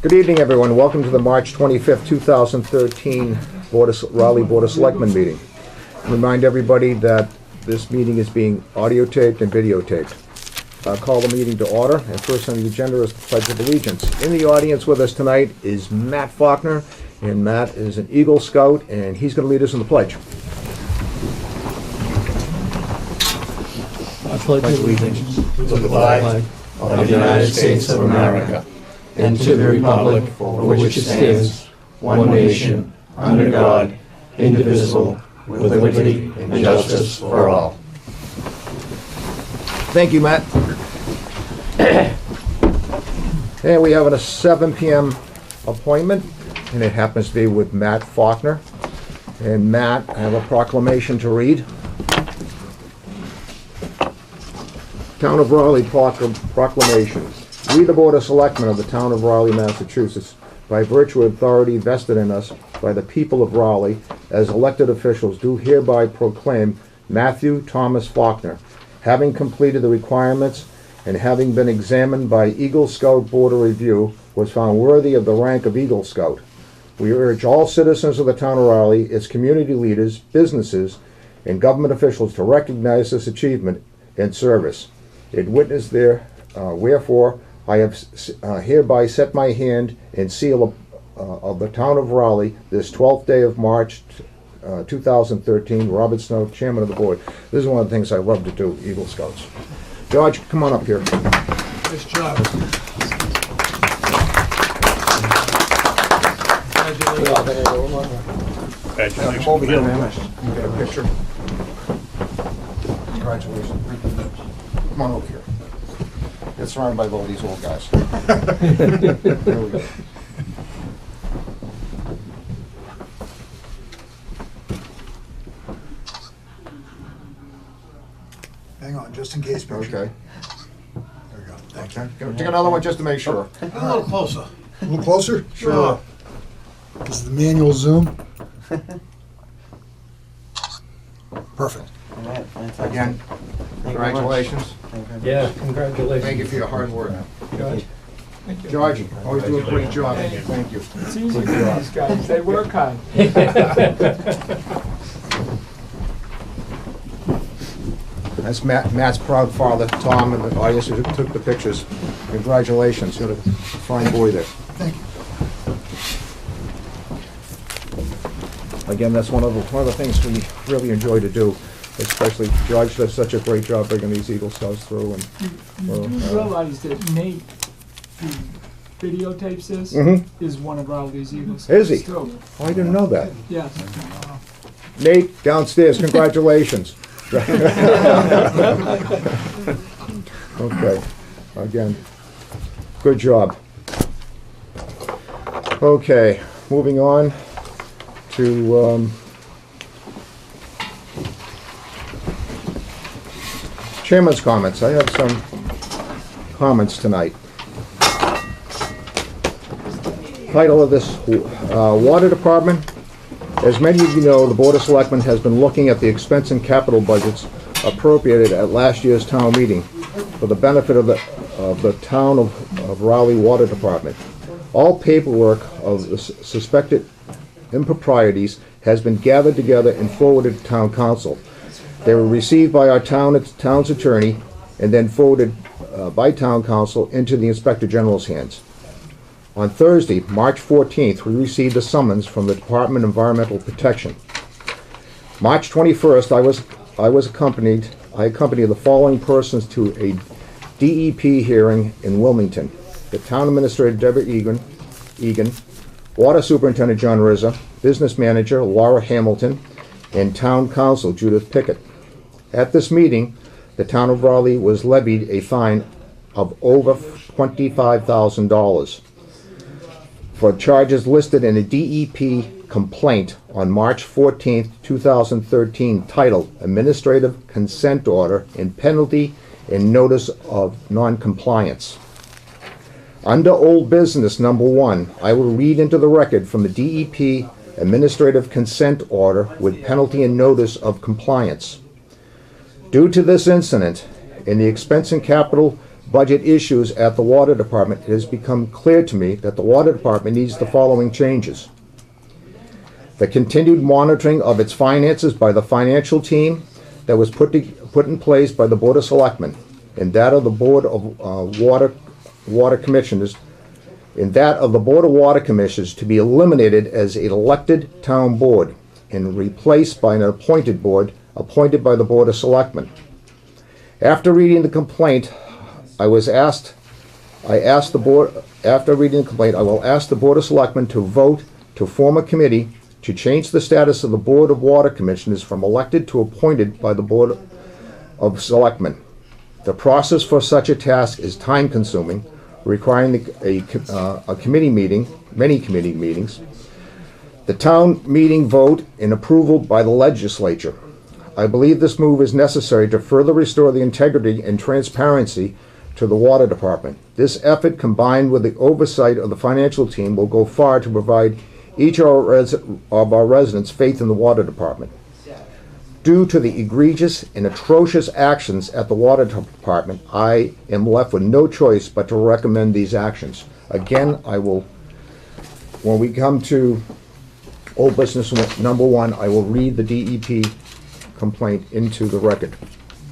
Good evening, everyone. Welcome to the March 25th, 2013 Raleigh Board of Selectmen meeting. Remind everybody that this meeting is being audio taped and videotaped. I'll call the meeting to order, and first on the agenda is the Pledge of Allegiance. In the audience with us tonight is Matt Faulkner, and Matt is an Eagle Scout, and he's going to lead us in the pledge. I pledge allegiance to the flag of the United States of America and to the republic for which it stands, one nation, under God, indivisible, with liberty and justice for all. Thank you, Matt. And we have a 7 p.m. appointment, and it happens to be with Matt Faulkner. And Matt, I have a proclamation to read. Town of Raleigh Proclamation. We, the Board of Selectmen of the Town of Raleigh, Massachusetts, by virtue of authority vested in us by the people of Raleigh, as elected officials, do hereby proclaim Matthew Thomas Faulkner, having completed the requirements and having been examined by Eagle Scout Board of Review, was found worthy of the rank of Eagle Scout. We urge all citizens of the Town of Raleigh, its community leaders, businesses, and government officials to recognize this achievement and service. It witness there, wherefore I have hereby set my hand and seal of the Town of Raleigh this 12th day of March 2013. Robert Snow, Chairman of the Board. This is one of the things I love to do, Eagle Scouts. George, come on up here. Nice job. Come over here, man. Get a picture. Congratulations. Come on over here. Get surrounded by all these old guys. There we go. Hang on, just in case. Picture. Okay. There we go. Thank you. Take another one just to make sure. A little closer. A little closer? Sure. This is the manual zoom. Perfect. All right, fantastic. Again, Thank you very much. congratulations. Yeah, congratulations. Thank you for your hard work. George. George, always do a great job. Thank you. It's easy for these guys, they work hard. That's Matt's proud father, Tom, and the audience who took the pictures. Congratulations, you're a fine boy there. Thank you. Again, that's one of the things we really enjoy to do, especially George does such a great job bringing these Eagle Scouts through. And You realize that Nate, who videotapes this, is one of Raleigh's Eagle Scouts. Is he? Too. Oh, I didn't know that. Yes. Nate, downstairs, congratulations. Okay, again, good job. Okay, moving on to Chairman's comments. I have some comments tonight. Title of this, Water Department. As many of you know, the Board of Selectmen has been looking at the expense and capital budgets appropriated at last year's town meeting for the benefit of the Town of Raleigh Water Department. All paperwork of the suspected improprieties has been gathered together and forwarded to Town Council. They were received by our town's attorney and then forwarded by Town Council into the Inspector General's hands. On Thursday, March 14th, we received a summons from the Department of Environmental Protection. March 21st, I accompanied the following persons to a DEP hearing in Wilmington: the Town Administrator Deborah Egan, Water Superintendent John Rizza, Business Manager Laura Hamilton, and Town Council Judith Pickett. At this meeting, the Town of Raleigh was levied a fine of over $25,000 for charges listed in a DEP complaint on March 14, 2013, titled Administrative Consent Order and Penalty and Notice of Non-Compliance. Under Old Business Number 1, I will read into the record from the DEP Administrative Consent Order with penalty and notice of compliance. Due to this incident, and the expense and capital budget issues at the water department, it has become clear to me that the water department needs the following changes. The continued monitoring of its finances by the financial team that was put in place by the Board of Selectmen, and that of the Board of Water Commissioners, to be eliminated as an elected town board and replaced by an appointed board appointed by the Board of Selectmen. After reading the complaint, I will ask the Board of Selectmen to vote to form a committee to change the status of the Board of Water Commissioners from elected to appointed by the Board of Selectmen. The process for such a task is time-consuming, requiring a committee meeting, many committee meetings, the town meeting vote, and approval by the legislature. I believe this move is necessary to further restore the integrity and transparency to the water department. This effort, combined with the oversight of the financial team, will go far to provide each of our residents faith in the water department. Due to the egregious and atrocious actions at the water department, I am left with no choice but to recommend these actions. Again, when we come to old business number 1, I will read the DEP complaint into the record,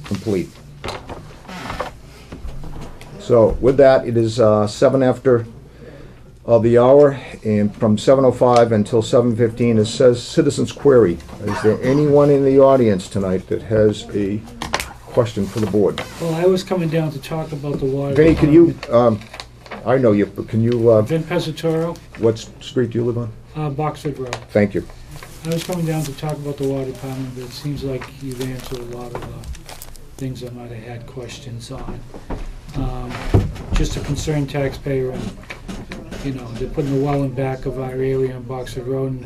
complete. So with that, it is 7 after the hour, and from 7:05 until 7:15, it says citizens query. Is there anyone in the audience tonight that has a question for the board? Well, I was coming down to talk about the water. Vinny, can you, I know you, but can you, Vin Pesatoro, what street do you live on? Boxford Road. Thank you. I was coming down to talk about the water department, but it seems like you've answered a lot of the things I might have had questions on. Just a concerned taxpayer, and they're putting a well in back of our area on Boxford Road, and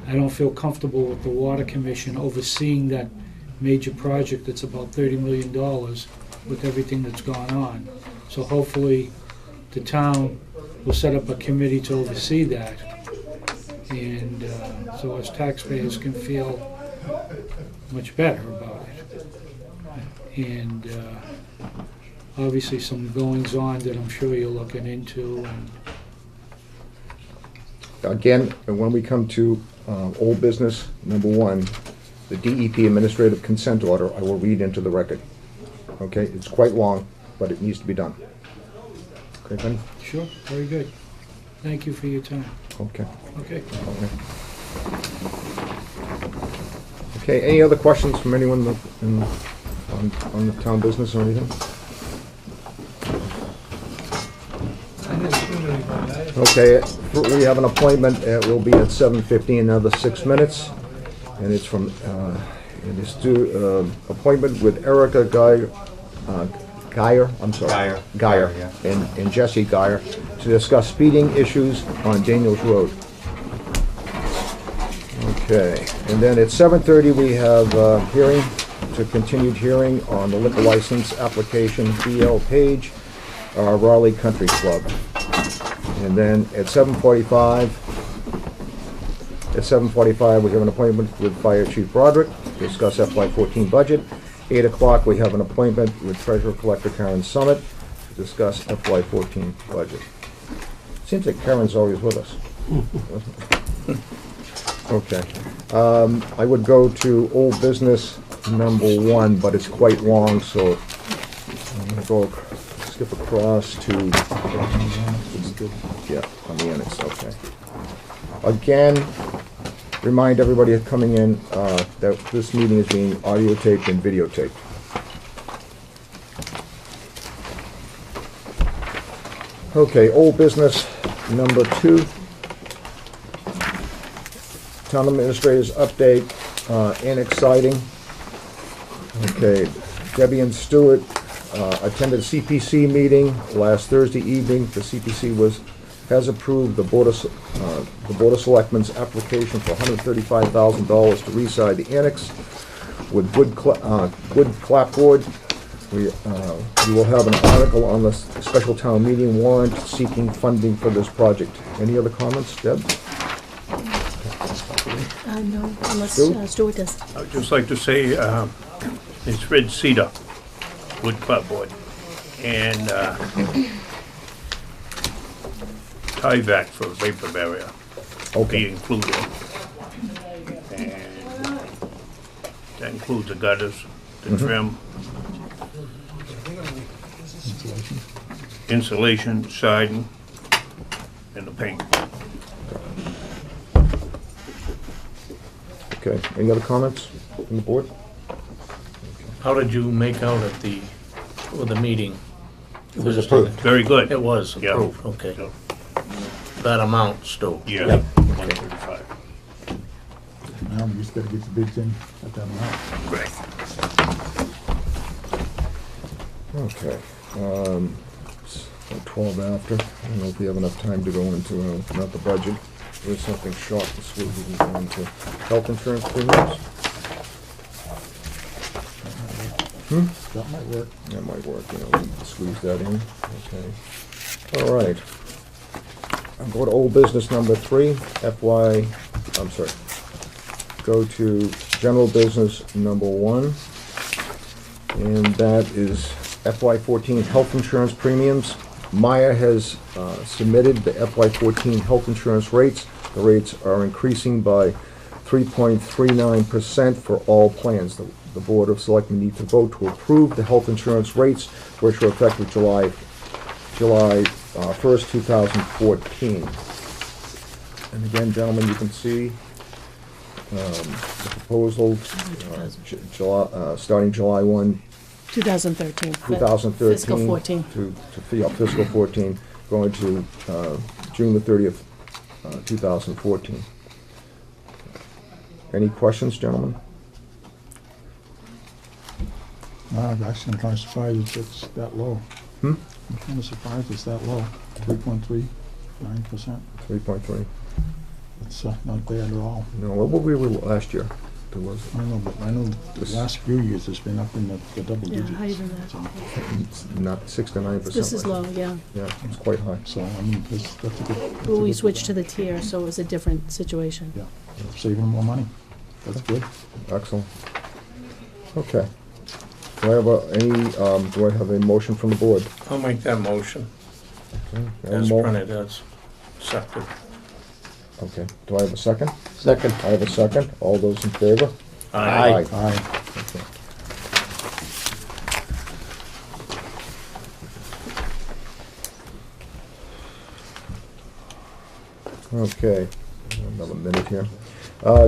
I don't feel comfortable with the Water Commission overseeing that major project that's about $30 million with everything that's gone on. So hopefully the town will set up a committee to oversee that, and so us taxpayers can feel much better about it. And obviously some goings on that I'm sure you're looking into. And Again, when we come to old business number 1, the DEP administrative consent order, I will read into the record. Okay, it's quite long, but it needs to be done. Okay, Penny? sure, very good. Thank you for your time. Okay. Okay. Okay, any other questions from anyone on the town business or anything? Okay, we have an appointment, it will be at 7:15, another 6 minutes, and it's from, it is to, appointment with Erica Geyer, yeah. and Jesse Geyer to discuss speeding issues on Daniels Road. Okay, and then at 7:30, we have continued hearing on the liquor license application, B.L. Page, Raleigh Country Club. And then at 7:45, we have an appointment with Fire Chief Broderick to discuss FY14 budget. 8 o'clock, we have an appointment with Treasurer Collector Karen Summit to discuss FY14 budget. Seems like Karen's always with us. Okay. I would go to old business number 1, but it's quite long, so I'm going to skip across to, yeah, on the annex, okay. Again, remind everybody coming in that this meeting is being audio taped and videotaped. Okay, old business number 2. Town Administrator's update, annex siding. Okay, Debbie and Stewart attended a CPC meeting last Thursday evening. The CPC has approved the Board of Selectmen's application for $135,000 to reside the annex with wood clapboard. We will have an article on the special town meeting warrant seeking funding for this project. Any other comments, Deb? No, unless Stu? Stuart does. I would just like to say, it's red cedar, wood clapboard. and tie vac for a vapor barrier be Okay, included. And that includes the gutters, the trim, insulation, siding, and the paint. okay. Any other comments from the board? How did you make out at with the meeting? It was approved. Very good. It was Yeah. approved, okay. Yeah. That amount, Stu? Yeah, Yep. 135. Now, we just gotta get the bids in at that amount. Right. Okay. It's about 12 after. I don't know if we have enough time to go into, not the budget. There's something short this week. We can go into health insurance premiums. That might work. That might work, we can squeeze that in. Okay. All right. I'll go to old business number 3, Go to general business number 1, and that is FY14 health insurance premiums. Maya has submitted the FY14 health insurance rates. The rates are increasing by 3.39% for all plans. The Board of Selectmen need to vote to approve the health insurance rates, which are effective July 1st, 2014. And again, gentlemen, you can see the proposal starting July 1, 2013. 2013. Fiscal 14. To fiscal 14, going to June the 30th, 2014. Any questions, gentlemen? Actually, I'm kind of surprised it's that low. Hmm? I'm kind of surprised it's that low, 3.39%. 3.3. It's not bad at all. No, what were we last year? There was, I don't know, but I know the last few years it's been up in the double Yeah, digits. higher than that. So- it's not 6 to 9%. This is low, yeah. Yeah, it's quite high. So, I mean, that's a good. Well, we switched to the tier, so it was a different situation. Yeah, saving more money. That's good. Excellent. Okay. Do I have a motion from the board? I'll make that motion Okay. as printed, as accepted. Okay. Do I have a second? Second. I have a second. All those in favor? Aye. Aye. Okay. Okay, another minute here.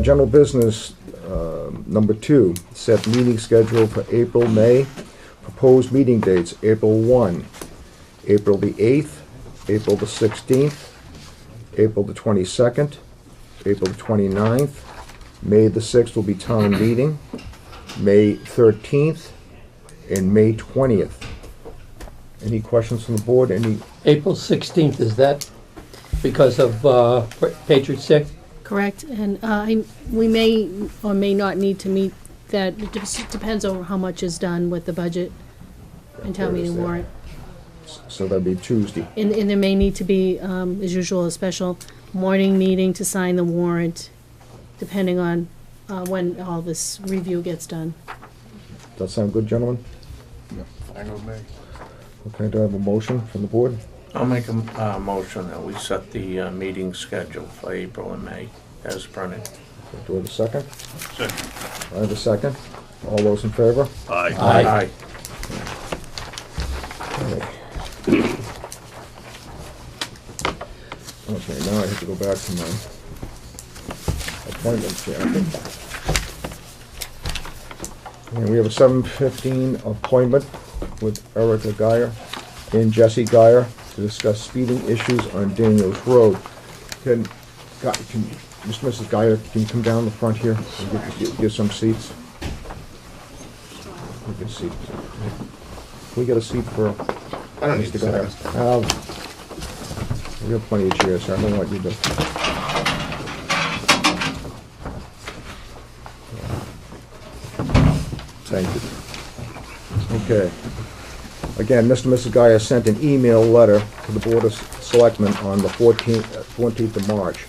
General business, number 2, set meeting schedule for April, May. Proposed meeting dates, April 1, April the 8th, April the 16th, April the 22nd, April the 29th, May the 6th will be town meeting, May 13th, and May 20th. Any questions from the board? April 16th, is that because of Patriots' Day? Correct, and we may or may not need to meet that. It just depends on how much is done with the budget and town meeting warrant. So that'd be Tuesday. And there may need to be, as usual, a special morning meeting to sign the warrant, depending on when all this review gets done. Does that sound good, gentlemen? Fine with me. Okay, do I have a motion from the board? I'll make a motion that we set the meeting schedule for April and May as printed. Do I have a second? Second. I have a second. All those in favor? Aye. Aye. Okay, now I have to go back to my appointments here. And we have a 7:15 appointment with Erica Geyer and Jesse Geyer to discuss speeding issues on Daniels Road. Mr. and Mrs. Geyer, can you come down the front here and get some seats? Get a seat. Can we get a seat for I don't need Mr. to sit Geyer? down. We have plenty of chairs, sir. I don't want you to. Thank you. Okay. Again, Mr. and Mrs. Geyer sent an email letter to the Board of Selectmen on the 14th of March.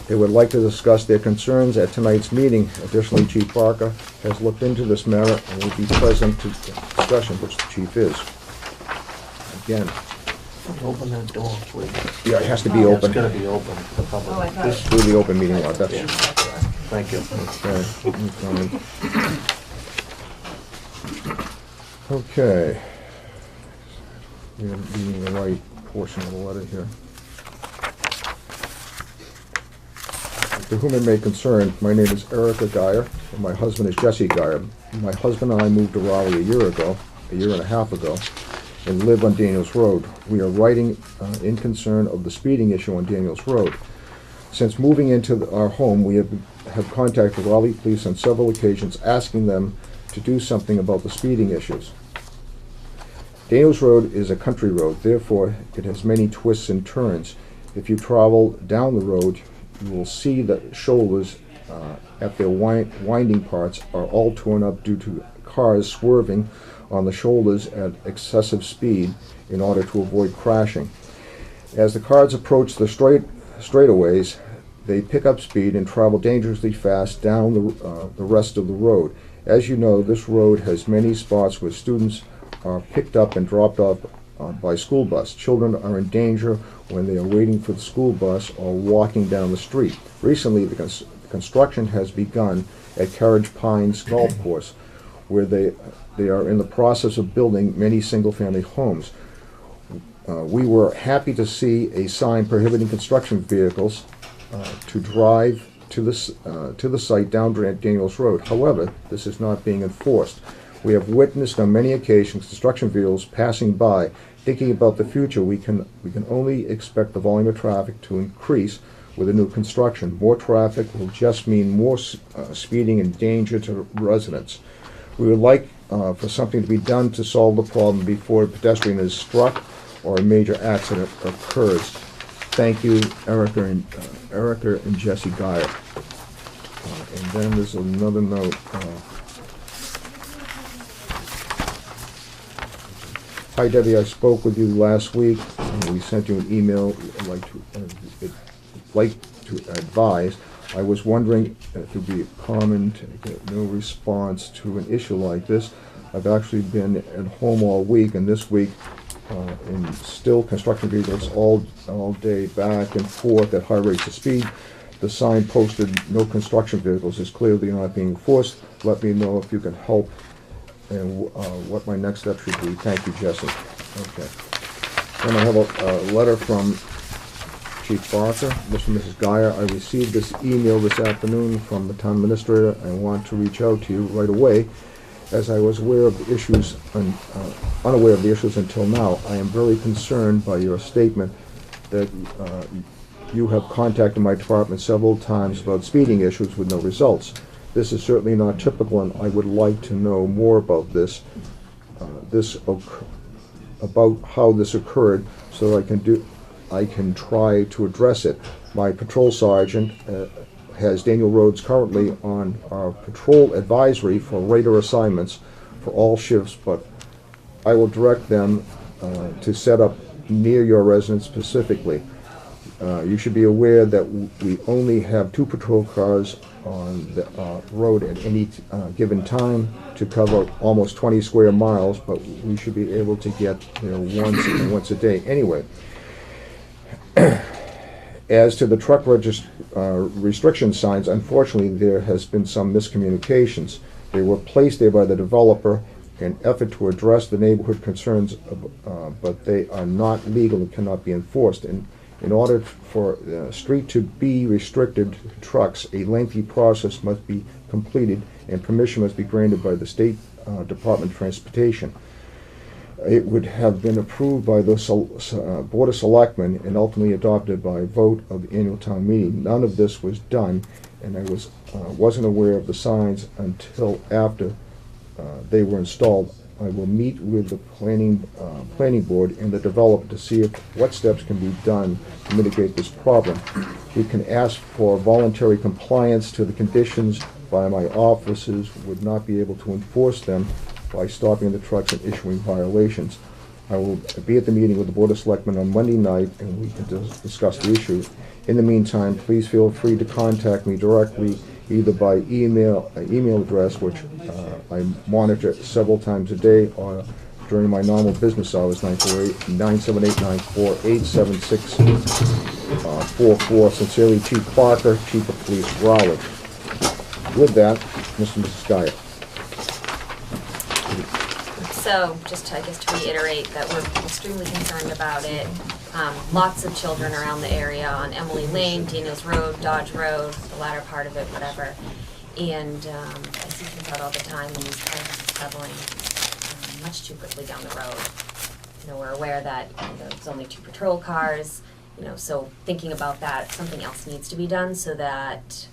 They would like to discuss their concerns at tonight's meeting. Additionally, Chief Barker has looked into this matter and will be present to the discussion, which the chief is. again, Open that door, please. yeah, it has to be It's open gotta be open. for public. Oh, I thought This- through the open meeting law, that's, Yeah. Thank you. okay. We're reading the right portion of the letter here. To whom it may concern, my name is Erica Geyer, and my husband is Jesse Geyer. My husband and I moved to Raleigh a year and a half ago, and live on Daniels Road. We are writing in concern of the speeding issue on Daniels Road. Since moving into our home, we have contacted Raleigh Police on several occasions, asking them to do something about the speeding issues. Daniels Road is a country road, therefore it has many twists and turns. If you travel down the road, you will see that shoulders at their winding parts are all torn up due to cars swerving on the shoulders at excessive speed in order to avoid crashing. As the cars approach the straightaways, they pick up speed and travel dangerously fast down the rest of the road. As you know, this road has many spots where students are picked up and dropped off by school bus. Children are in danger when they are waiting for the school bus or walking down the street. Recently, the construction has begun at Carriage Pines Golf Course, where they are in the process of building many single-family homes. We were happy to see a sign prohibiting construction vehicles to drive to the site down Daniels Road. However, this is not being enforced. We have witnessed on many occasions construction vehicles passing by. Thinking about the future, we can only expect the volume of traffic to increase with the new construction. More traffic will just mean more speeding and danger to residents. We would like for something to be done to solve the problem before a pedestrian is struck or a major accident occurs. Thank you, Erica and Jesse Geyer. And then there's another note. Hi Debbie, I spoke with you last week, and we sent you an email. I'd like to advise. I was wondering if it would be common to get no response to an issue like this. I've actually been at home all week, and this week, and still construction vehicles all day back and forth at high rates of speed. The sign posted "No construction vehicles" is clearly not being enforced. Let me know if you can help and what my next step should be. Thank you, Jesse. Okay. Then I have a letter from Chief Barker. Mr. and Mrs. Geyer, I received this email this afternoon from the town administrator and want to reach out to you right away, as I was aware of the issues unaware of the issues until now. I am very concerned by your statement that you have contacted my department several times about speeding issues with no results. This is certainly not typical, and I would like to know more about this, about how this occurred, so I can try to address it. My patrol sergeant has Daniel Roads currently on our patrol advisory for radar assignments for all shifts, but I will direct them to set up near your residence specifically. You should be aware that we only have 2 patrol cars on the road at any given time to cover almost 20 square miles, but we should be able to get there once a day anyway. As to the truck restriction signs, unfortunately there has been some miscommunications. They were placed there by the developer in an effort to address the neighborhood concerns, but they are not legal and cannot be enforced. In order for the street to be restricted to trucks, a lengthy process must be completed and permission must be granted by the State Department of Transportation. It would have been approved by the Board of Selectmen and ultimately adopted by a vote of the annual town meeting. None of this was done, and I wasn't aware of the signs until after they were installed. I will meet with the planning board and the developer to see what steps can be done to mitigate this problem. We can ask for voluntary compliance to the conditions by my officers, would not be able to enforce them by stopping the trucks and issuing violations. I will be at the meeting with the Board of Selectmen on Monday night, and we can discuss the issue. In the meantime, please feel free to contact me directly, either by email address, which I monitor several times a day, or during my normal business hours, 978-948-7644. Sincerely, Chief Parker, Chief of Police, Raleigh. With that, Mr. and Mrs. Geyer. So, just to, I guess, to reiterate that we're extremely concerned about it. Lots of children around the area on Emily Lane, Daniels Road, Dodge Road, the latter part of it, whatever. And I see kids out all the time, and these cars are traveling much too quickly down the road. You know, we're aware that there's only 2 patrol cars. You know, so thinking about that, something else needs to be done so that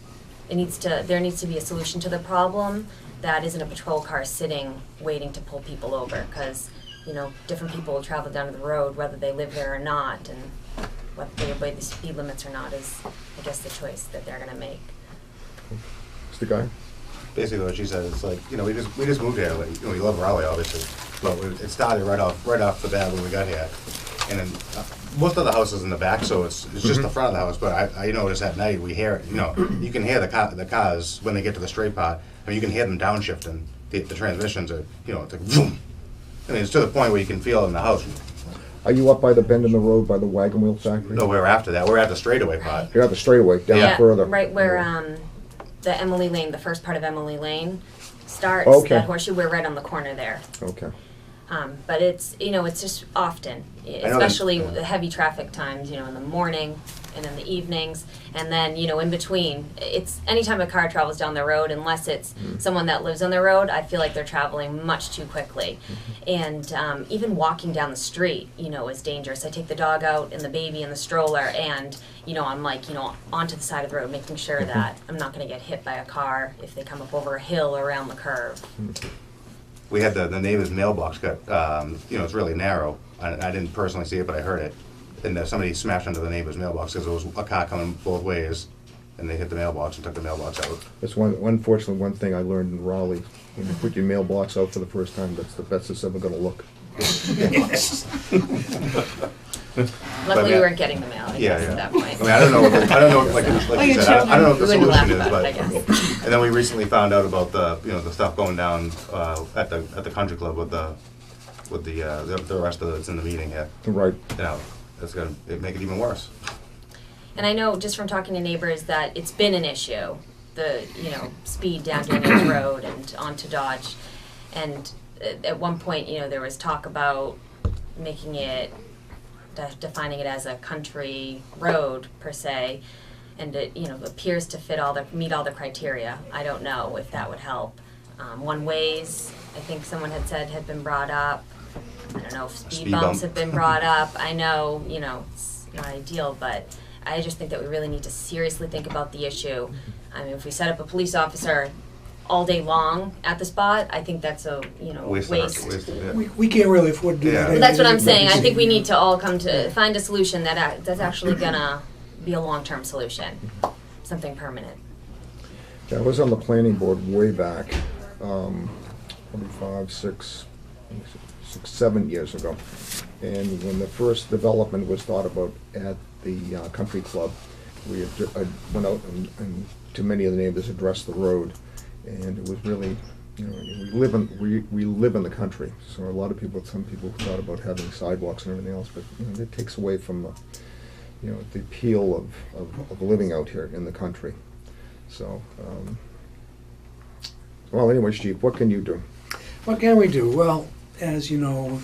there needs to be a solution to the problem that isn't a patrol car sitting waiting to pull people over, because you know, different people will travel down the road whether they live there or not, and whether they obey the speed limits or not is, I guess, the choice that they're going to make. Mr. Geyer? Basically what she said is like, you know, we just moved here, like, you know, we love Raleigh obviously, but it started right off the bat when we got here. And then most of the houses in the back, so it's just the front of the house, but I notice at night we hear it, you know, you can hear the cars when they get to the straight part. I mean, you can hear them downshifting. The transmissions are, you know, it's like boom. I mean, it's to the point where you can feel it in the house. Are you up by the bend in the road by the wagon wheel factory? No, we're after that. We're at the straightaway part. You're at the straightaway, down further. Right where the Emily Lane, the first part of Emily Lane starts, Okay. that horseshoe, we're right on the corner there. Okay. But it's, you know, it's just often, especially the heavy traffic times, you know, in the morning and in the evenings, and then, you know, in between. It's anytime a car travels down the road, unless it's someone that lives on the road, I feel like they're traveling much too quickly. And even walking down the street, you know, is dangerous. I take the dog out and the baby in the stroller, and, you know, I'm like, you know, onto the side of the road, making sure that I'm not going to get hit by a car if they come up over a hill or around the curve. We had the neighbor's mailbox got, you know, it's really narrow. I didn't personally see it, but I heard it. And somebody smashed into the neighbor's mailbox because there was a car coming both ways, and they hit the mailbox and took the mailbox out. That's unfortunately one thing I learned in Raleigh. When you put your mailbox out for the first time, that's the best it's ever going to look. Luckily, we weren't getting the mail, I guess, at that point. I mean, I don't know, like you said, I don't know what the We wouldn't laugh solution is, about but, it, I guess. and then we recently found out about the, you know, the stuff going down at the country club with the rest of that's in the meeting here. Right. You know, that's gonna make it even worse. And I know just from talking to neighbors that it's been an issue, the, you know, speed down Daniels Road and onto Dodge. And at one point, you know, there was talk about making it, defining it as a country road per se, and it, you know, appears to meet all the criteria. I don't know if that would help. One ways, I think someone had said, had been brought up. I don't know if speed bumps have been brought up. I know, you know, it's not ideal, but I just think that we really need to seriously think about the issue. I mean, if we set up a police officer all day long at the spot, I think that's a, you know, waste. Yeah. We can't really afford to do that. But that's what I'm saying. I think we need to all come to find a solution that's actually gonna be a long-term solution, something permanent. Yeah, I was on the planning board way back, probably 5, 6, 7 years ago. And when the first development was thought about at the country club, we went out and to many of the neighbors addressed the road. And it was really, you know, we live in the country, so some people thought about having sidewalks and everything else, but you know, it takes away from you know, the appeal of living out here in the country. So, well, anyways, Chief, what can you do? What can we do? Well, as you know,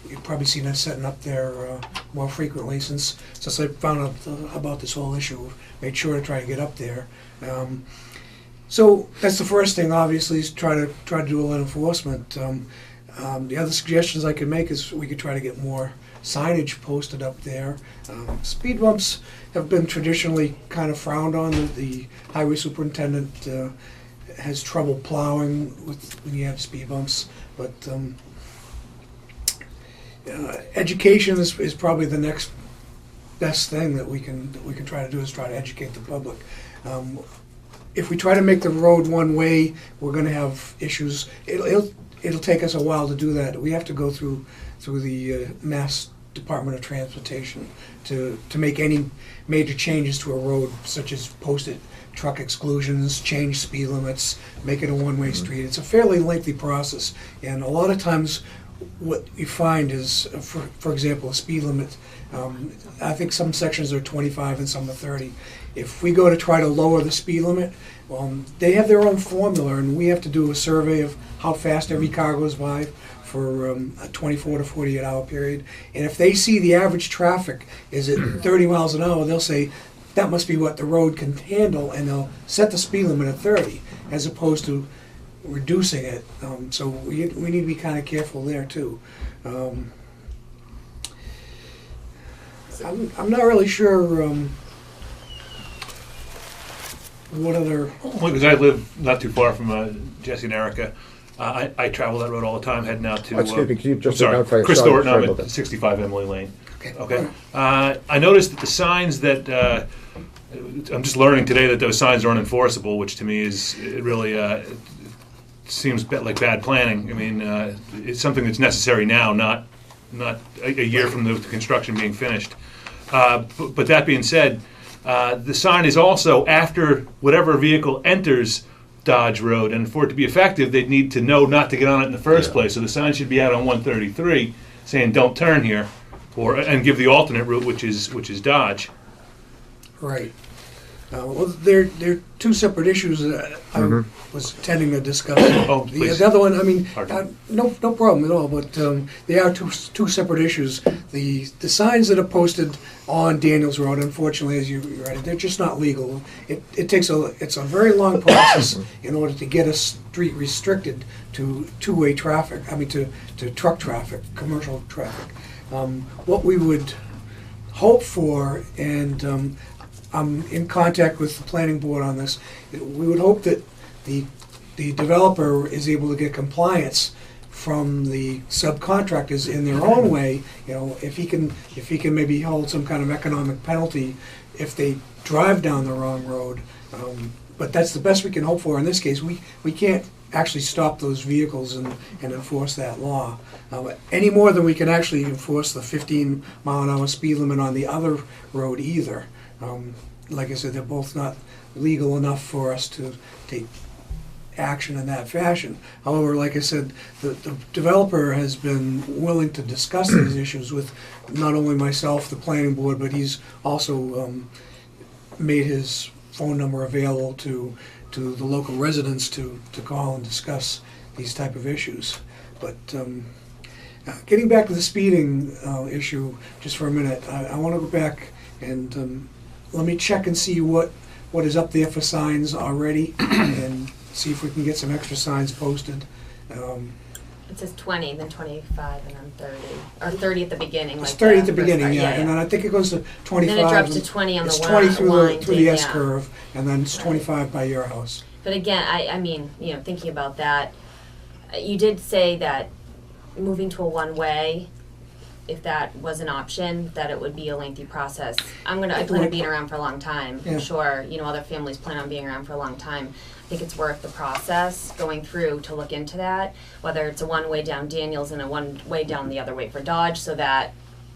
you've probably seen us setting up there more frequently since I found out about this whole issue. Made sure to try to get up there. So that's the first thing, obviously, is try to do a little enforcement. The other suggestions I could make is we could try to get more signage posted up there. Speed bumps have been traditionally kind of frowned on. The highway superintendent has trouble plowing when you have speed bumps, but education is probably the next best thing that we can try to do, is try to educate the public. If we try to make the road one way, we're going to have issues. It'll take us a while to do that. We have to go through the Mass Department of Transportation to make any major changes to a road, such as post it truck exclusions, change speed limits, make it a one-way street. It's a fairly lengthy process, and a lot of times what you find is, for example, a speed limit, I think some sections are 25 and some are 30. If we go to try to lower the speed limit, they have their own formula, and we have to do a survey of how fast every car goes by for a 24 to 48 hour period. And if they see the average traffic is at 30 miles an hour, they'll say, that must be what the road can handle, and they'll set the speed limit at 30, as opposed to reducing it. So we need to be kind of careful there too. I'm not really sure what other. Well, because I live not too far from Jesse and Erica. I travel that road all the time, heading out to. Excuse me, can you just sorry, identify Chris yourself? Thornton, Sorry I'm about at that. 65 Emily Lane. Okay. I noticed that the signs that I'm just learning today that those signs are unenforceable, which to me is it really seems like bad planning. I mean, it's something that's necessary now, not a year from the construction being finished. But that being said, the sign is also after whatever vehicle enters Dodge Road, and for it to be effective, they'd need to know not to get on it in the first place. So the sign should be out on 133 saying "Don't turn here," and give the alternate route, which is Dodge. Right. Well, they're two separate issues that I was intending to discuss. Oh, please. The other one, I mean, Pardon. no problem at all, but they are two separate issues. The signs that are posted on Daniels Road, unfortunately, as you read it, they're just not legal. It's a very long process in order to get a street restricted to two-way traffic, to truck traffic, commercial traffic. What we would hope for, and I'm in contact with the planning board on this, we would hope that the developer is able to get compliance from the subcontractors in their own way. You know, if he can maybe hold some kind of economic penalty if they drive down the wrong road. But that's the best we can hope for in this case. We can't actually stop those vehicles and enforce that law any more than we can actually enforce the 15-mile-an-hour speed limit on the other road either. Like I said, they're both not legal enough for us to take action in that fashion. However, like I said, the developer has been willing to discuss these issues with not only myself, the planning board, but he's also made his phone number available to the local residents to call and discuss these type of issues. But getting back to the speeding issue just for a minute, I want to go back and let me check and see what is up there for signs already and see if we can get some extra signs posted. It says 20, then 25, and then 30. Or 30 at the beginning. It's like 30 the at the first beginning, part. yeah, and then I think it goes to 25. Then it drops to 20 on the It's line. 20 through the S yeah. curve, and then it's Right. 25 by your house. But again, I mean, thinking about that, you did say that moving to a one-way, if that was an option, that it would be a lengthy process. I plan on being around for a long time. Yeah. I'm sure, other families plan on being around for a long time. I think it's worth the process going through to look into that, whether it's a one-way down Daniels and a one-way down the other way for Dodge, so that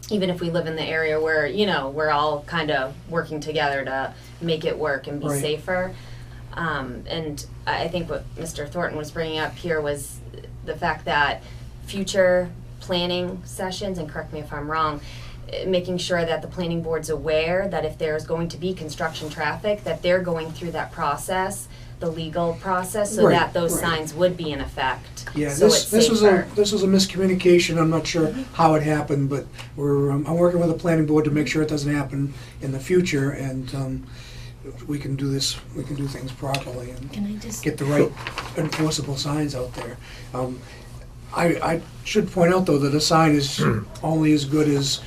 even if we live in the area where, we're all kind of working together to make it work and be Right. safer. And I think what Mr. Thornton was bringing up here was the fact that future planning sessions, and correct me if I'm wrong, making sure that the planning board's aware that if there's going to be construction traffic, that they're going through that process, the legal process, so Right, that those right. signs would be in effect. Yeah, so it's this was safer. this was a miscommunication. I'm not sure how it happened, but I'm working with the planning board to make sure it doesn't happen in the future, and we can do this. We can do things properly and Can I just, get the right enforceable signs out there. I should point out though that a sign is only as good as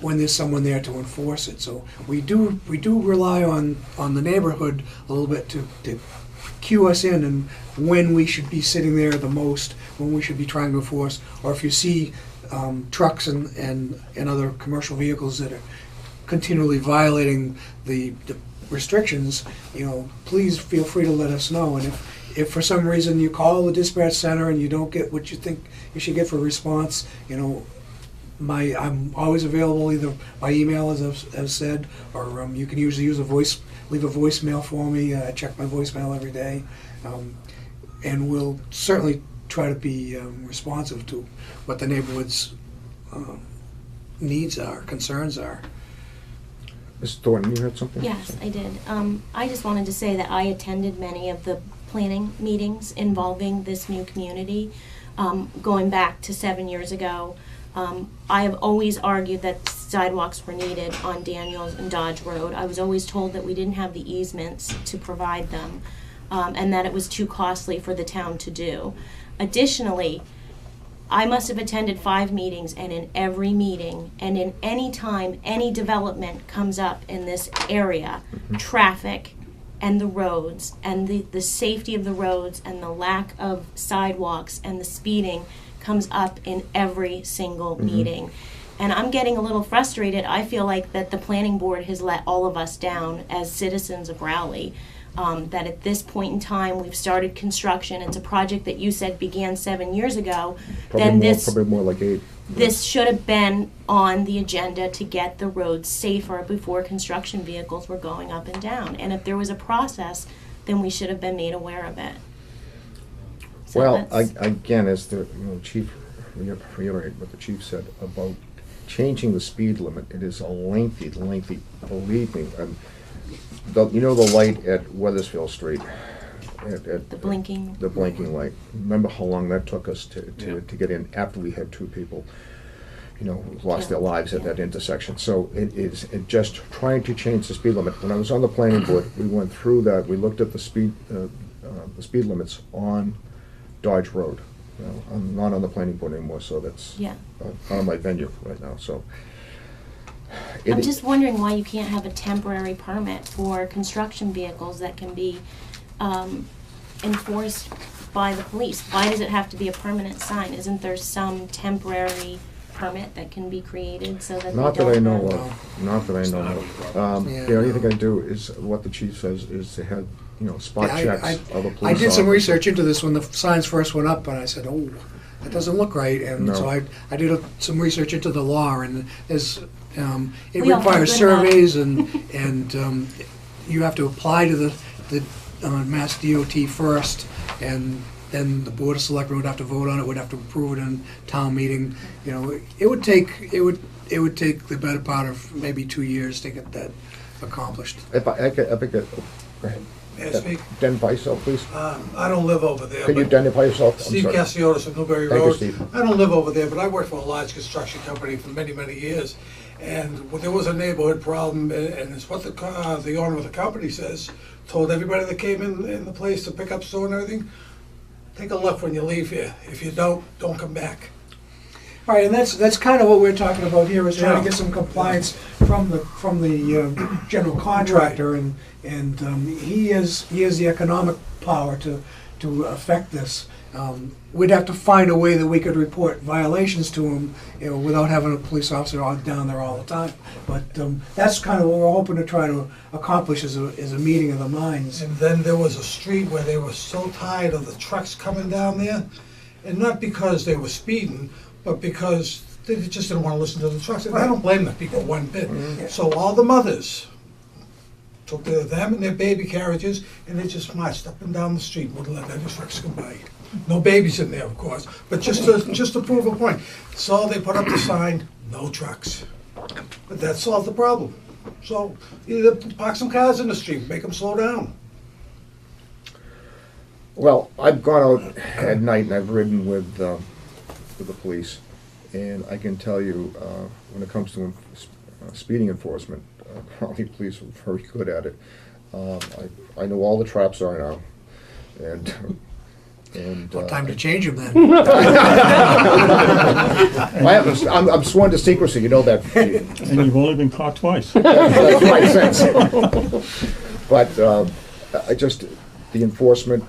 when there's someone there to enforce it. So we do rely on the neighborhood a little bit to cue us in and when we should be sitting there the most, when we should be trying to enforce, or if you see trucks and other commercial vehicles that are continually violating the restrictions, please feel free to let us know. And if for some reason you call the dispatch center and you don't get what you think you should get for a response, I'm always available either by email, as I've said, or you can usually leave a voicemail for me. I check my voicemail every day, and we'll certainly try to be responsive to what the neighborhood's needs are, concerns are. Mrs. Thornton, you had something? Yes, I did. I just wanted to say that I attended many of the planning meetings involving this new community, going back to 7 years ago. I have always argued that sidewalks were needed on Daniels and Dodge Road. I was always told that we didn't have the easements to provide them, and that it was too costly for the town to do. Additionally, I must have attended 5 meetings, and in every meeting, and in any time any development comes up in this area, traffic and the roads and the safety of the roads and the lack of sidewalks and the speeding comes up in every single meeting. And I'm getting a little frustrated. I feel like that the planning board has let all of us down as citizens of Rowley. That at this point in time, we've started construction. It's a project that you said began 7 years ago. Probably more like 8. This should have been on the agenda to get the roads safer before construction vehicles were going up and down. And if there was a process, then we should have been made aware of it. So Well, that's- again, as the chief, reiterate what the chief said about changing the speed limit, it is a lengthy, believe me. You know the light at Weathersfield Street? The blinking. The blinking light. Remember how long that took us to get in after we had 2 people, lost their lives at that intersection. So it just trying to change the speed limit. When I was on the planning board, we went through that. We looked at the speed limits on Dodge Road. I'm not on the planning board anymore, so that's out of my venue right now. So I'm just wondering why you can't have a temporary permit for construction vehicles that can be enforced by the police. Why does it have to be a permanent sign? Isn't there some temporary permit that can be created so that Not they that I don't know have- of. Not that I know of. The only thing I do is what the chief says is to have spot checks of a police I did some officer. research into this when the signs first went up, and I said, oh, that doesn't look right. And No. so I did some research into the law, and there's, it We all feel requires good about it. surveys, and you have to apply to the Mass DOT first, and then the Board of Selectmen would have to vote on it, would have to approve it in town meeting. It would take the better part of maybe 2 years to get that accomplished. If I could, go ahead. May I speak? Identify yourself, please. I don't live over there. Can you but identify yourself? I'm Steve sorry. Cassiotis of Newberry Thank you, Road. Steve. I don't live over there, but I worked for a large construction company for many, many years. And there was a neighborhood problem, and it's what the owner of the company says, told everybody that came in the place to pick up stone and everything, take a look when you leave here. If you don't come back. All right, and that's kind of what we're talking about here, is trying Yeah. to get some compliance from the general contractor, and he has the economic power to affect this. We'd have to find a way that we could report violations to him, without having a police officer down there all the time. But that's kind of what we're hoping to try to accomplish as a meeting of the minds. And then there was a street where they were so tired of the trucks coming down there, and not because they were speeding, but because they just didn't want to listen to the trucks. And I don't blame the people one bit. So all the mothers took them and their baby carriages, and they just marched up and down the street, wouldn't let any trucks come by. No babies in there, of course, but just to prove a point. So they put up the sign, no trucks. But that solved the problem. So either park some cars in the street, make them slow down. Well, I've gone out at night and I've ridden with the police, and I can tell you, when it comes to speeding enforcement, Raleigh police are very good at it. I know all the traps are now, and What time to change them then? I'm sworn to secrecy, you know that. And you've only been caught twice. That's right, sense. But the enforcement,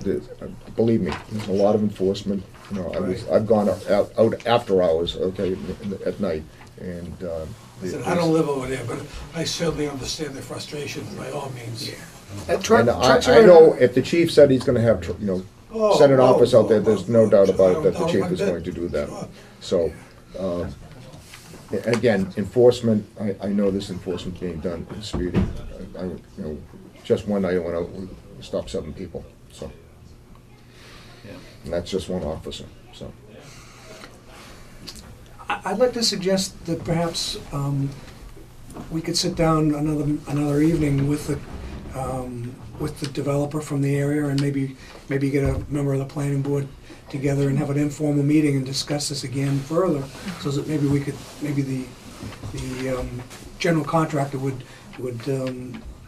believe me, there's a lot of enforcement. I've gone out after hours, okay, at night, and. I don't live over there, but I certainly understand their frustration by all means. And I know if the chief said he's gonna have, send an office out there, there's no doubt about it that the chief is going to do that. So, again, enforcement, I know this enforcement being done in speeding. Just one night I went out, we stopped 7 people, so. Yeah. And that's just one officer, so. I'd like to suggest that perhaps we could sit down another evening with the developer from the area and maybe get a member of the planning board together and have an informal meeting and discuss this again further, so that maybe the general contractor would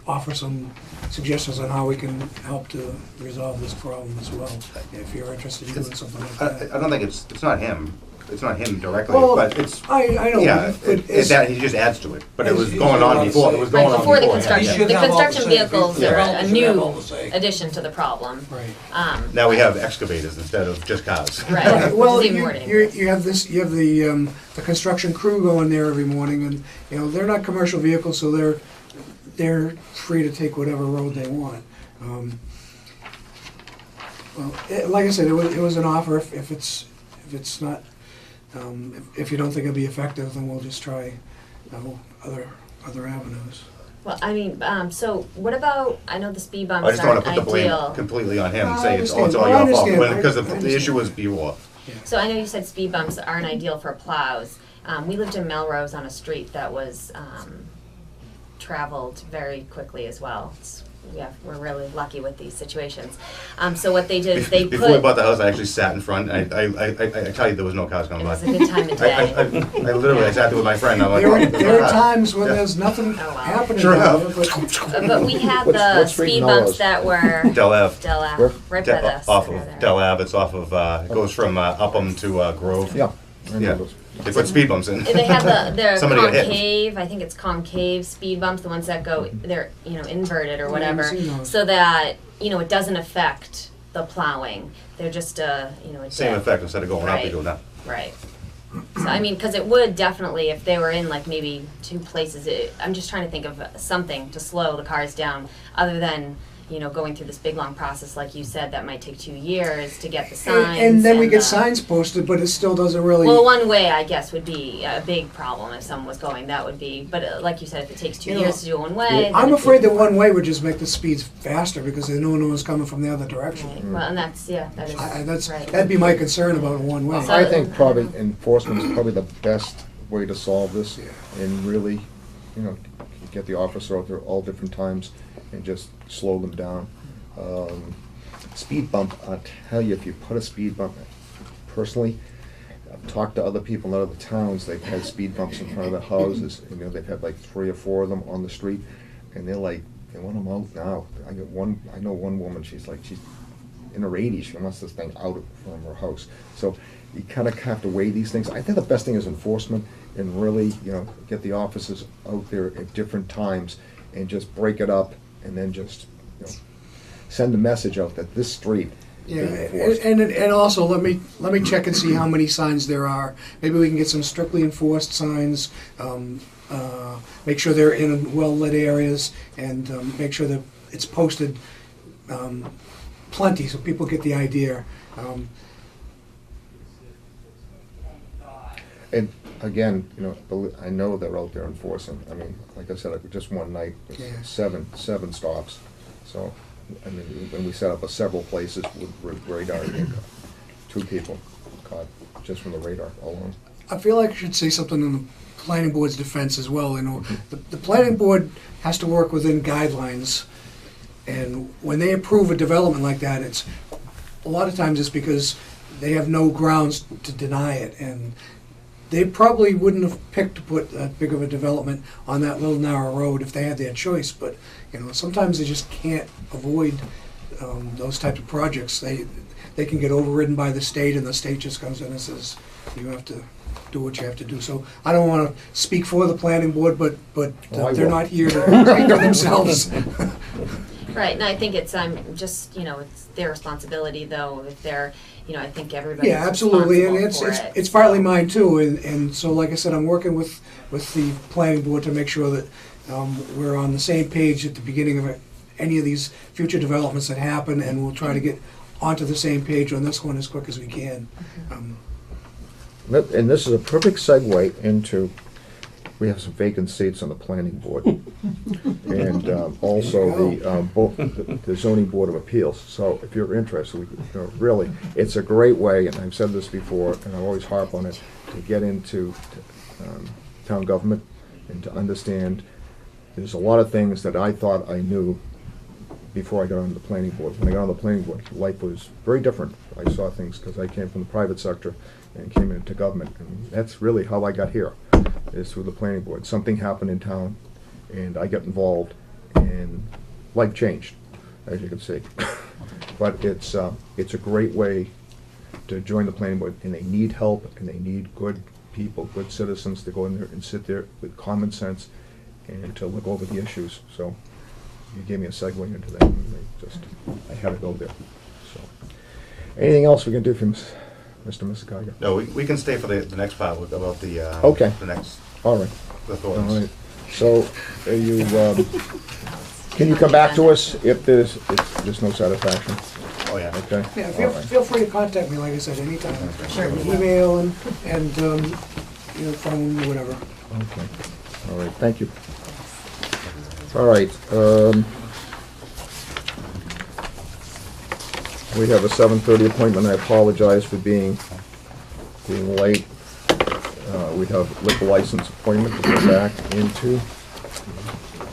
offer some suggestions on how we can help to resolve this problem as well, if you're interested in doing something like that. I don't think it's not him. It's not him directly, Well, but it's, I know. yeah, but it's that, he just adds to it. But it was going on before, it was going Right, on before the before. construction, should the have all the construction say. vehicles The are a developer should have all new the say. addition to the problem. Right. Now we have excavators instead of just cars. Right, Well, which is even you more dangerous. you have the construction crew going there every morning, and they're not commercial vehicles, so they're free to take whatever road they want. Like I said, it was an offer. If it's not, if you don't think it'll be effective, then we'll just try other avenues. Well, I mean, so what about, I know the speed bumps I just don't aren't wanna put the blame ideal. completely on him and I say it's all understand. I your fault, understand. when- because I the understand. issue was before. So I know you said speed bumps aren't ideal for plows. We lived in Melrose on a street that was traveled very quickly as well. We're really lucky with these situations. So what they did is they Before we put, bought the house, I actually sat in front, I tell you, there was no cars it coming by. was a good time of day. I literally, I sat there with my friend, I'm like, There oh, are, there's there no are car. times when Yeah. there's nothing Oh, wow. happening. Sure down enough. there, But we had What's the street speed in bumps Melrose? that were Del Ave. Del Ave, Where? right by the Off center of there. Del Ave, it's off of, it goes from Upham to Grove. Yeah. I know Yeah. those. They put speed bumps in. They have the Somebody got hit. concave, I think it's concave speed bumps, the ones that go, they're, inverted or I whatever, haven't seen those. so that, it doesn't affect the plowing. They're just a Same dip. effect, instead of going up, Right. they go down. Right. So, I mean, because it would definitely, if they were in like maybe two places, I'm just trying to think of something to slow the cars down, other than, going through this big long process, like you said, that might take 2 years to get the signs. and then we get the- signs posted, but it still doesn't really. Well, one way, I guess, would be a big problem if someone was going. That would be, but like you said, if it takes 2 years to do it one way. then I'm it's- afraid that one way would just make the speeds faster because they know no one's coming from the other direction. Right. Well, and that is right. That'd be my concern about a one way. So- I think probably enforcement is probably the best way to solve this and really, get the officer out there all different times and just slow them down. Speed bump, I'll tell you, if you put a speed bump, personally, I've talked to other people in other towns, they've had speed bumps in front of their houses, they've had like 3 or 4 of them on the street, and they're like, they want them out now. I know one woman, she's in her 80s, she wants this thing out from her house. So you kind of have to weigh these things. I think the best thing is enforcement and really, get the officers out there at different times and just break it up and then just, send a message out that this street Yeah, is enforced. and also let me check and see how many signs there are. Maybe we can get some strictly enforced signs. Make sure they're in well-lit areas, and make sure that it's posted plenty so people get the idea. And again, I know they're out there enforcing. I mean, like I said, just one night, it was Yeah. seven stops. So, I mean, when we set up several places with radar, 2 people caught just from the radar alone. I feel like I should say something in the planning board's defense as well. The planning board has to work within guidelines, and when they approve a development like that, it's a lot of times it's because they have no grounds to deny it, and they probably wouldn't have picked to put that big of a development on that little narrow road if they had their choice. But sometimes they just can't avoid those types of projects. They can get overridden by the state, and the state just comes in and says, you have to do what you have to do. So I don't want to speak for the planning board, but I they're will. not here to speak for themselves. Right, and I think it's just it's their responsibility though. If they're I think everybody's Yeah, absolutely, and responsible for it's it. partly mine too, and so like I said, I'm working with the planning board to make sure that we're on the same page at the beginning of any of these future developments that happen, and we'll try to get onto the same page on this one as quick as we can. And this is a perfect segue into we have some vacant seats on the planning board. And also the zoning board of appeals. So if you're interested, really, it's a great way, and I've said this before, and I always harp on it, to get into town government and to understand there's a lot of things that I thought I knew before I got on the planning board. When I got on the planning board, life was very different. I saw things because I came from the private sector and came into government. And that's really how I got here, is through the planning board. Something happened in town, and I got involved, and life changed, as you can see. But it's a great way to join the planning board, and they need help, and they need good people, good citizens to go in there and sit there with common sense and to look over the issues. So you gave me a segue into that, and I had to go there. So, anything else we can do for Mr. Mississauga? No, we can stay for the next part about the, Okay. the next, All right. the All thoughts. right. So, are you, can you come back to us if there's no satisfaction? Oh, yeah. Okay? Yeah, All right. feel free to contact me, like I said, anytime. Sure. Email and phone, whatever. Okay. All right, thank you. All right, we have a 7:30 appointment. I apologize for being late. We have liquor license appointment to go back into.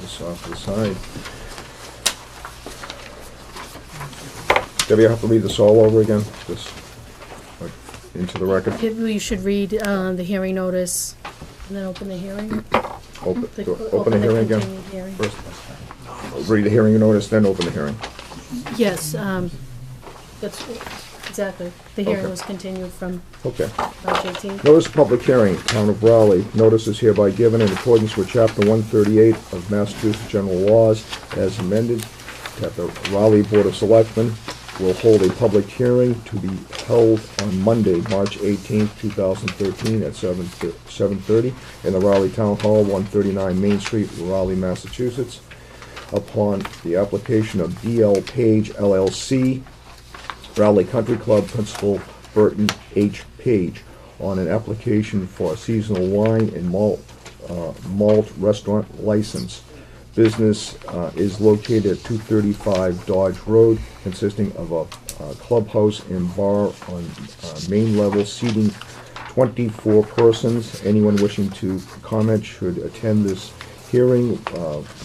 This off to the side. Debbie, I have to read this all over again, just like, into the record. You should read the hearing notice and then open the hearing. Open the hearing again? continued hearing. First, read the hearing notice, then open the hearing. Yes, that's exactly. The hearing Okay. was continued from Okay. March 18th. Notice of public hearing, Town of Raleigh. Notice is hereby given in accordance with Chapter 138 of Massachusetts General Laws as amended, that the Raleigh Board of Selectmen will hold a public hearing to be held on Monday, March 18th, 2013 at 7:30 in the Raleigh Town Hall, 139 Main Street, Raleigh, Massachusetts, upon the application of D.L. Page LLC, Raleigh Country Club, Principal Burton H. Page, on an application for a seasonal wine and malt restaurant license. Business is located at 235 Dodge Road, consisting of a clubhouse and bar on main level, seating 24 persons. Anyone wishing to comment should attend this hearing.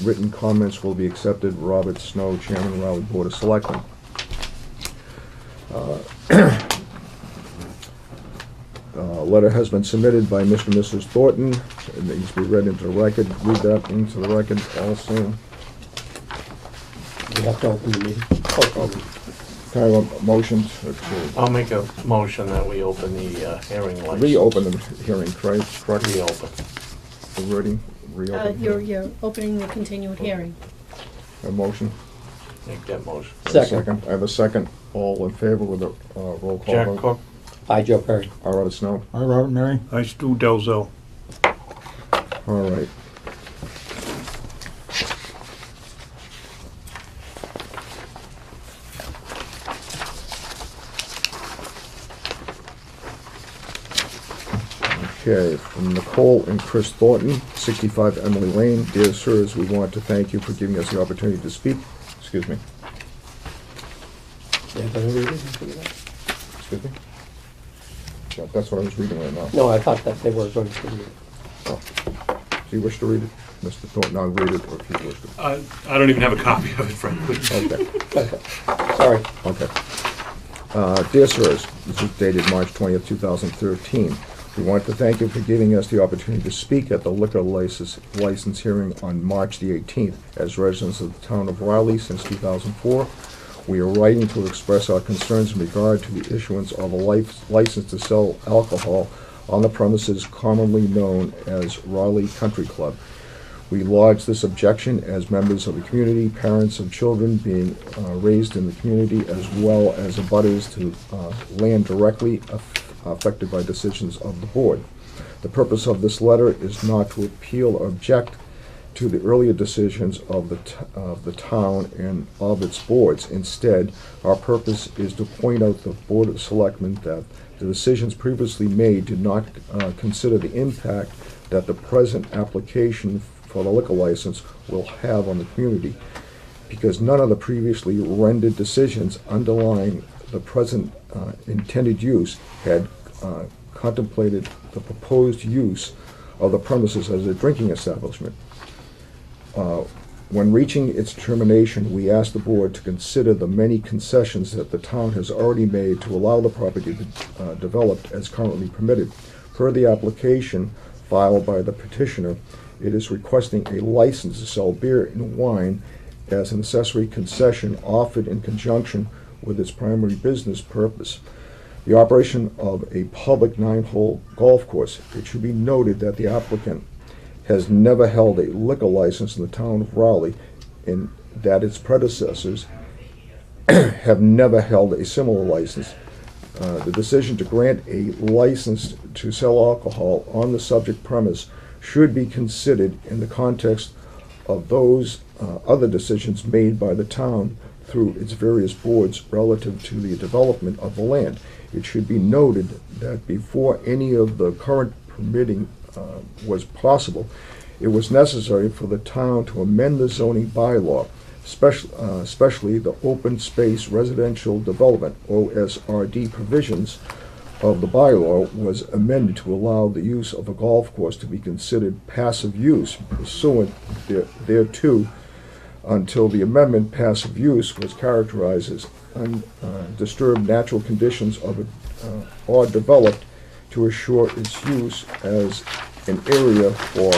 Written comments will be accepted. Robert Snow, Chairman, Raleigh Board of Selectmen. Letter has been submitted by Mr. and Mrs. Thornton. It needs to be read into the record. Read that into the record also. You have to open the meeting. Kind of a motion to I'll make a motion that we open the hearing license. reopen the hearing, correct? Reopen. The wording, reopen. You're opening the continued hearing. A motion? Make that motion. I have a Second. I have a second. All in favor with a roll call Jack vote? Cook. Hi, Joe Perry. All right, Snow. Hi, Robert Mary. Hi, Stu Delzo. All right. Okay, from Nicole and Chris Thornton, 65 Emily Lane. Dear sirs, we want to thank you for giving us the opportunity to speak. Excuse me. Yeah, can I read it? Excuse me? Yeah, that's what I was reading right now. No, I thought that they were going to read it. Oh. Do you wish to read it? Mr. Thornton, I'll read it, or if you wish to. I don't even have a copy of it, frankly. Okay. Okay. Sorry. Okay. Dear sirs, this is dated March 20th, 2013. We want to thank you for giving us the opportunity to speak at the liquor license hearing on March the 18th. As residents of the town of Raleigh since 2004, we are writing to express our concerns in regard to the issuance of a license to sell alcohol on the premises commonly known as Raleigh Country Club. We lodge this objection as members of the community, parents of children being raised in the community, as well as abutters to land directly affected by decisions of the board. The purpose of this letter is not to appeal or object to the earlier decisions of the town and of its boards. Instead, our purpose is to point out to the Board of Selectmen that the decisions previously made did not consider the impact that the present application for the liquor license will have on the community, because none of the previously rendered decisions underlying the present intended use had contemplated the proposed use of the premises as a drinking establishment. When reaching its determination, we asked the board to consider the many concessions that the town has already made to allow the property to develop as currently permitted. Per the application filed by the petitioner, it is requesting a license to sell beer and wine as an accessory concession offered in conjunction with its primary business purpose, the operation of a public 9-hole golf course. It should be noted that the applicant has never held a liquor license in the town of Raleigh, and that its predecessors have never held a similar license. The decision to grant a license to sell alcohol on the subject premise should be considered in the context of those other decisions made by the town through its various boards relative to the development of the land. It should be noted that before any of the current permitting was possible, it was necessary for the town to amend the zoning bylaw, especially the open space residential development, OSRD provisions of the bylaw was amended to allow the use of a golf course to be considered passive use pursuant thereto. Until the amendment, passive use was characterized as undisturbed natural conditions of it, or developed to assure its use as an area for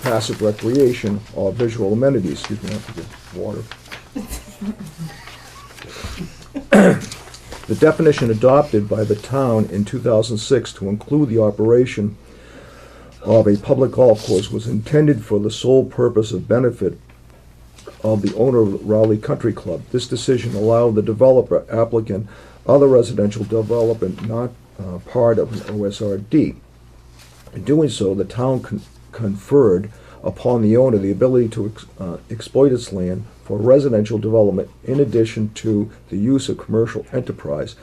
passive recreation or visual amenities. Excuse me, I have to get water. The definition adopted by the town in 2006 to include the operation of a public golf course was intended for the sole purpose of benefit of the owner of the Raleigh Country Club. This decision allowed the developer, applicant, other residential development not part of an OSRD. In doing so, the town conferred upon the owner the ability to exploit its land for residential development in addition to the use of commercial enterprise.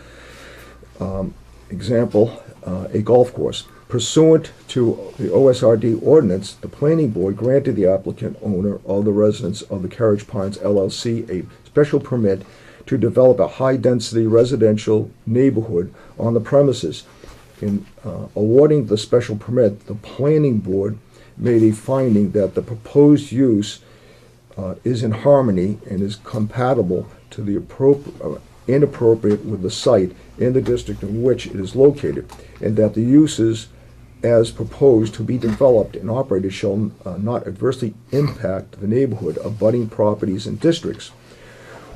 Example, a golf course. Pursuant to the OSRD ordinance, the planning board granted the applicant owner of the residence of the Carriage Pines LLC a special permit to develop a high-density residential neighborhood on the premises. In awarding the special permit, the planning board made a finding that the proposed use is in harmony and is compatible to the inappropriate with the site in the district in which it is located, and that the uses as proposed to be developed and operated shall not adversely impact the neighborhood of abutting properties and districts.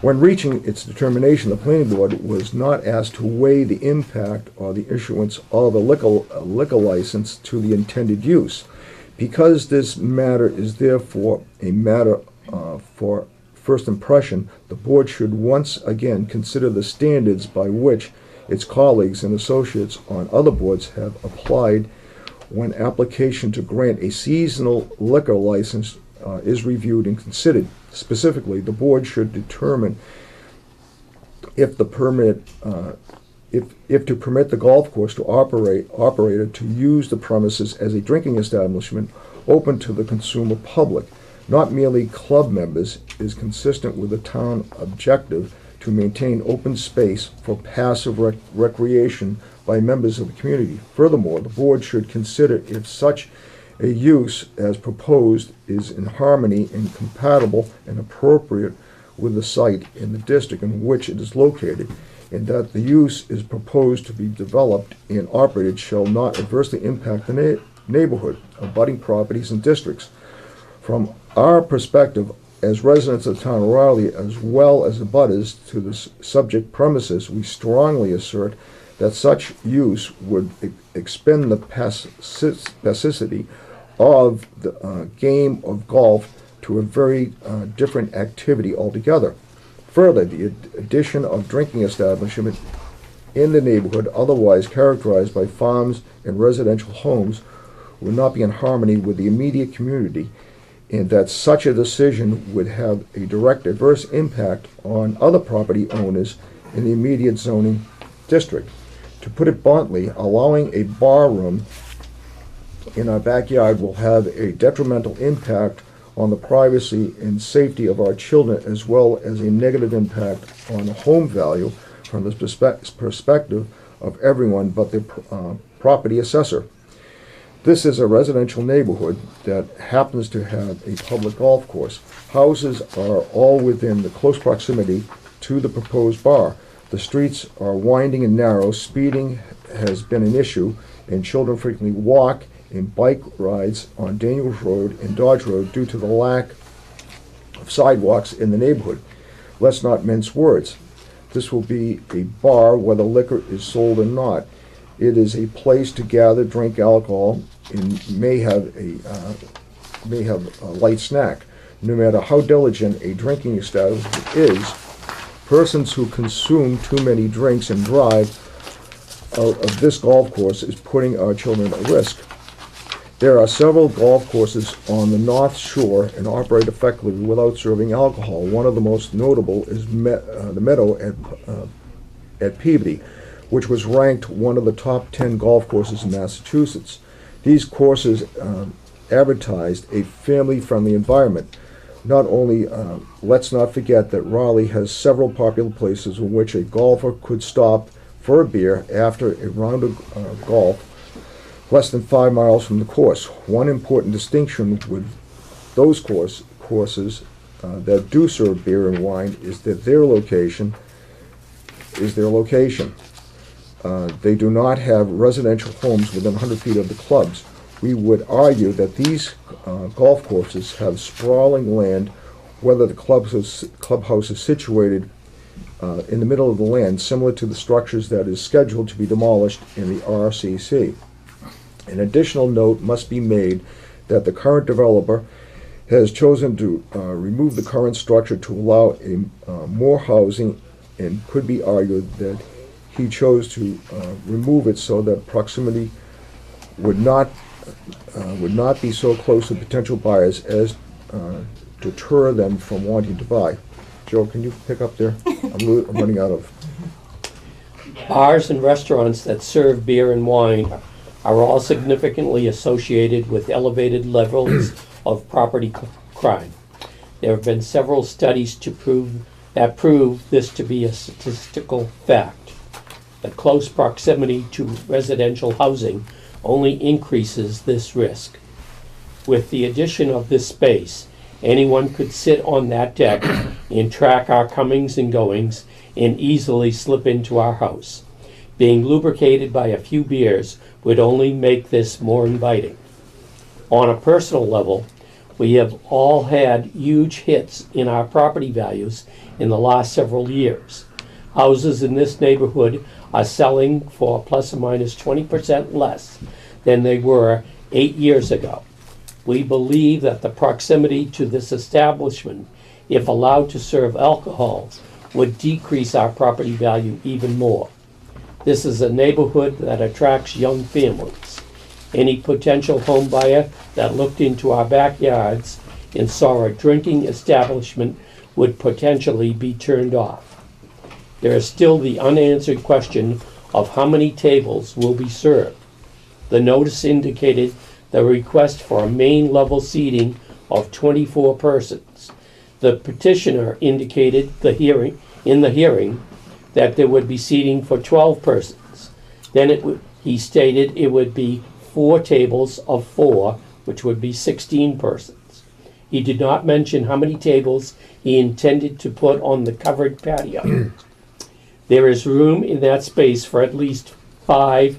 When reaching its determination, the planning board was not asked to weigh the impact or the issuance of a liquor license to the intended use. Because this matter is therefore a matter for first impression, the board should once again consider the standards by which its colleagues and associates on other boards have applied when application to grant a seasonal liquor license is reviewed and considered. Specifically, the board should determine if to permit the golf course to operator to use the premises as a drinking establishment open to the consumer public, not merely club members, is consistent with the town objective to maintain open space for passive recreation by members of the community. Furthermore, the board should consider if such a use as proposed is in harmony and compatible and appropriate with the site in the district in which it is located, and that the use is proposed to be developed and operated shall not adversely impact the neighborhood, abutting properties and districts. From our perspective, as residents of the town of Raleigh, as well as abutters to the subject premises, we strongly assert that such use would expend the passivity of the game of golf to a very different activity altogether. Further, the addition of drinking establishment in the neighborhood otherwise characterized by farms and residential homes would not be in harmony with the immediate community and that such a decision would have a direct adverse impact on other property owners in the immediate zoning district. To put it bluntly, allowing a bar room in our backyard will have a detrimental impact on the privacy and safety of our children, as well as a negative impact on the home value from the perspective of everyone but the property assessor. This is a residential neighborhood that happens to have a public golf course. Houses are all within the close proximity to the proposed bar. The streets are winding and narrow, speeding has been an issue, and children frequently walk and bike rides on Daniels Road and Dodge Road due to the lack of sidewalks in the neighborhood. Let's not mince words. This will be a bar whether liquor is sold or not. It is a place to gather, drink alcohol, and may have a light snack. No matter how diligent a drinking establishment is, persons who consume too many drinks and drive out of this golf course is putting our children at risk. There are several golf courses on the North Shore and operate effectively without serving alcohol. One of the most notable is the Meadow at Peabody, which was ranked one of the top 10 golf courses in Massachusetts. These courses advertised a family-friendly environment. Not only, let's not forget that Raleigh has several popular places in which a golfer could stop for a beer after a round of golf less than 5 miles from the course. One important distinction with those courses that do serve beer and wine is that their location is their location. They do not have residential homes within 100 feet of the clubs. We would argue that these golf courses have sprawling land, whether the clubhouse is situated in the middle of the land, similar to the structures that is scheduled to be demolished in the RCC. An additional note must be made that the current developer has chosen to remove the current structure to allow more housing, and could be argued that he chose to remove it so that proximity would not be so close to potential buyers as deter them from wanting to buy. Joe, can you pick up there? I'm running out of. Bars and restaurants that serve beer and wine are all significantly associated with elevated levels of property crime. There have been several studies to prove this to be a statistical fact. The close proximity to residential housing only increases this risk. With the addition of this space, anyone could sit on that deck and track our comings and goings and easily slip into our house. Being lubricated by a few beers would only make this more inviting. On a personal level, we have all had huge hits in our property values in the last several years. Houses in this neighborhood are selling for plus or minus 20% less than they were 8 years ago. We believe that the proximity to this establishment, if allowed to serve alcohol, would decrease our property value even more. This is a neighborhood that attracts young families. Any potential home buyer that looked into our backyards and saw a drinking establishment would potentially be turned off. There is still the unanswered question of how many tables will be served. The notice indicated the request for a main level seating of 24 persons. The petitioner indicated in the hearing that there would be seating for 12 persons. Then he stated it would be 4 tables of 4, which would be 16 persons. He did not mention how many tables he intended to put on the covered patio. There is room in that space for at least 4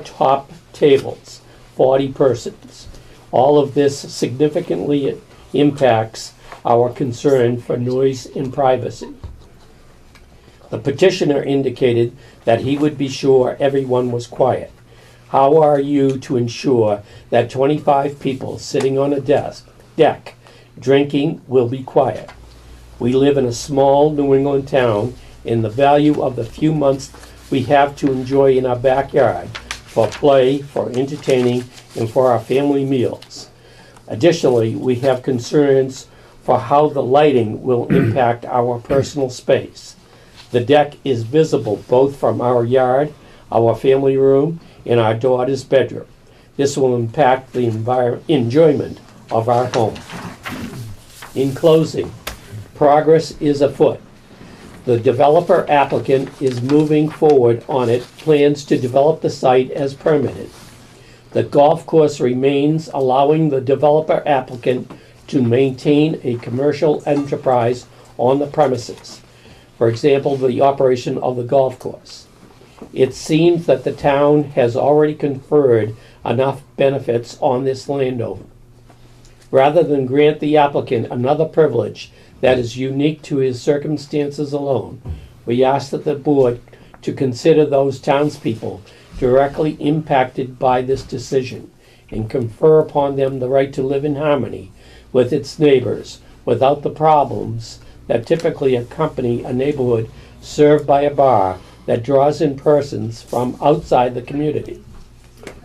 top tables, 40 persons. All of this significantly impacts our concern for noise and privacy. The petitioner indicated that he would be sure everyone was quiet. How are you to ensure that 25 people sitting on a deck drinking will be quiet? We live in a small New England town, and the value of the few months we have to enjoy in our backyard for play, for entertaining, and for our family meals. Additionally, we have concerns for how the lighting will impact our personal space. The deck is visible both from our yard, our family room, and our daughter's bedroom. This will impact the enjoyment of our home. In closing, progress is afoot. The developer applicant is moving forward on it, plans to develop the site as permitted. The golf course remains, allowing the developer applicant to maintain a commercial enterprise on the premises. For example, the operation of the golf course. It seems that the town has already conferred enough benefits on this landowner. Rather than grant the applicant another privilege that is unique to his circumstances alone, we ask that the board to consider those townspeople directly impacted by this decision and confer upon them the right to live in harmony with its neighbors without the problems that typically accompany a neighborhood served by a bar that draws in persons from outside the community.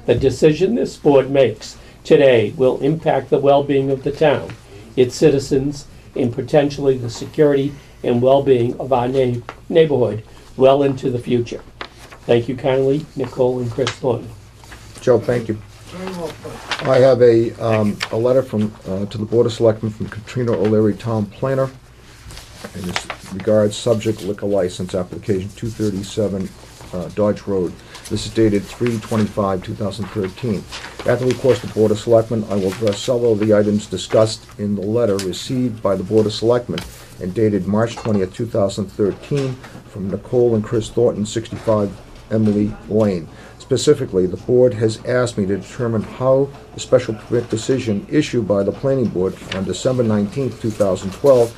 The decision this board makes today will impact the well-being of the town, its citizens, and potentially the security and well-being of our neighborhood well into the future. Thank you kindly, Nicole and Chris Thornton. Joe, thank you. Very well put. I have a letter from, to the Board of Selectmen from Katrina O'Leary, Town Planner, and this regards subject liquor license application 237 Dodge Road. This is dated 3/25/2013. At the request of the Board of Selectmen, I will address several of the items discussed in the letter received by the Board of Selectmen and dated March 20th, 2013, from Nicole and Chris Thornton, 65 Emily Lane. Specifically, the board has asked me to determine how the special permit decision issued by the Planning Board on December 19th, 2012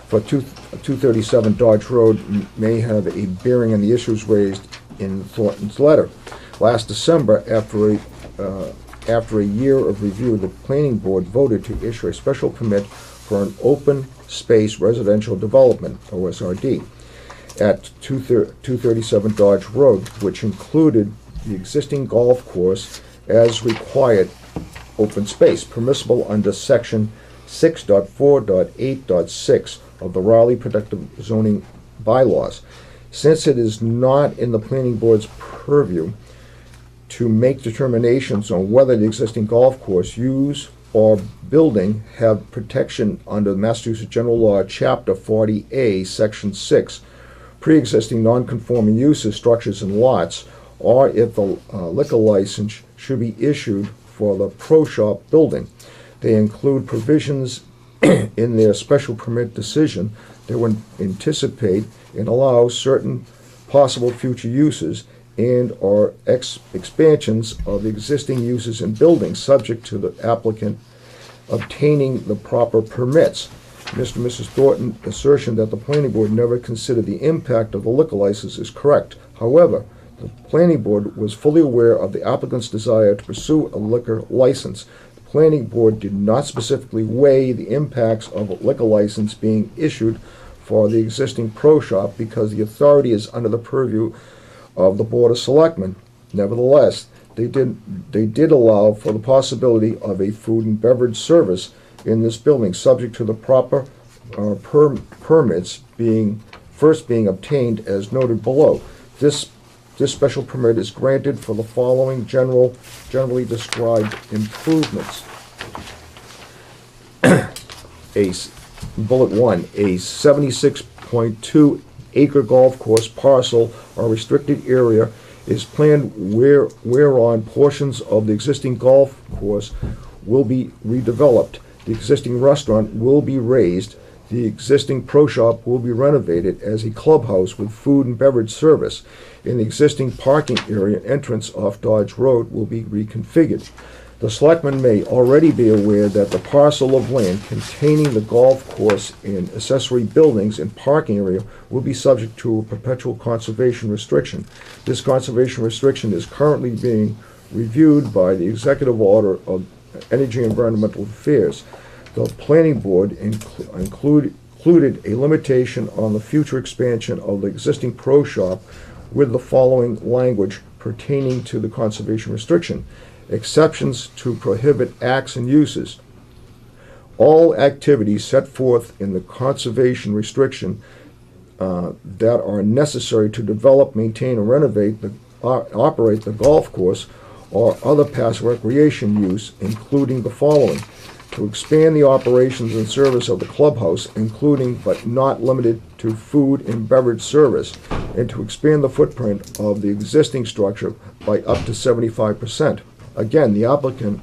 for 237 Dodge Road may have a bearing on the issues raised in Thornton's letter. Last December, after a year of review, the Planning Board voted to issue a special permit for an open space residential development, OSRD, at 237 Dodge Road, which included the existing golf course as required open space, permissible under section 6.4.8.6 of the Raleigh Protective Zoning Bylaws. Since it is not in the Planning Board's purview to make determinations on whether the existing golf course use or building have protection under Massachusetts General Law, Chapter 40A, Section 6, pre-existing non-conforming uses, structures, and lots, or if the liquor license should be issued for the pro shop building. They include provisions in their special permit decision that would anticipate and allow certain possible future uses and or expansions of existing uses and buildings subject to the applicant obtaining the proper permits. Mr. and Mrs. Thornton's assertion that the Planning Board never considered the impact of the liquor license is correct. However, the Planning Board was fully aware of the applicant's desire to pursue a liquor license. The Planning Board did not specifically weigh the impacts of a liquor license being issued for the existing pro shop because the authority is under the purview of the Board of Selectmen. Nevertheless, they did allow for the possibility of a food and beverage service in this building, subject to the proper permits being obtained as noted below. This special permit is granted for the following generally described improvements. Bullet 1, a 76.2 acre golf course parcel or restricted area is planned whereon portions of the existing golf course will be redeveloped. The existing restaurant will be raised. The existing pro shop will be renovated as a clubhouse with food and beverage service. And the existing parking area entrance off Dodge Road will be reconfigured. The Selectmen may already be aware that the parcel of land containing the golf course and accessory buildings and parking area will be subject to a perpetual conservation restriction. This conservation restriction is currently being reviewed by the Executive Order of Energy and Environmental Affairs. The Planning Board included a limitation on the future expansion of the existing pro shop with the following language pertaining to the conservation restriction. Exceptions to prohibit acts and uses. all activities set forth in the conservation restriction that are necessary to develop, maintain, and renovate operate the golf course or other past recreation use, including the following: to expand the operations and service of the clubhouse, including but not limited to food and beverage service, and to expand the footprint of the existing structure by up to 75%. Again, the applicant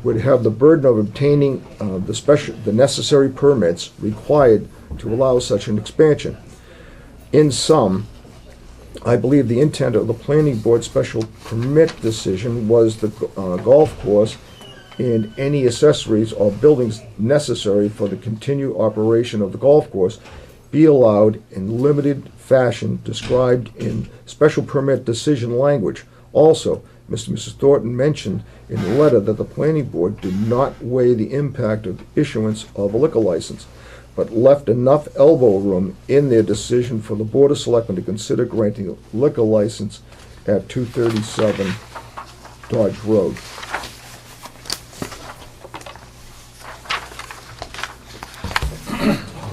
would have the burden of obtaining the necessary permits required to allow such an expansion. In sum, I believe the intent of the planning board special permit decision was the golf course and any accessories or buildings necessary for the continued operation of the golf course be allowed in limited fashion described in special permit decision language. Also, Mr. and Mrs. Thornton mentioned in the letter that the planning board did not weigh the impact of the issuance of a liquor license, but left enough elbow room in their decision for the Board of Selectmen to consider granting a liquor license at 237 Dodge Road.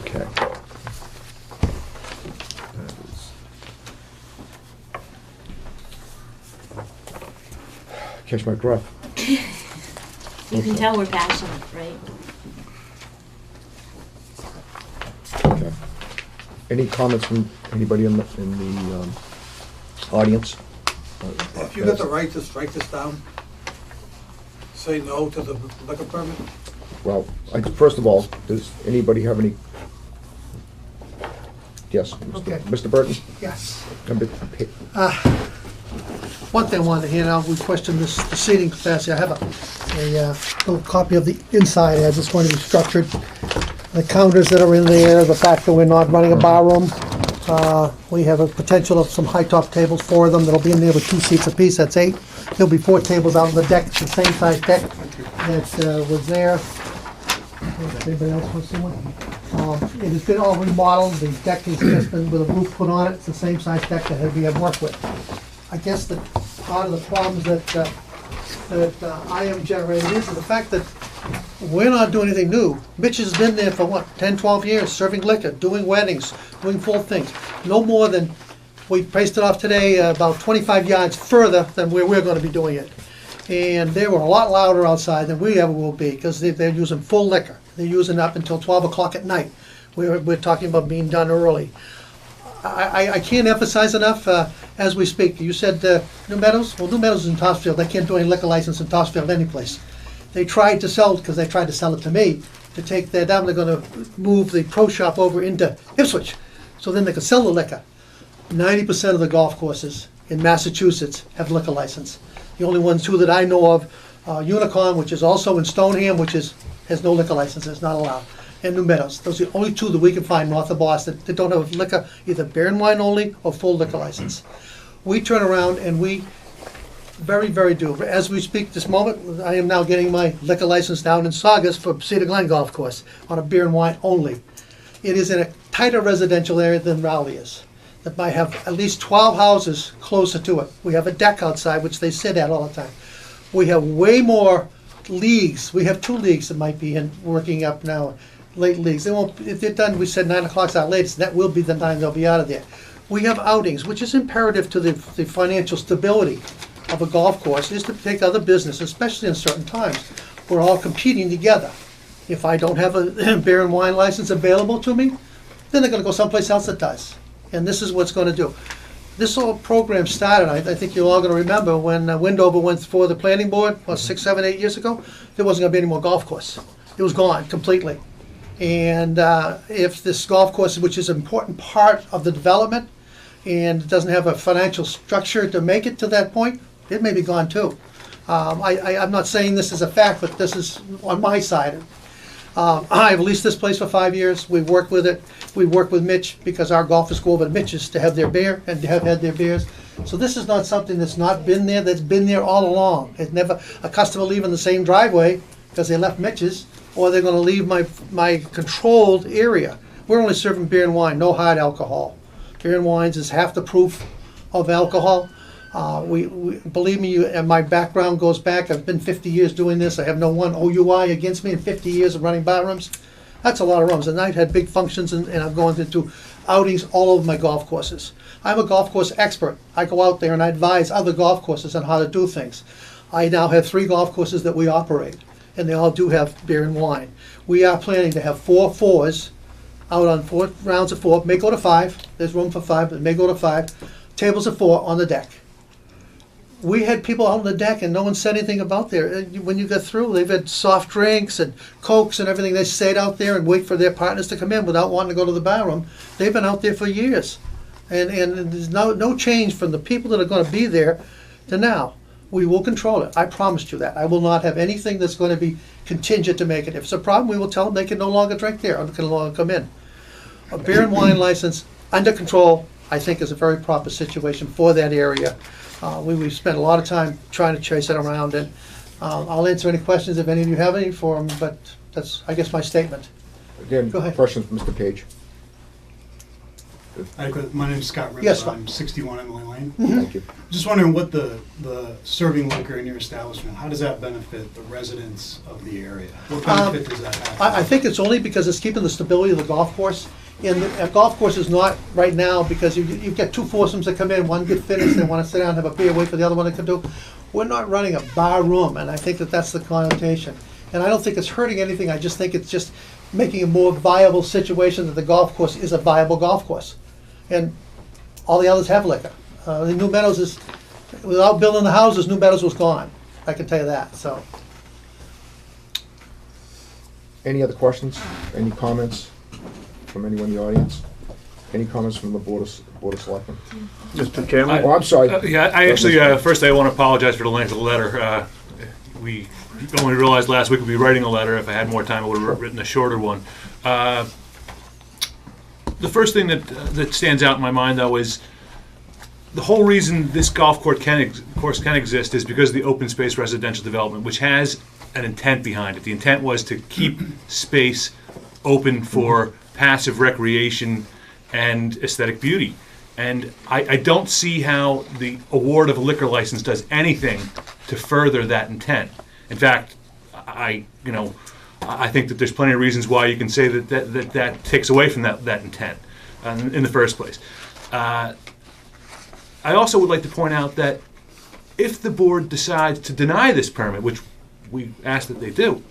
Okay. That is- Catch my breath. You can tell we're passionate, right? Okay. Any comments from anybody in the audience? If you got the right to strike this down, say no to the liquor permit? Well, first of all, does anybody have any? Yes, Okay. Mr. Burton? Yes. Number- One thing I wanted to hand out, we questioned the seating capacity. I have a little copy of the inside as it's going to be structured. The counters that are in there, the fact that we're not running a bar room. We have a potential of some high-top tables, 4 of them, that'll be in there with 2 seats apiece, that's 8. There'll be 4 tables out on the deck, it's the same size deck that was there. Anybody else want to see one? It has been all remodeled, the deck has just been with a roof put on it, it's the same size deck that we have worked with. I guess that part of the problems that I am generating is the fact that we're not doing anything new. Mitch has been there for what, 10, 12 years, serving liquor, doing weddings, doing full things. No more than, we placed it off today about 25 yards further than where we're gonna be doing it. And they were a lot louder outside than we ever will be, because they're using full liquor. They're using up until 12 o'clock at night. We're talking about being done early. I can't emphasize enough, as we speak, you said New Meadows? Well, New Meadows is in Topsfield, they can't do any liquor license in Topsfield anyplace. They tried to sell, because they tried to sell it to me, to take that down, they're gonna move the pro shop over into Ipswich, so then they could sell the liquor. 90% of the golf courses in Massachusetts have liquor license. The only ones, 2 that I know of, Unicorn, which is also in Stoneham, which has no liquor license, it's not allowed, and New Meadows. Those are the only 2 that we can find north of Boston that don't have liquor, either beer and wine only or full liquor license. We turn around and we very, very do. As we speak this moment, I am now getting my liquor license down in Saugus for Cedar Glen Golf Course on a beer and wine only. It is in a tighter residential area than Rowley is. That might have at least 12 houses closer to it. We have a deck outside, which they sit at all the time. We have way more leagues. We have 2 leagues that might be working up now, late leagues. They won't, if they're done, we said 9 o'clock's our latest, that will be the time they'll be out of there. We have outings, which is imperative to the financial stability of a golf course, is to take other business, especially in certain times. We're all competing together. If I don't have a beer and wine license available to me, then they're gonna go someplace else that does. And this is what's gonna do. This whole program started, I think you're all gonna remember, when Windover went for the planning board, 6, 7, 8 years ago, there wasn't gonna be any more golf course. It was gone completely. And if this golf course, which is an important part of the development, and doesn't have a financial structure to make it to that point, it may be gone too. I'm not saying this is a fact, but this is on my side. I've leased this place for 5 years. We've worked with it. We've worked with Mitch because our golfers go over to Mitch's to have their beer and to have had their beers. So this is not something that's not been there, that's been there all along. It's never a customer leaving the same driveway because they left Mitch's, or they're gonna leave my controlled area. We're only serving beer and wine, no hard alcohol. Beer and wines is half the proof of alcohol. Believe me, and my background goes back, I've been 50 years doing this, I have no one OUI against me in 50 years of running bar rooms. That's a lot of rooms, and I've had big functions, and I've gone into outings all over my golf courses. I'm a golf course expert. I go out there and I advise other golf courses on how to do things. I now have 3 golf courses that we operate, and they all do have beer and wine. We are planning to have 4 fours out on 4 rounds of 4, may go to 5, there's room for 5, but it may go to 5, tables of 4 on the deck. We had people out on the deck and no one said anything about there. When you get through, they've had soft drinks and Cokes and everything. They stayed out there and wait for their partners to come in without wanting to go to the bar room. They've been out there for years. And there's no change from the people that are going to be there to now. We will control it. I promised you that. I will not have anything that's going to be contingent to make it. If it's a problem, we will tell them they can no longer drink there or can no longer come in. A beer and wine license under control, I think, is a very proper situation for that area. We've spent a lot of time trying to chase it around, and I'll answer any questions if any of you have any for them, but that's, I guess, my statement. Again, Go ahead. questions, Mr. Page. My name's Scott Rivers. Yes, I'm 61 Emily Lane. Thank you. Just wondering what the serving liquor in your establishment, how does that benefit the residents of the area? What benefit does that have? I think it's only because it's keeping the stability of the golf course. And a golf course is not right now, because you've got 2 foursomes that come in, one get finished, they want to sit down and have a beer, wait for the other one to come do. We're not running a bar room, and I think that that's the connotation. And I don't think it's hurting anything, I just think it's just making a more viable situation that the golf course is a viable golf course. And all the others have liquor. The New Meadows is, without building the houses, New Meadows was gone. I can tell you that, so. Any other questions? Any comments from anyone in the audience? Any comments from the Board of Selectmen? Mr. Chairman? Oh, I'm sorry. Yeah, I actually, first I want to apologize for the length of the letter. We only realized last week we'd be writing a letter. If I had more time, I would have written a shorter one. The first thing that stands out in my mind, though, is the whole reason this golf course can exist is because of the open space residential development, which has an intent behind it. The intent was to keep space open for passive recreation and aesthetic beauty. And I don't see how the award of a liquor license does anything to further that intent. In fact, I think that there's plenty of reasons why you can say that takes away from that intent in the first place. I also would like to point out that if the board decides to deny this permit, which we ask that they do,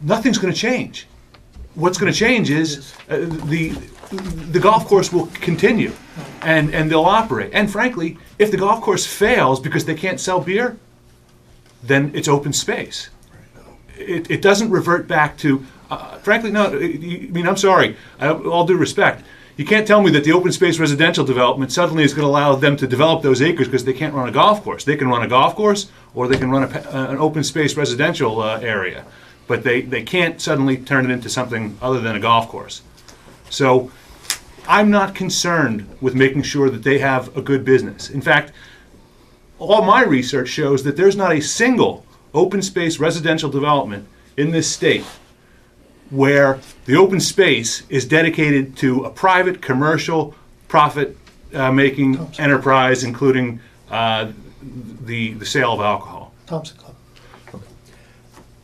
nothing's going to change. What's going to change is the golf course will continue and they'll operate. And frankly, if the golf course fails because they can't sell beer, then it's open space. It doesn't revert back to, frankly, no, I mean, I'm sorry, all due respect, you can't tell me that the open space residential development suddenly is going to allow them to develop those acres because they can't run a golf course. They can run a golf course or they can run an open space residential area, but they can't suddenly turn it into something other than a golf course. So I'm not concerned with making sure that they have a good business. In fact, all my research shows that there's not a single open space residential development in this state where the open space is dedicated to a private commercial profit making enterprise, including the sale of alcohol. Thompson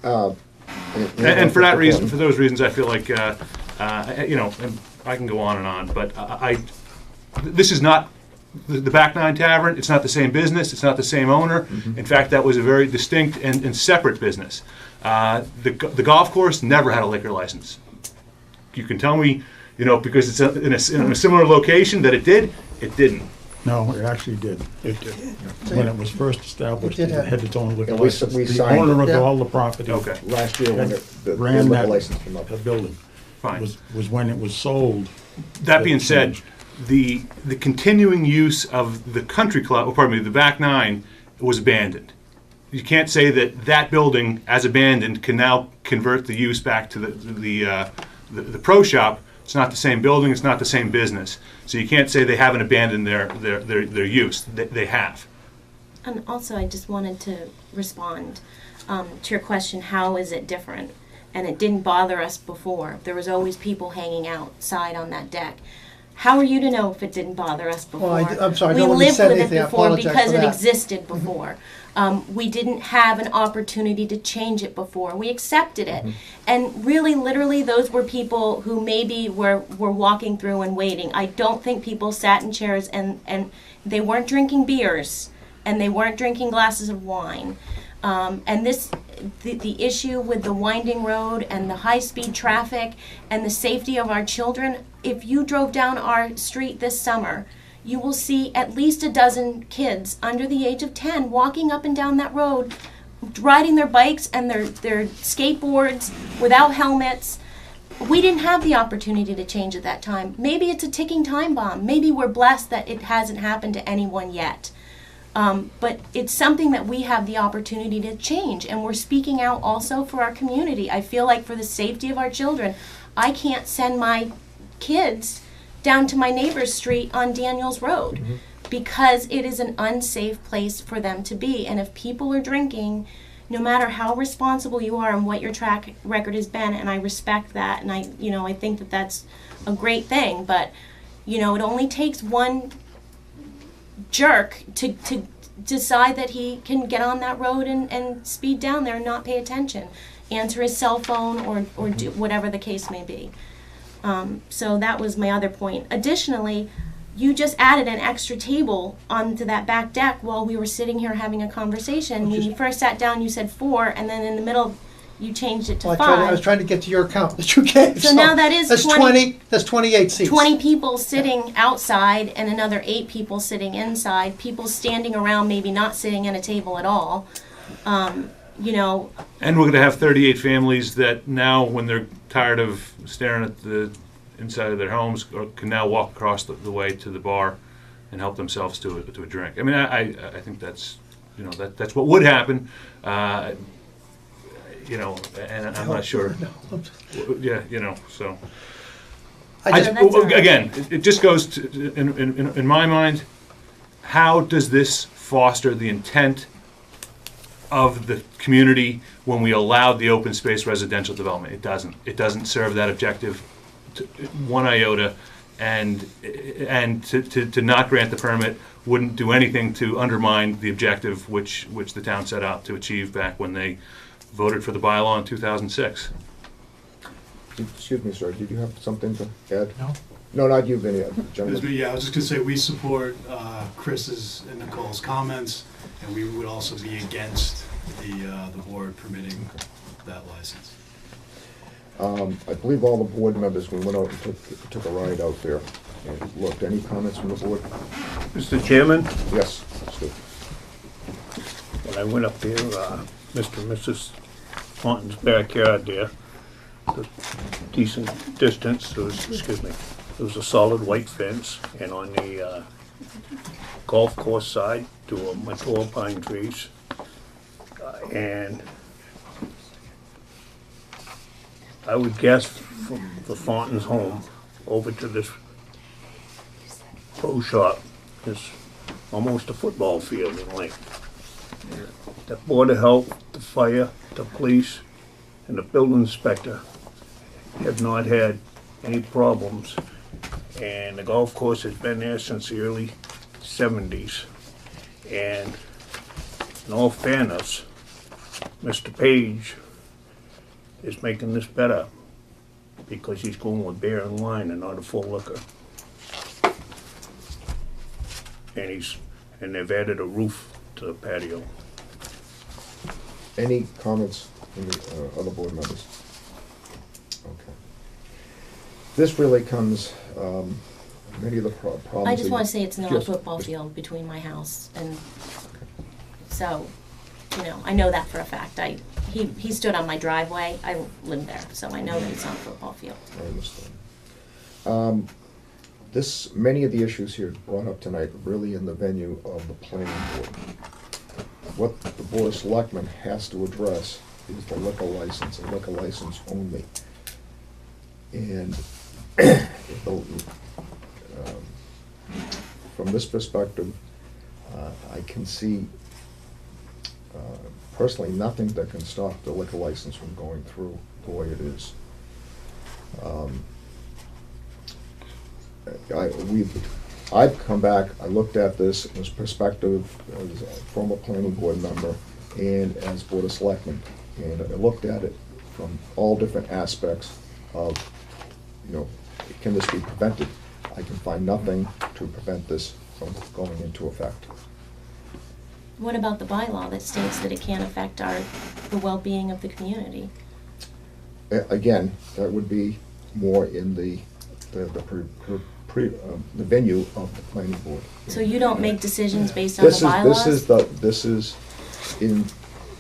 Club. And for that reason, for those reasons, I feel like and I can go on and on, but this is not the Back Nine Tavern. It's not the same business. It's not the same owner. Mm-hmm. In fact, that was a very distinct and separate business. The golf course never had a liquor license. You can tell me, because it's in a similar location that it did. It didn't. No, it actually did. It did. When it was first established, it had its own liquor And we license. we The signed owner of it all the property. Okay. last year when the ran liquor that license came up. the building. Fine. Was when it was sold. That being said, the continuing use of the country club, the Back Nine, was abandoned. You can't say that building, as abandoned, can now convert the use back to the pro shop. It's not the same building. It's not the same business. So you can't say they haven't abandoned their use. They have. And also, I just wanted to respond to your question, how is it different? And it didn't bother us before. There was always people hanging outside on that deck. How are you to know if it didn't bother us before? Well, I'm sorry, We no one lived said with it anything. I before apologize because for it that. existed before. We didn't have an opportunity to change it before. We accepted it. And really, literally, those were people who maybe were walking through and waiting. I don't think people sat in chairs and they weren't drinking beers and they weren't drinking glasses of wine. And the issue with the winding road and the high-speed traffic and the safety of our children, if you drove down our street this summer, you will see at least a dozen kids under the age of 10 walking up and down that road, riding their bikes and their skateboards without helmets. We didn't have the opportunity to change at that time. Maybe it's a ticking time bomb. Maybe we're blessed that it hasn't happened to anyone yet. But it's something that we have the opportunity to change, and we're speaking out also for our community. I feel like for the safety of our children, I can't send my kids down to my neighbor's street on Daniels Road because it is an unsafe place for them to be. And if people are drinking, no matter how responsible you are and what your track record has been, and I respect that, and I think that that's a great thing, but it only takes one jerk to decide that he can get on that road and speed down there and not pay attention, answer his cell phone or do whatever the case may be. So that was my other point. Additionally, you just added an extra table onto that back deck while we were sitting here having a conversation. When you first sat down, you said 4, and then in the middle, you changed it to 5. I was trying to get to your count that you gave. So now that is that's 20. That's 28 seats. 20 people sitting outside and another 8 people sitting inside. People standing around, maybe not sitting at a table at all. And we're going to have 38 families that now, when they're tired of staring at the inside of their homes, can now walk across the way to the bar and help themselves to a drink. I mean, I think that's that's what would happen. And I'm not sure. Yeah, so. Again, it just goes to, in my mind, how does this foster the intent of the community when we allowed the open space residential development? It doesn't. It doesn't serve that objective one iota, and to not grant the permit wouldn't do anything to undermine the objective which the town set out to achieve back when they voted for the bylaw in 2006. Excuse me, sir, did you have something to add? No. No, not you, Vinny. Gentlemen. Yeah, I was just going to say, we support Chris's and Nicole's comments, and we would also be against the board permitting that license. I believe all the board members, we went out and took a ride out there and looked. Any comments from the board? Mr. Chairman, Yes, Stu. when I went up there, Mr. and Mrs. Thornton's backyard there, the decent distance, there was a solid white fence, and on the golf course side, there were mature pine trees, and I would guess from the Thornton's home over to this pro shop is almost a football field in length. The Board of Health, the fire, the police, and the building inspector have not had any problems, and the golf course has been there since the early 70s. And in all fairness, Mr. Page is making this better because he's going with beer and wine and not a full liquor. And they've added a roof to the patio. Any comments from the other board members? Okay. This really comes, many of the problems. I just want to say it's not a Yes. football field between my house and, so, I know that for a fact. He stood on my driveway. I don't live there, so I know that it's not a football field. I understand. Many of the issues here brought up tonight are really in the venue of the planning board. What the Board of Selectmen has to address is the liquor license and liquor license only. And from this perspective, I can see personally nothing that can stop the liquor license from going through the way it is. I've come back, I looked at this as perspective as a former planning board member and as Board of Selectmen. And I looked at it from all different aspects of, can this be prevented? I can find nothing to prevent this from going into effect. What about the bylaw that states that it can't affect the well-being of the community? Again, that would be more in the venue of the planning board. So you don't make decisions based on the bylaws?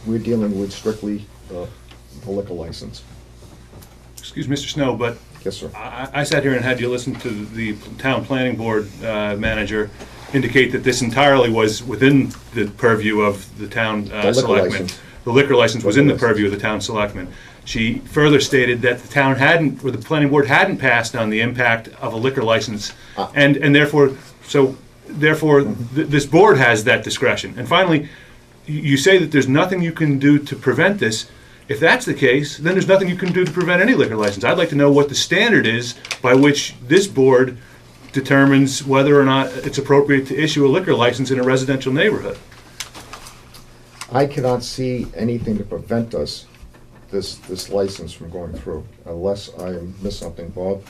We're dealing with strictly the liquor license. Excuse Mr. Snow, but Yes, sir. I sat here and had you listen to the town planning board manager indicate that this entirely was within the purview of the town selectmen. License. The liquor license was Liquor in the license. purview of the town selectmen. She further stated that the town hadn't, or the planning board hadn't passed on the impact of a liquor license, and therefore, this board has that discretion. And finally, you say that there's nothing you can do to prevent this. If that's the case, then there's nothing you can do to prevent any liquor license. I'd like to know what the standard is by which this board determines whether or not it's appropriate to issue a liquor license in a residential neighborhood. I cannot see anything to prevent us, this license from going through, unless I missed something, Bob.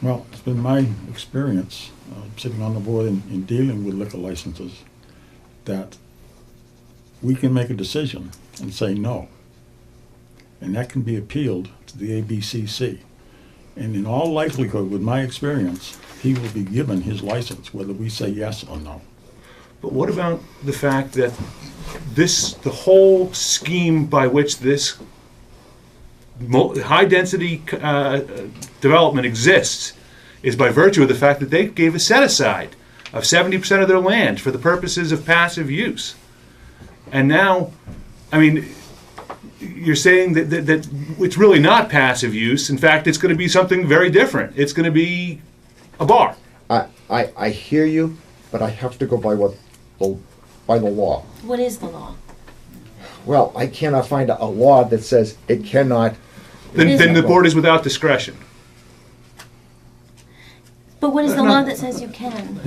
Well, it's been my experience, sitting on the board and dealing with liquor licenses, that we can make a decision and say no. And that can be appealed to the ABCC. And in all likelihood, with my experience, he will be given his license, whether we say yes or no. But what about the fact that the whole scheme by which this high-density development exists is by virtue of the fact that they gave a set-aside of 70% of their land for the purposes of passive use. And now, I mean, you're saying that it's really not passive use. In fact, it's going to be something very different. It's going to be a bar. I hear you, but I have to go by by the law. What is the law? Well, I cannot find a law that says it cannot. Then the board is without discretion. But what is the law that says you can?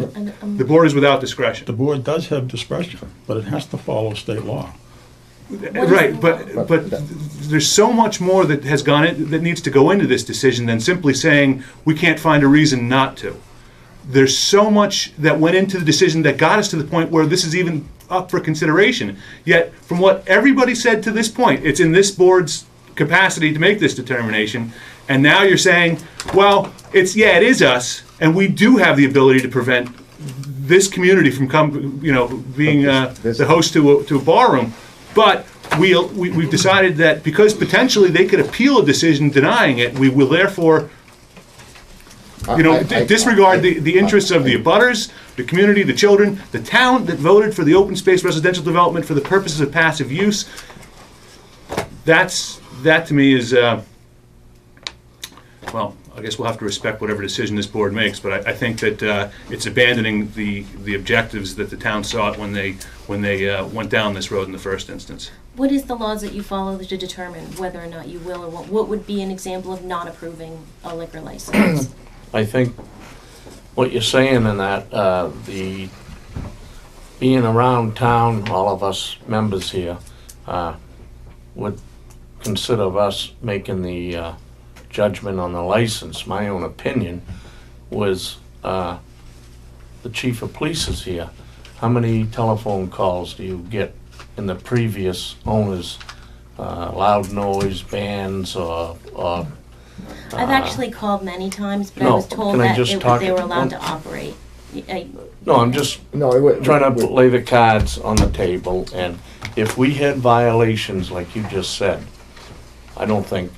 The board is without discretion. The board does have discretion, but it has to follow state law. Right, but there's so much more that has gone in, that needs to go into this decision than simply saying we can't find a reason not to. There's so much that went into the decision that got us to the point where this is even up for consideration. Yet, from what everybody said to this point, it's in this board's capacity to make this determination. And now you're saying, well, it is us, and we do have the ability to prevent this community from being the host to a bar room. But we've decided that because potentially they could appeal a decision denying it, we will therefore disregard the interests of the abutters, the community, the children, the town that voted for the open space residential development for the purposes of passive use. That to me is, well, I guess we'll have to respect whatever decision this board makes, but I think that it's abandoning the objectives that the town sought when they went down this road in the first instance. What is the laws that you follow to determine whether or not you will or won't? What would be an example of not approving a liquor license? I think what you're saying in that, the being around town, all of us members here, would consider us making the judgment on the license. My own opinion was the chief of police is here. How many telephone calls do you get in the previous owners, loud noise bans or I've actually called many times, but I was told that they were allowed to operate. No, I'm just trying to lay the cards on the table, and if we had violations like you just said, I don't think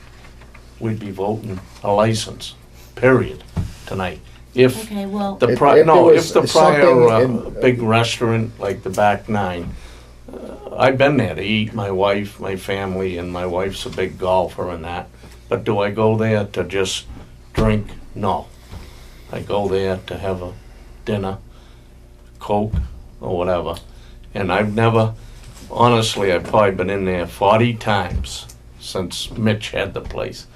we'd be voting a license, period, tonight. If okay, well, the prior big restaurant like the Back Nine, I've been there to eat, my wife, my family, and my wife's a big golfer and that. But do I go there to just drink? No. I go there to have a dinner, Coke, or whatever. And I've never, honestly, I've probably been in there 40 times since Mitch had the place.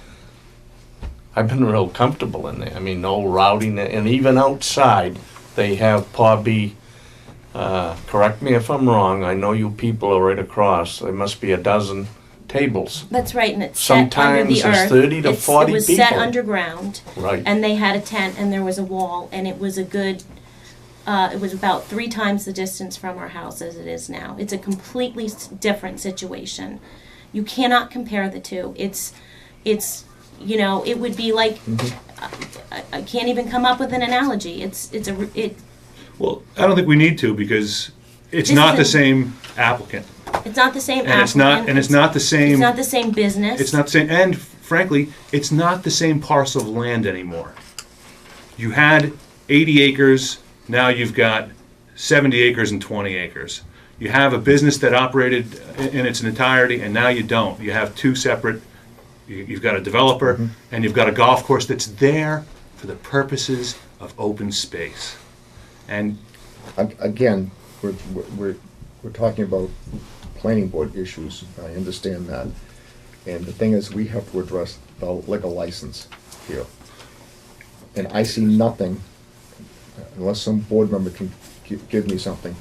I've been real comfortable in there. I mean, no rowdiness, and even outside, they have probably, correct me if I'm wrong, I know you people are right across, there must be a dozen tables. That's right, and it's set under Sometimes the there's earth. 30 to 40 It was set people. underground. Right. And they had a tent, and there was a wall, and it was a good, it was about 3 times the distance from our house as it is now. It's a completely different situation. You cannot compare the two. It's, you know, it would be like, I can't even come up with an analogy. Well, I don't think we need to, because it's This not the isn't- same applicant. It's not the same And it's not, and it's not the same. It's not the same business. It's not the same, and frankly, it's not the same parcel of land anymore. You had 80 acres, now you've got 70 acres and 20 acres. You have a business that operated in its entirety, and now you don't. You have two separate, you've got a developer, and you've got a golf course that's there for the purposes of open space. And Again, we're talking about planning board issues, I understand that. And the thing is, we have to address the liquor license here. And I see nothing, unless some board member can give me something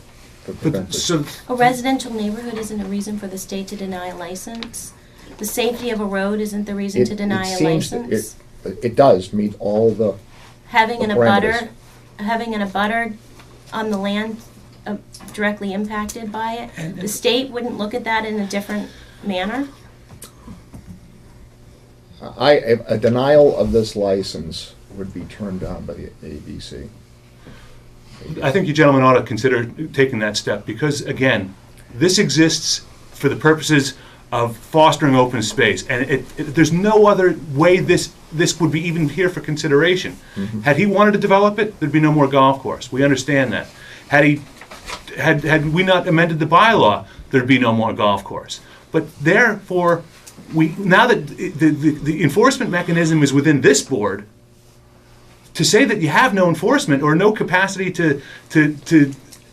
to prevent this. A residential neighborhood isn't a reason for the state to deny a license. The safety of a road isn't the reason to deny a license. It does meet all the Having an parameters. abutter on the land directly impacted by it, the state wouldn't look at that in a different manner? A denial of this license would be turned down by the ABC. I think you gentlemen ought to consider taking that step, because again, this exists for the purposes of fostering open space, and there's no other way this would be even here for consideration. Had he wanted to develop it, there'd be no more golf course. We understand that. Had we not amended the bylaw, there'd be no more golf course. But therefore, now that the enforcement mechanism is within this board, to say that you have no enforcement or no capacity to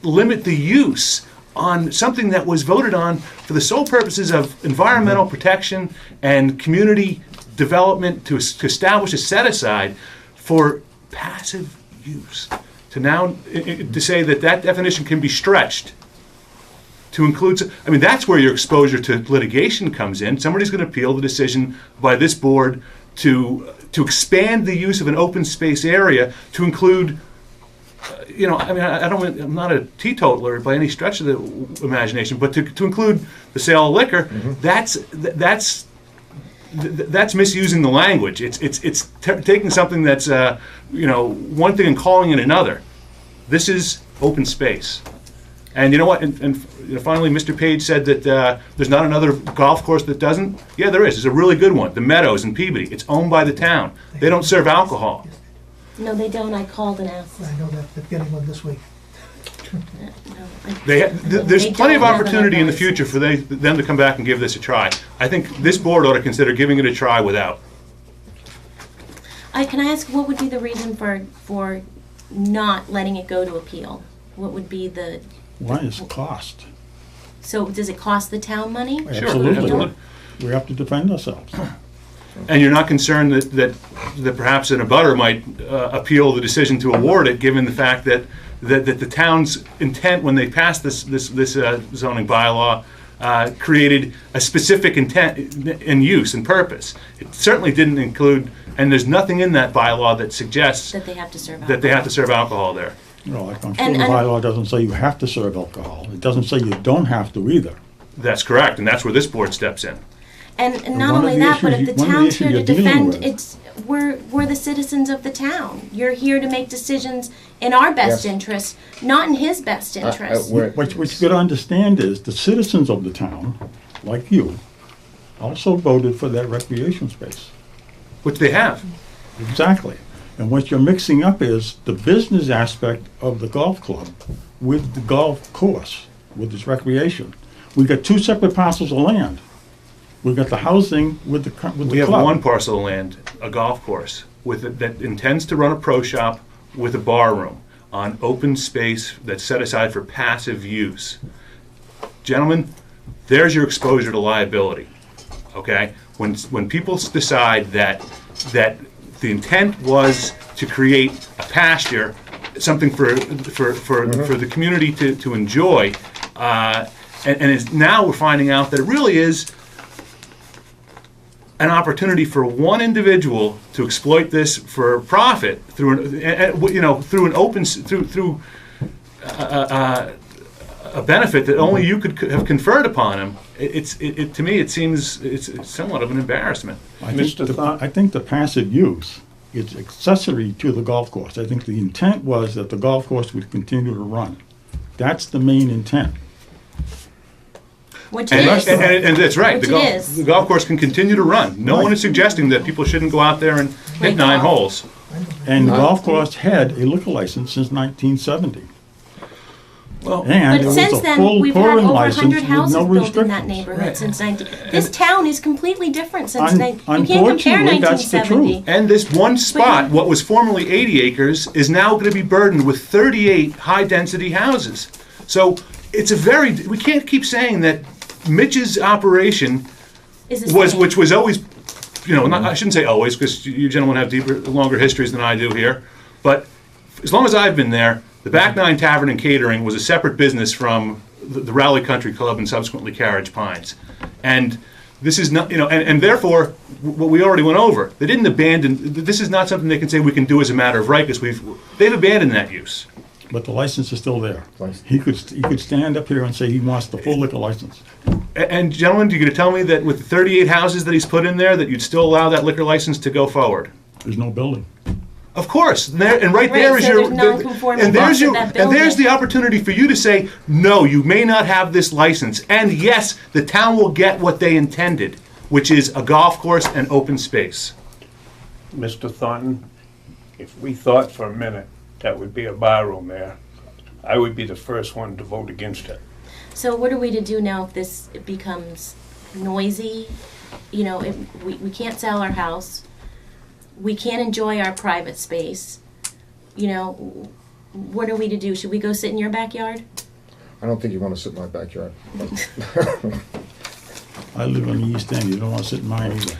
limit the use on something that was voted on for the sole purposes of environmental protection and community development, to establish a set-aside for passive use, to say that definition can be stretched to include, I mean, that's where your exposure to litigation comes in. Somebody's going to appeal the decision by this board to expand the use of an open space area to include, you know, I mean, I'm not a teetotaler by any stretch of the imagination, but to include the sale of liquor, that's misusing the language. It's taking something that's you know, one thing and calling it another. This is open space. And you know what? And you know, finally, Mr. Page said that there's not another golf course that doesn't. Yeah, there is. There's a really good one, the Meadows in Peabody. It's owned by the town. They don't serve alcohol. No, they don't. I called and asked. I know that they're getting one this week. There's plenty of opportunity in the future for them to come back and give this a try. I think this board ought to consider giving it a try without. Can I ask, what would be the reason for not letting it go to appeal? What would be the... One is cost. So does it cost the town money? Absolutely. We have to defend ourselves. And you're not concerned that perhaps an abutter might appeal the decision to award it, given the fact that the town's intent when they passed this zoning bylaw created a specific intent and use and purpose. It certainly didn't include, and there's nothing in that bylaw that suggests that they have to serve alcohol there. No, like I'm sure the bylaw doesn't say you have to serve alcohol. It doesn't say you don't have to either. That's correct, and that's where this board steps in. And not only that, but if the town's here to defend, we're the citizens of the town. You're here to make decisions in our best interest, not in his best interest. What you got to understand is the citizens of the town, like you, also voted for that recreation space. Which they have. Exactly. And what you're mixing up is the business aspect of the golf club with the golf course, with its recreation. We've got two separate parcels of land. We've got the housing with the club. We have one parcel of land, a golf course, that intends to run a pro shop with a bar room on open space that's set aside for passive use. Gentlemen, there's your exposure to liability. Okay? When people decide that the intent was to create a pasture, something for the community to enjoy, and now we're finding out that it really is an opportunity for one individual to exploit this for profit through a benefit that only you could have conferred upon him. To me, it seems it's somewhat of an embarrassment. I think the passive use is accessory to the golf course. I think the intent was that the golf course would continue to run. That's the main intent. Which it is. And that's right. Which it is. The golf course can continue to run. No one is suggesting that people shouldn't go out there and hit 9 holes. And the golf course had a liquor license since 1970. Well, and but it was since a then, full we've had pouring over license 100 with houses no built in that restrictions. neighborhood since 19... This town is completely different since... You can't compare Unfortunately, that's the 1970. truth. And this one spot, what was formerly 80 acres, is now going to be burdened with 38 high-density houses. So it's we can't keep saying that Mitch's operation which was always, I shouldn't say always, because you gentlemen have longer histories than I do here, but as long as I've been there, the Back Nine Tavern and Catering was a separate business from the Raleigh Country Club and subsequently Carriage Pines. And this is not, and therefore, what we already went over, they didn't abandon, this is not something they can say we can do as a matter of right, because they've abandoned that use. But the license is still there. He could stand up here and say he wants the full liquor license. And gentlemen, you're going to tell me that with the 38 houses that he's put in there, that you'd still allow that liquor license to go forward? There's no building. Of course, and right there is your, and there's the opportunity for you to say, no, you may not have this license, and yes, the town will get what they intended, which is a golf course and open space. Mr. Thornton, if we thought for a minute that would be a bar room there, I would be the first one to vote against it. So what are we to do now if this becomes noisy? If we can't sell our house. We can't enjoy our private space. What are we to do? Should we go sit in your backyard? I don't think you want to sit in my backyard. I live on the East End. You don't want to sit in mine either.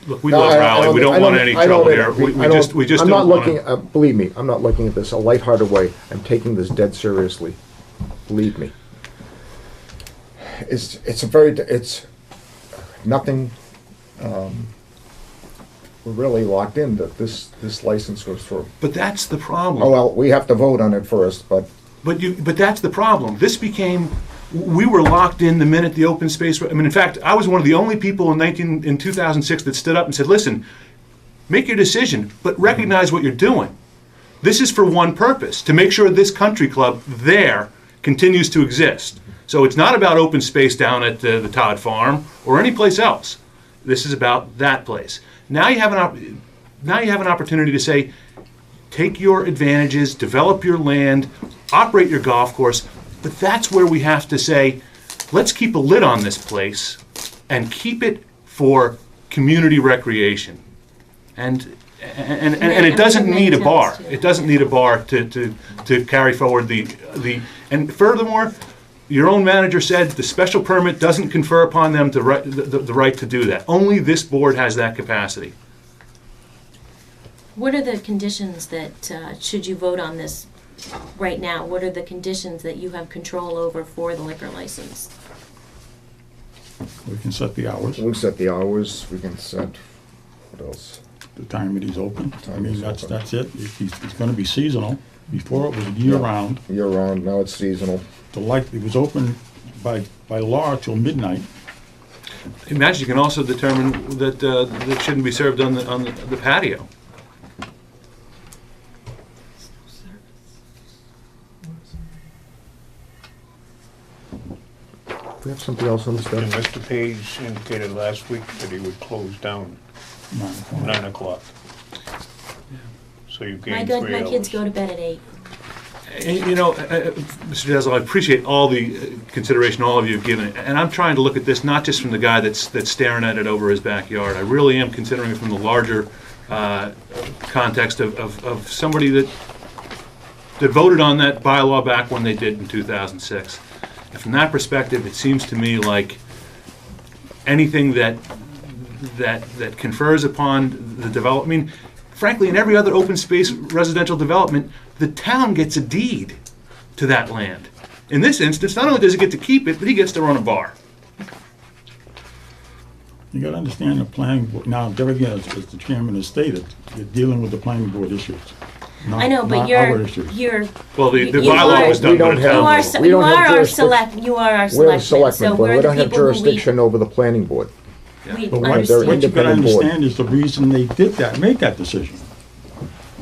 Look, we love Raleigh. We don't want any trouble here. We just I'm not don't looking. Believe me, I'm not looking at this a lighthearted way. I'm taking this dead seriously. Believe me. It's nothing. We're really locked in that this license was for. But that's the problem. Oh well, we have to vote on it first, but. But that's the problem. We were locked in the minute the open space. In fact, I was one of the only people in 2006 that stood up and said, "Listen, make your decision, but recognize what you're doing. This is for one purpose: to make sure this country club there continues to exist. So it's not about open space down at the Todd Farm or any place else. This is about that place." Now you have an opportunity to say, take your advantages, develop your land, operate your golf course, but that's where we have to say, let's keep a lid on this place and keep it for community recreation. And it doesn't need a bar. It doesn't need a bar to carry forward and furthermore, your own manager said the special permit doesn't confer upon them the right to do that. Only this board has that capacity. What are the conditions that, should you vote on this right now, what are the conditions that you have control over for the liquor license? We can set the hours. We can set the hours. We can set, what else? The time that he's open. That's it. It's going to be seasonal. Before it was year-round. Year-round, now it's seasonal. It was open by law till midnight. Imagine you can also determine that that shouldn't be served on the patio. We have something else on this stuff. And Mr. Page indicated last week that he would close down 9 o'clock. So you gained 3 hours. My kids go to bed at 8. And, Mr. Dazzle, I appreciate all the consideration all of you have given, and I'm trying to look at this not just from the guy that's staring at it over his backyard. I really am considering it from the larger context of somebody that voted on that bylaw back when they did in 2006. And from that perspective, it seems to me like anything that that confers upon the development. I mean, frankly, in every other open space residential development, the town gets a deed to that land. In this instance, not only does he get to keep it, but he gets to run a bar. You gotta understand the planning board, now, there again, as the chairman has stated, you're dealing with the planning board issues. I know, but not you're, our issues. you're. Well, the you bylaw are- was done We by don't the have- town. You are, board. We you don't have are our jurisdiction. select, you are our We're the selectmen, selectmen, so but we're we the don't have people who we, jurisdiction over the planning board. we But what They're you understand. gotta independent board. understand is the reason they did that, made that decision.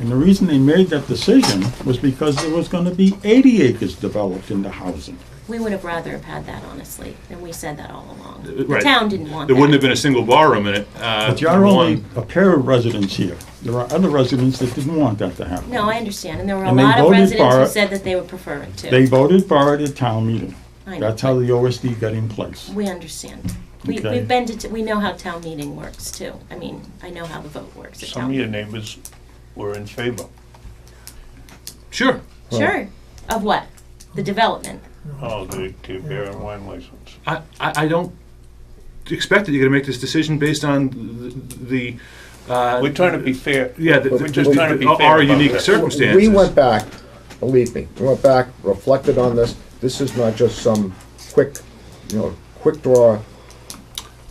And the reason they made that decision was because there was gonna be 80 acres developed into housing. We would have rather have had that, honestly, and we said that all along. The Right. town didn't want There wouldn't have that. been a single bar room in it. But you're only a pair of residents here. There are other residents that didn't want that to happen. No, I understand, and there were a And they lot of voted residents for who it. said that they would prefer it too. They voted for it at town meeting. I know. That's how the OSD got in place. We understand. Okay. We've been to, we know how town meeting works too. I mean, I know how the vote works at Some town of your meeting. neighbors were in favor. Sure. Sure. Of what? The development. Oh, the beer and wine license. I don't expect that you're going to make this decision based on the We're trying to be fair. yeah, We're just trying to be fair our about unique this. circumstances. We went back, believe me, we went back, reflected on this. This is not just some quick, quick draw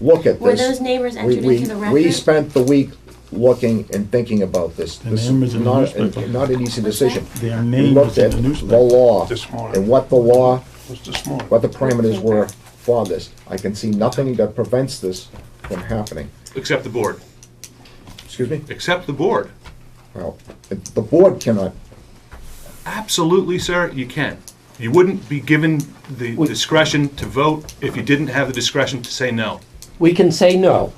look at this. Were those neighbors entered We- into the We record? spent the week looking and thinking about this. The This name is is in the not, newspaper. not an easy decision. Their We name looked is in at the the newspaper. law This morning. and what the law, Was this morning. what the parameters were for this. I can see nothing that prevents this from happening. Except the board. Excuse me? Except the board. Well, the board cannot. Absolutely, sir, you can. You wouldn't be given the discretion to vote if you didn't have the discretion to say no. We can say no,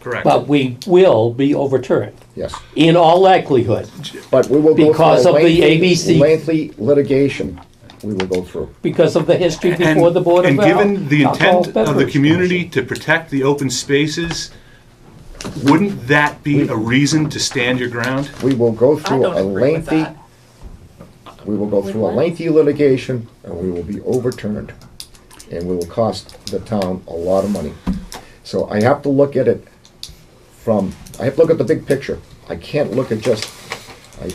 Correct. but we will be overturned, Yes. in all likelihood, But we will go Because through a of the lengthy, ABC. lengthy litigation we will go through. because of the history before the Board of And given the Alcohol intent of the Beverage community to protect the open spaces, wouldn't that be a reason to stand your ground? We will go through don't a agree with lengthy, that. we will go With through a what? lengthy litigation, and we will be overturned. And we will cost the town a lot of money. So I have to look at it I have to look at the big picture. I can't look at just,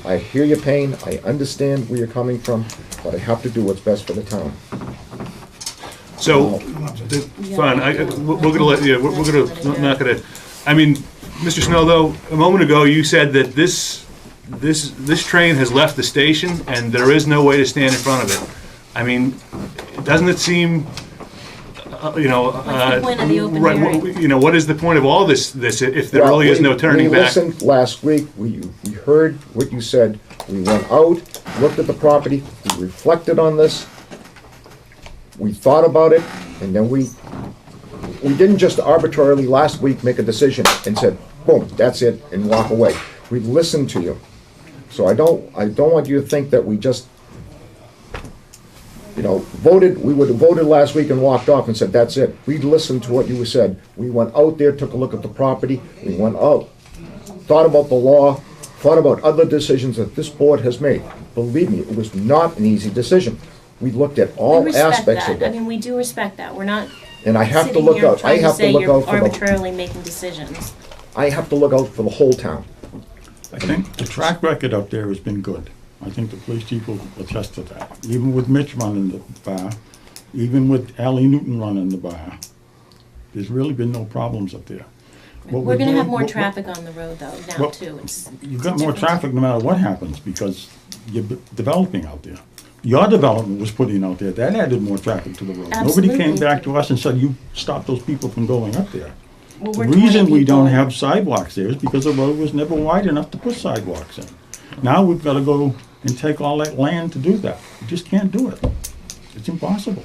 I hear your pain, I understand where you're coming from, but I have to do what's best for the town. So, fine, we're gonna let, yeah, we're gonna, not gonna, I mean, Mr. Snow, though, a moment ago, you said that this train has left the station and there is no way to stand in front of it. I mean, doesn't it seem, What's the point of the open right, hearing? what is the point of all this, if there really is no turning We back? listened last week, we heard what you said, we went out, looked at the property, we reflected on this, we thought about it, and then we didn't just arbitrarily last week make a decision and said, boom, that's it, and walk away. We listened to you. So I don't want you to think that we just, voted, we would have voted last week and walked off and said, that's it. We listened to what you said. We went out there, took a look at the property, we went out, thought about the law, thought about other decisions that this board has made. Believe me, it was not an easy decision. We looked at all We respect aspects that. of I it. mean, we do respect that. We're not And I have to sitting look here out, I trying to have to say look you're out for the, arbitrarily making decisions. I have to look out for the whole town. I think the track record up there has been good. I think the police chief will attest to that. Even with Mitch running the bar, even with Ally Newton running the bar, there's really been no problems up there. What We're gonna doing- have more what- traffic on the road though, now Well, too. It's You've it's a got more different- traffic no matter what happens, because you're developing out there. Your development was put in out there, that added more traffic to the road. Nobody came Absolutely. back to us and said, you stopped those people from going up there. Well, The we're reason telling we don't people- have sidewalks there is because the road was never wide enough to put sidewalks in. Now we've gotta go and take all that land to do that. You just can't do it. It's impossible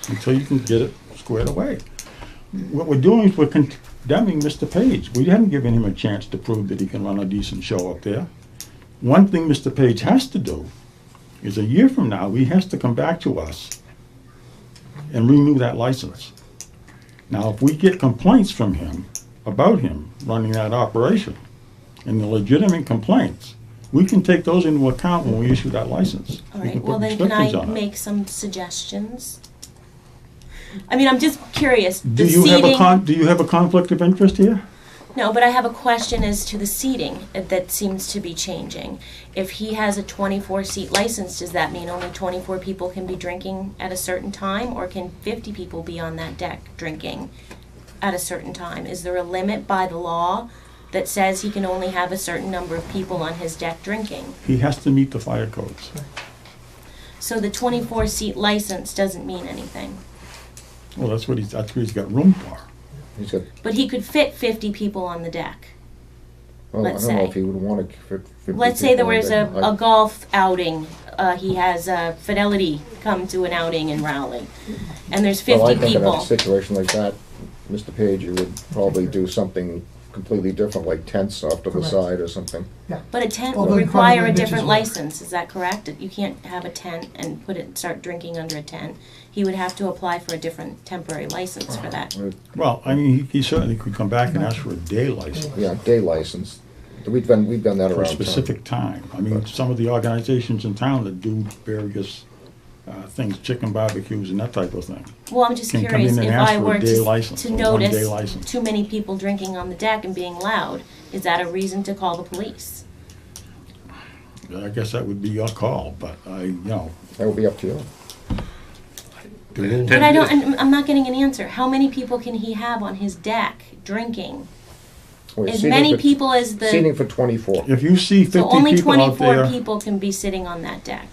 until you can get it squared away. What we're doing is we're condemning Mr. Page. We haven't given him a chance to prove that he can run a decent show up there. One thing Mr. Page has to do is a year from now, he has to come back to us and renew that license. Now, if we get complaints from him about him running that operation, and the legitimate complaints, we can take those into account when we issue that license. All We can right, put well then can restrictions I on it. make some suggestions? I mean, I'm just curious, Do the you have a seating, do you have a conflict of interest here? No, but I have a question as to the seating that seems to be changing. If he has a 24-seat license, does that mean only 24 people can be drinking at a certain time, or can 50 people be on that deck drinking at a certain time? Is there a limit by the law that says he can only have a certain number of people on his deck drinking? He has to meet the fire codes. So the 24-seat license doesn't mean anything. Well, that's what he's got room for. He's got, But he could fit 50 people on the deck. well, I Let's don't know say. if he would want to fit 50 Let's say there people on was deck. a golf outing. He has Fidelity come to an outing in Rowley, and there's 50 Well, I think in people. a situation like that, Mr. Page, you would probably do something completely different, like tents off to the Correct. side or something. But a tent Well, would then require a probably different bitches license, is that correct? You can't have a tent and start drinking under a tent. He would have to apply for a different temporary license for that. Well, I mean, he certainly could come back and ask for a day license Yeah, day license. We've done that for a around town. specific time. I mean, some of the organizations in town that do various things, chicken barbecues and that type of thing. Well, I'm just Can come curious, in and if ask I for a were day license, to a one-day notice license. too many people drinking on the deck and being loud, is that a reason to call the police? I guess that would be your call, but That would be up to you. But I don't, I'm not getting an answer. How many people can he have on his deck drinking? Well, As seating many for- people as the. Seating for 24. If you see 50 So only people out 24 there, people can be sitting on that deck.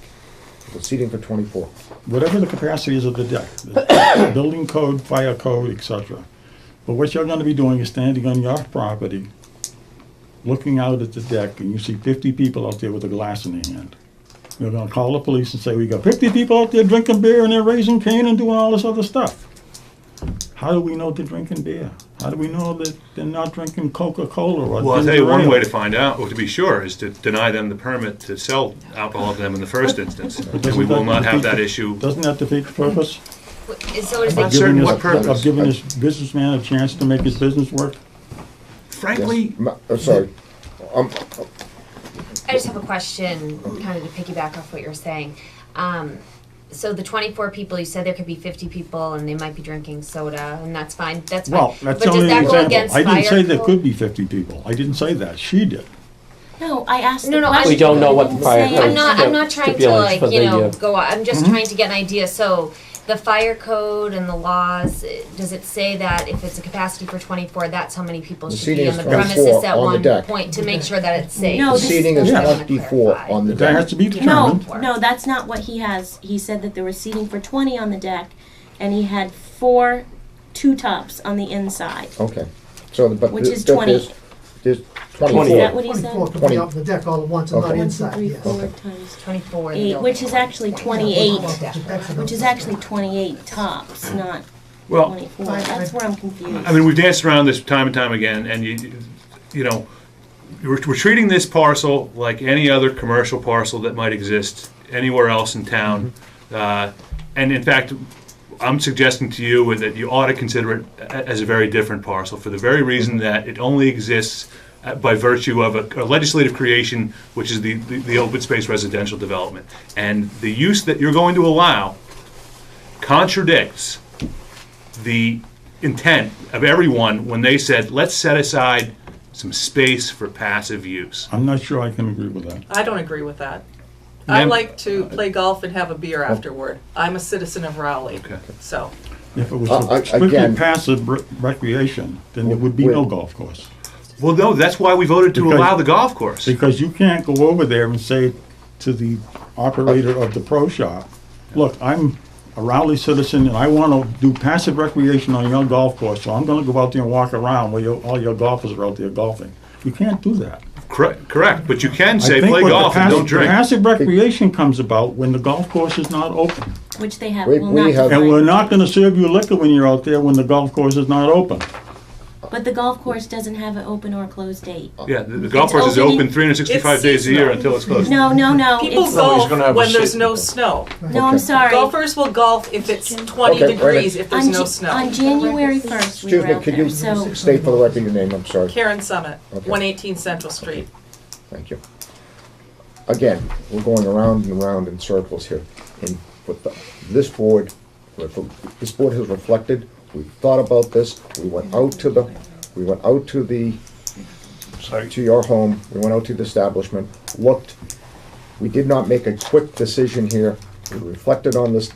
Seating for 24. whatever the capacity is of the deck, the building code, fire code, etc. But what you're gonna be doing is standing on your property, looking out at the deck, and you see 50 people out there with a glass in their hand. You're gonna call the police and say, we got 50 people out there drinking beer and they're raising Cain and doing all this other stuff. How do we know they're drinking beer? How do we know that they're not drinking Coca-Cola or Well, I'll tell you ginger one ale? way to find out, or to be sure, is to deny them the permit to sell alcohol to them in the first instance. And we will not have that issue. Doesn't that defeat the purpose? So is I'm not it, certain Giving what his- purpose. Of giving this businessman a chance to make his business work? Frankly, Sorry. I just have a question, kind of to piggyback off what you're saying. So the 24 people, you said there could be 50 people and they might be drinking soda, and that's fine, that's fine. Well, that's But does only an that go example. against I didn't say fire there code? could be 50 people. I didn't say that. She did. No, I asked No, the no, question. We don't know what I didn't fire say- code I'm not trying to stipulates for like, you the, know, go, I'm just Mm-hmm. trying to get an idea. So the fire code and the laws, does it say that if it's a capacity for 24, that's how many people The should be seating on is the 24 premises at on the one deck. point to make sure that it's safe? No, The this- seating is That's what I wanna 24 clarify. on the That has deck. to be No, determined. no, that's not what he has. He said that there was seating for 20 on the deck, and he had 2 tops on the inside. Okay. So, but Which is there's 20. There's Is 24. that what he said? 24 could be out on the deck all at once and not Okay. 1, 2, inside, 3, yes. 4 times 24 in the 8, building. which is actually 28. That's Which is actually 28 tops, not well, 24. That's where I'm confused. I mean, we've danced around this time and time again, and you know, we're treating this parcel like any other commercial parcel that might exist anywhere else in town. And in fact, I'm suggesting to you that you ought to consider it as a very different parcel for the very reason that it only exists by virtue of a legislative creation, which is the open space residential development. And the use that you're going to allow contradicts the intent of everyone when they said, let's set aside some space for passive use. I'm not sure I can agree with that. I don't agree with that. I Ma'am? like to play golf and have a beer afterward. I'm a citizen of Rowley, Okay. so. If it was Again- strictly passive recreation, then there would be no With- golf course. Well, no, that's why we voted to Because- allow the golf course. Because you can't go over there and say to the operator of the pro shop, look, I'm a Rowley citizen and I want to do passive recreation on your golf course, so I'm going to go out there and walk around where all your golfers are out there golfing. You can't do that. Correct, but you can I say think play what the golf and don't the drink. passive recreation comes about when the golf course is not open. Which they have, We- will we not have- And define. we're not going to serve you liquor when you're out there when the golf course is not open. But the golf course doesn't have an open or closed date. Yeah, the golf It's course is open- open 365 It's days a year seasonal. until it's closed. No, People it's, golf gonna have a when there's sit- no snow. no, I'm sorry. Golfers will golf if it's 20 Okay, wait a degrees, minute. if there's On no Ja- snow. On January 1st, we Excuse were me, out could there, you so. state for the record your name? I'm sorry. Karen Summit, Okay. 118 Central Street. Thank you. Again, we're going around and around in circles here. And what this board has reflected, we thought about this, we went out to the to your home, we went out to the establishment, looked. We did not make a quick decision here. We reflected on this.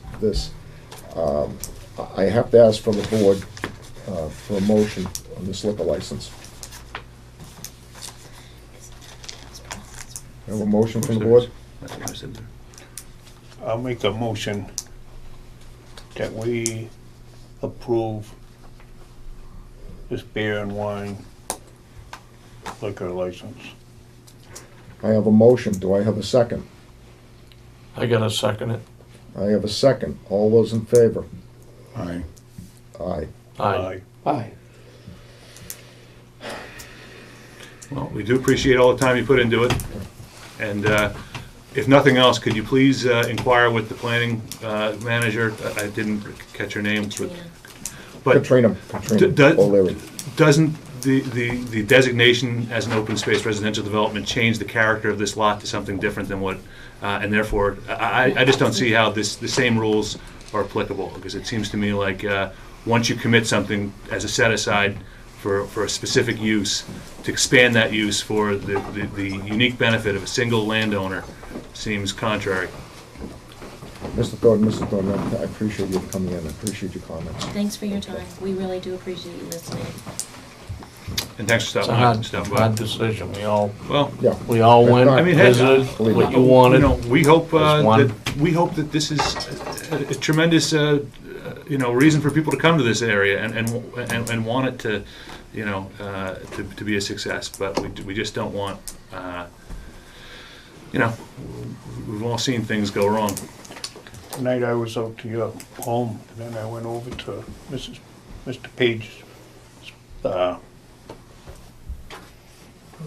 I have to ask from the board for a motion on this liquor license. Have a motion from the board? I'll make a motion that we approve this beer and wine liquor license. I have a motion. Do I have a second? I gotta second it. I have a second. All those in favor? Aye. Aye. Aye. Aye. Well, we do appreciate all the time you put into it. And if nothing else, could you please inquire with the planning manager? I didn't catch her name. But Katrina O'Leary. Doesn't the designation as an open space residential development change the character of this lot to something different than what, and therefore, I just don't see how the same rules are applicable, because it seems to me like once you commit something as a set aside for a specific use, to expand that use for the unique benefit of a single landowner seems contrary. Mr. Thornton, I appreciate you coming in. I appreciate your comments. Thanks for your time. We really do appreciate you listening. And thanks for It's stopping a by. hard, Stop by. hard decision. We all Yeah. went, I mean, hey, visited what you wanted. You know, we hope There's one. that this is a tremendous reason for people to come to this area and want it to to be a success. But we just don't want we've all seen things go wrong. Tonight I was out to your home, and then I went over to Mr. Page's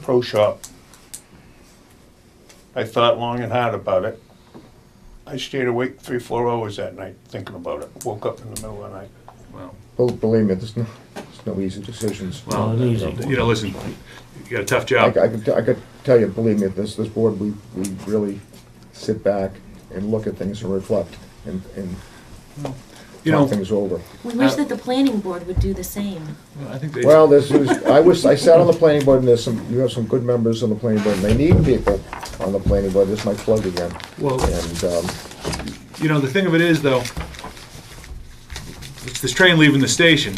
pro shop. I thought long and hard about it. I stayed awake 3-4 hours that night thinking about it. Woke up in the middle of the night. Well, Believe me, there's no easy decisions. well, Not easy. listen, you got a tough job. I could tell you, believe me, this board, we really sit back and look at things and reflect and talk things over. We wish that the planning board would do the same. I think they. Well, I sat on the planning board, and you have some good members on the planning board, and they need people on the planning board. This is my plug again. Well, And, the thing of it is, though, it's this train leaving the station.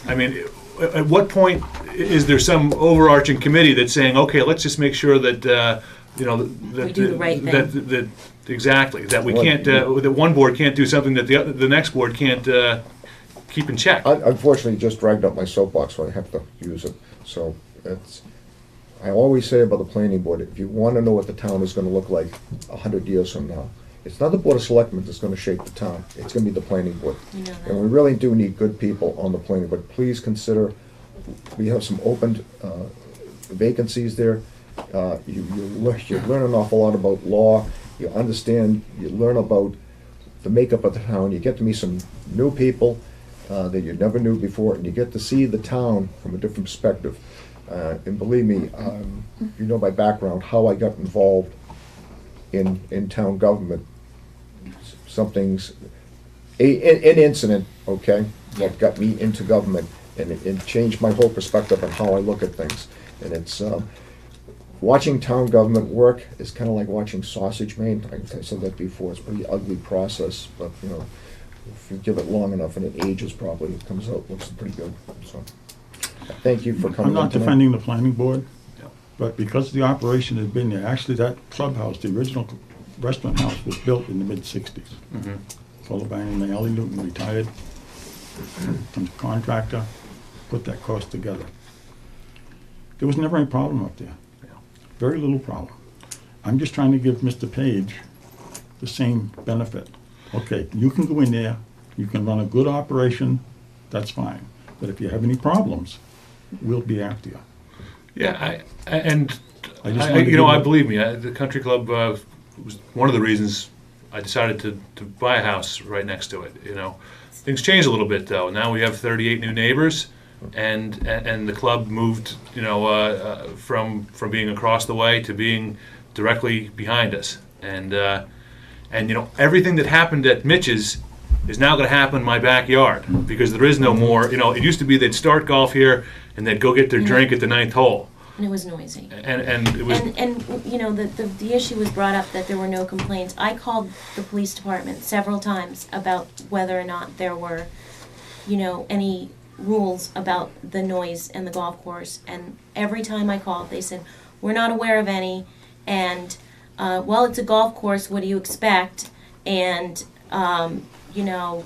I mean, at what point is there some overarching committee that's saying, okay, let's just make sure that that We do the right thing. that exactly that we can't that one board can't do something that the next board can't keep in check. I unfortunately just dragged up my soapbox, so I have to use it. So I always say about the planning board, if you want to know what the town is going to look like 100 years from now, it's not the Board of Selectmen that's going to shape the town. It's going to be the planning board. You know that. And we really do need good people on the planning board. Please consider, we have some open vacancies there. You learn an awful lot about law. You understand, you learn about the makeup of the town. You get to meet some new people that you never knew before, and you get to see the town from a different perspective. And believe me, you know my background, how I got involved in town government. Something's an incident, okay, that got me into government, and it changed my whole perspective on how I look at things. And it's watching town government work is kind of like watching sausage made. I said that before. It's a pretty ugly process, but if you give it long enough and it ages properly, it comes out looks pretty good. So thank you for coming. I'm not in tonight. defending the planning board, but because the operation has been there, actually that clubhouse, the original restaurant house, was built in the mid-60s. Mhm. Fellow by the name of Ellie Newton retired, some contractor, put that cost together. There was never any problem up there. Very little problem. I'm just trying to give Mr. Page the same benefit. Okay, you can go in there, you can run a good operation, that's fine. But if you have any problems, we'll be after you. Yeah, I wanted believe me, the country club was one of the reasons I decided to buy a house right next to it. Things changed a little bit though. Now we have 38 new neighbors, and the club moved, from being across the way to being directly behind us, and everything that happened at Mitch's is now going to happen in my backyard because there is no more. It used to be they'd start golf here and they'd go get their drink at the 9th hole. and it was noisy. And it was, And you know, the issue was brought up that there were no complaints. I called the police department several times about whether or not there were, you know, any rules about the noise in the golf course. And every time I called, they said, we're not aware of any. And, well, it's a golf course, what do you expect? And, you know,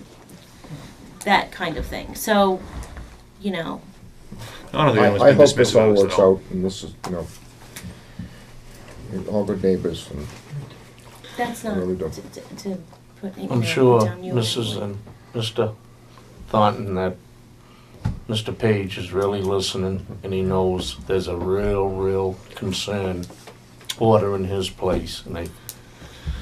that kind of thing. So, you know. I don't think anyone's I been hope dismissive this of all this at works all. out, and this is, you know, all good neighbors, and That's not really do. to put, you I'm know, sure down you Mrs. anyway. and Mr. Thornton that Mr. Page is really listening and he knows there's a real concern bordering his place. And they,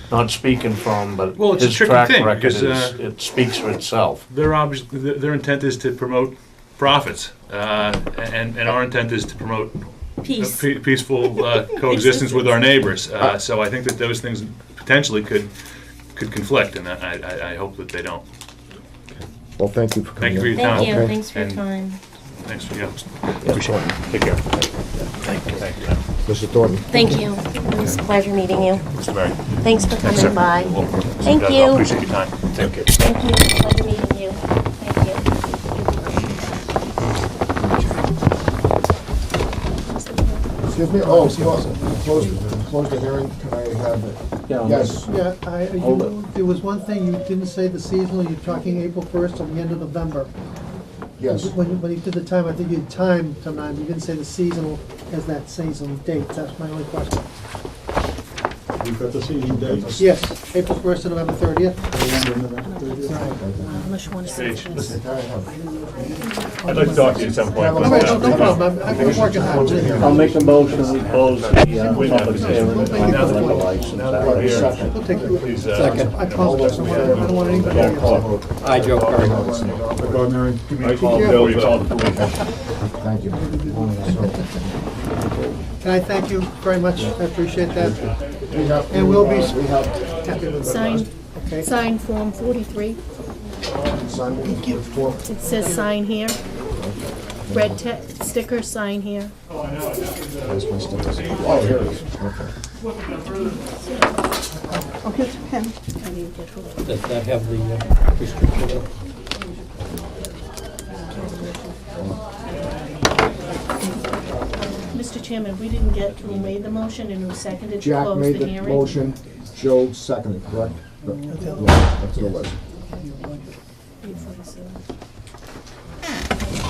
not speaking from, but Well, it's a his tricky track thing, record because, is, it speaks for itself. Their intent is to promote profits, and our intent is to promote Peace. Peaceful coexistence with our neighbors. So I think that those things potentially could conflict, and I hope that they don't. Well, thank you for coming Thank you for your in. time. Thank you, Okay. thanks for your And- time. Thanks for your appreciate it. Take care. Thank you. Mr. Thornton. Thank you. It was a pleasure meeting you. Mr. Murray. Thanks for Thanks, sir. coming by. Well, Thank I you. appreciate your time. Thank you. Thank you. Pleasure meeting you. Thank you. Excuse me, oh, close the hearing, can I have it? Yes. Yeah, there was one thing, you didn't say the seasonal, you're talking April 1st to the end of November. Yes. When you did the time, I think you had time tonight, you didn't say the seasonal as that seasonal date, that's my only question. You've got the season dates? Yes, April 1st to November 30th. Unless you want to say Paige, this. listen. I'd like to talk to you at some point. No, no problem, I'm working hard. I'll make a motion, we close the public hearing. Now that we're here, We'll take it. please, Second. I apologize, I don't want anybody else. I, Joe Perry. give me a call before you call the police. Thank you. Can I thank you very much, I appreciate that. And we'll be- happy with Sign, Okay. sign Form 43. It says sign here. Red sticker, sign here. Where's my stickers? Oh, here it is, okay. Oh, here's a pen. I didn't get hold. Does that have the restriction? Mr. Chairman, we didn't get who made the motion and who seconded to Jack close made the the hearing. motion, Joe seconded, correct? That's what it was. 8:47.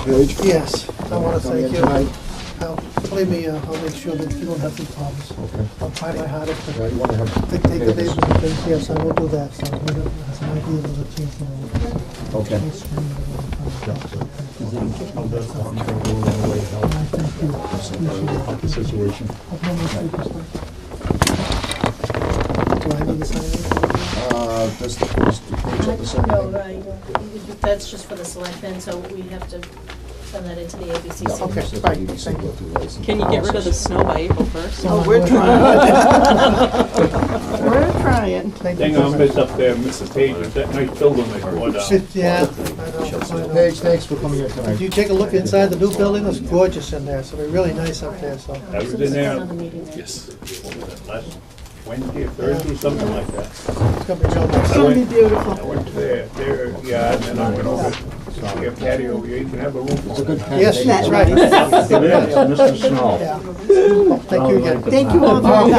Paige? Yes, I want to Coming in thank you. tonight? Believe me, I'll make sure that you don't have any problems. Okay. I'll try my hardest Yeah, to you want to have take the neighbors. neighbors and things, yes, I will do that, so we don't have some idea of the change. Okay. The situation. Do I need to sign it? Does the Paige have to sign No, anything? that's just for the selectmen, so we have to send that into the ABCC. Yeah, Okay, just fine, the thank you. license. Can you get rid of the snow by April 1st? Oh, we're trying. We're trying. Thank Thing you. on bits up there, Mrs. Page, is that nice building they tore down. Yeah, I know. Paige, thanks for coming in If tonight. you take a look inside the new building, it's gorgeous in there, so they're really nice up there, so. I was in there Another meeting. Yes. last Wednesday or Thursday, something like that. It's gonna be real nice. I went to their yard and I went over to their patio, you can have a roof. It's a good Yes, that's right. It is, Mr. Snow. Yeah. Oh, thank you again. Thank you all very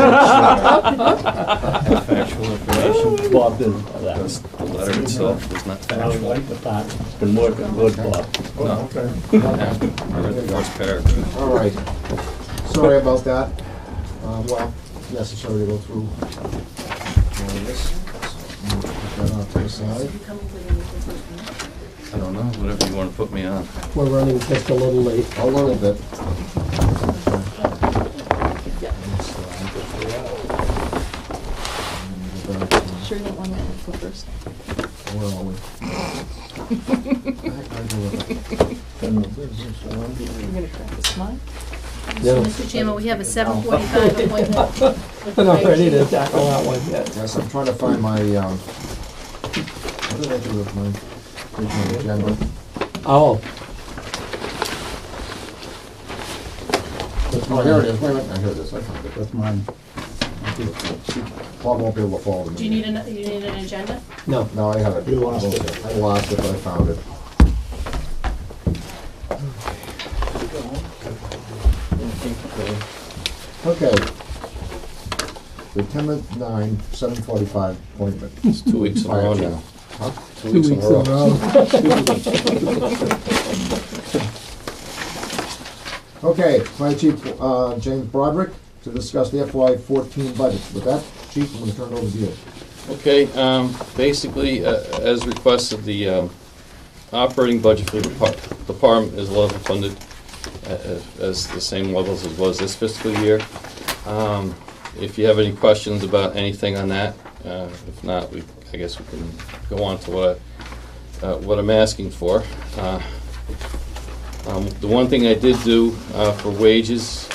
Factual information. Bob didn't, that's The letter itself was not I don't factual. like the part, it's been working good, Bob. Oh, okay. I read the first paragraph. All right. Sorry about that. Well, necessary to go through all this. Put that off to the side. I don't know, whatever you want to put me on. We're running just a little late. A little bit. Sure you don't want to go first? Where are we? You're gonna crack the smile? So, Mr. Chairman, we have a 7:45 appointment. with I'm not ready to Rachel. tackle that one yet. Yes, I'm trying to find my, what did I do with my agenda? Oh, With Oh, here it is, wait a minute, here it is, I found it. That's mine. Bob won't be able to follow the Do you meeting. need an agenda? No. No, I have it. You lost it. I lost it, but I found it. Okay. The 10/9, 7:45 appointment. It's 2 weeks in a row now. Huh? 2 weeks in a row. Okay, Fire Chief James Broderick to discuss the FY14 budget. With that, Chief, I'm gonna turn it over to you. Okay, basically, as requested, the operating budget for the department is level funded as the same levels as it was this fiscal year. If you have any questions about anything on that, if not, I guess we can go on to what I'm asking for. The one thing I did do for wages,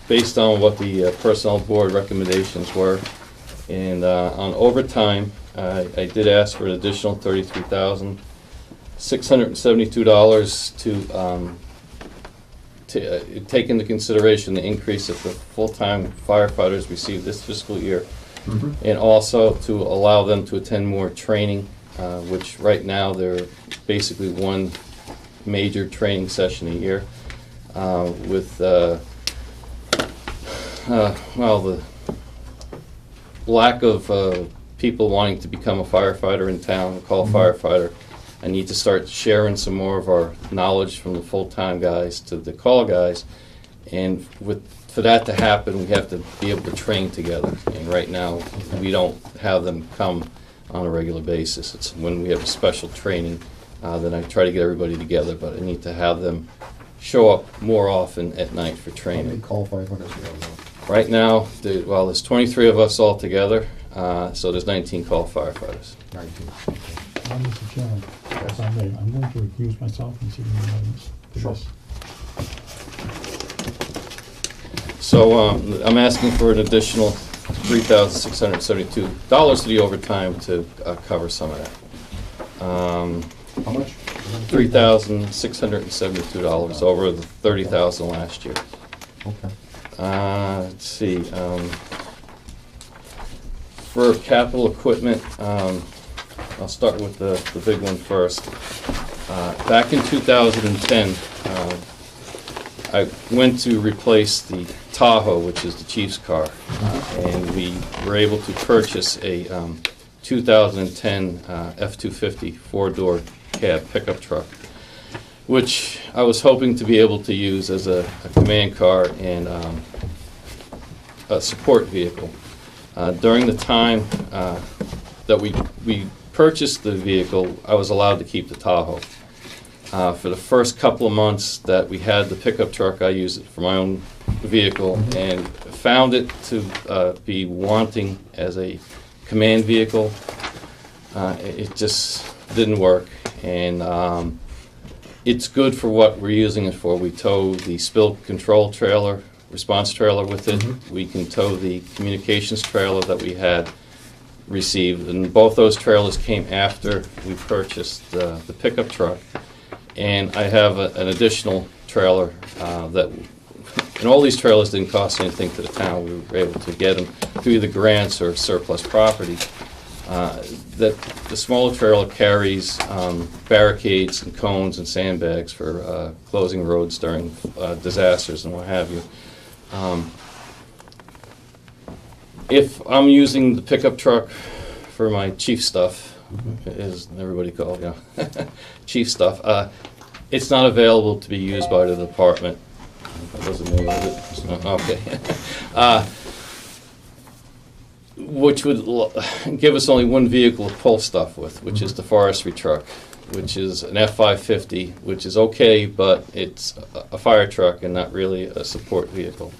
based on what the personnel board recommendations were, and on overtime, I did ask for an additional $33,672 to take into consideration the increase that the full-time firefighters received this fiscal year, and also to allow them to attend more training, which right now they're basically one major training session a year, with well, the lack of people wanting to become a firefighter in town, call firefighter. I need to start sharing some more of our knowledge from the full-time guys to the call guys, and for that to happen, we have to be able to train together. And right now, we don't have them come on a regular basis. It's when we have a special training, then I try to get everybody together, but I need to have them show up more often at night for training. How many call firefighters do you have now? Right now, there's 23 of us all together, so there's 19 call firefighters. 19. Mr. Chairman, if I may, I'm going to recuse myself from sitting in the audience for Sure. this. So I'm asking for an additional $3,672 to the overtime to cover some of that. How much? $3,672 over the $30,000 last year. Okay. Let's see. For capital equipment, I'll start with the big one first. Back in 2010, I went to replace the Tahoe, which is the chief's car, and we were able to purchase a 2010 F-250 four-door cab pickup truck, which I was hoping to be able to use as a command car and a support vehicle. During the time that we purchased the vehicle, I was allowed to keep the Tahoe. For the first couple of months that we had the pickup truck, I used it for my own vehicle and found it to be wanting as a command vehicle. It just didn't work, and it's good for what we're using it for. We tow the spill control trailer, response trailer with it. We can tow the communications trailer that we had received, and both those trailers came after we purchased the pickup truck. And I have an additional trailer and all these trailers didn't cost anything to the town. We were able to get them through either grants or surplus property. That the smaller trailer carries barricades and cones and sandbags for closing roads during disasters and what have you. If I'm using the pickup truck for my chief stuff, as everybody calls it, chief stuff, it's not available to be used by the department. That doesn't mean it. Okay. Which would give us only one vehicle to pull stuff with, which is the forestry truck, which is an F-550, which is okay, but it's a fire truck and not really a support vehicle.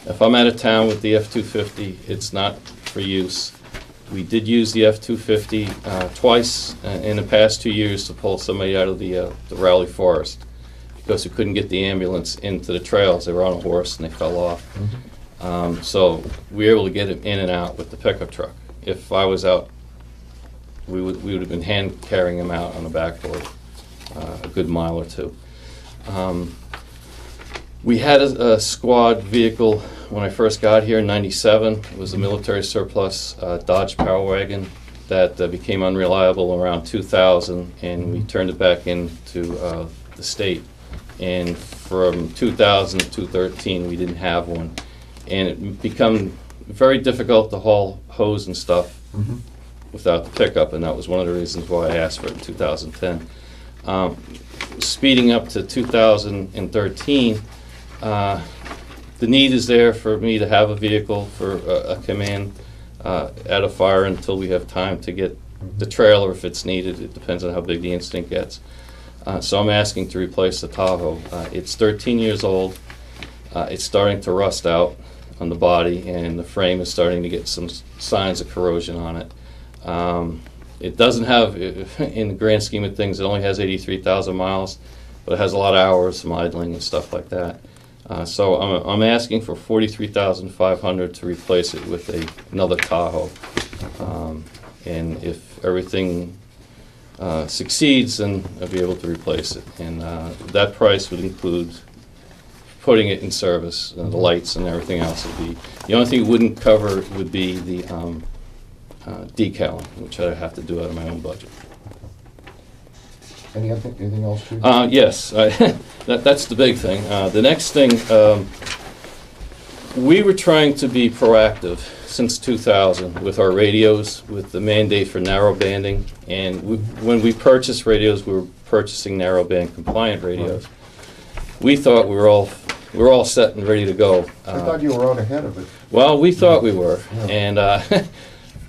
If I'm out of town with the F-250, it's not for use. We did use the F-250 twice in the past 2 years to pull somebody out of the Rowley Forest because we couldn't get the ambulance into the trails. They were on a horse and they fell off. So we were able to get him in and out with the pickup truck. If I was out, we would have been hand carrying him out on the backboard. a good mile or two. We had a squad vehicle when I first got here in '97. It was a military surplus Dodge Power Wagon that became unreliable around 2000, and we turned it back into the state. And from 2000 to 2013, we didn't have one. And it became very difficult to haul hose and stuff without the pickup, and that was one of the reasons why I asked for it in 2010. Speeding up to 2013, the need is there for me to have a vehicle for a command at a fire until we have time to get the trailer if it's needed. It depends on how big the incident gets. So I'm asking to replace the Tahoe. It's 13 years old. It's starting to rust out on the body, and the frame is starting to get some signs of corrosion on it. It doesn't have, in the grand scheme of things, it only has 83,000 miles, but it has a lot of hours, some idling and stuff like that. So I'm asking for $43,500 to replace it with another Tahoe. And if everything succeeds, then I'll be able to replace it. And that price would include putting it in service, the lights and everything else. Would be the only thing it wouldn't cover would be the decaling, which I have to do out of my own budget. Anything else, Chief? Yes, that's the big thing. The next thing, we were trying to be proactive since 2000 with our radios, with the mandate for narrow banding. And when we purchased radios, we were purchasing narrow band compliant radios. We thought we were all set and ready to go. I thought you were out ahead of it. Well, we thought we were, and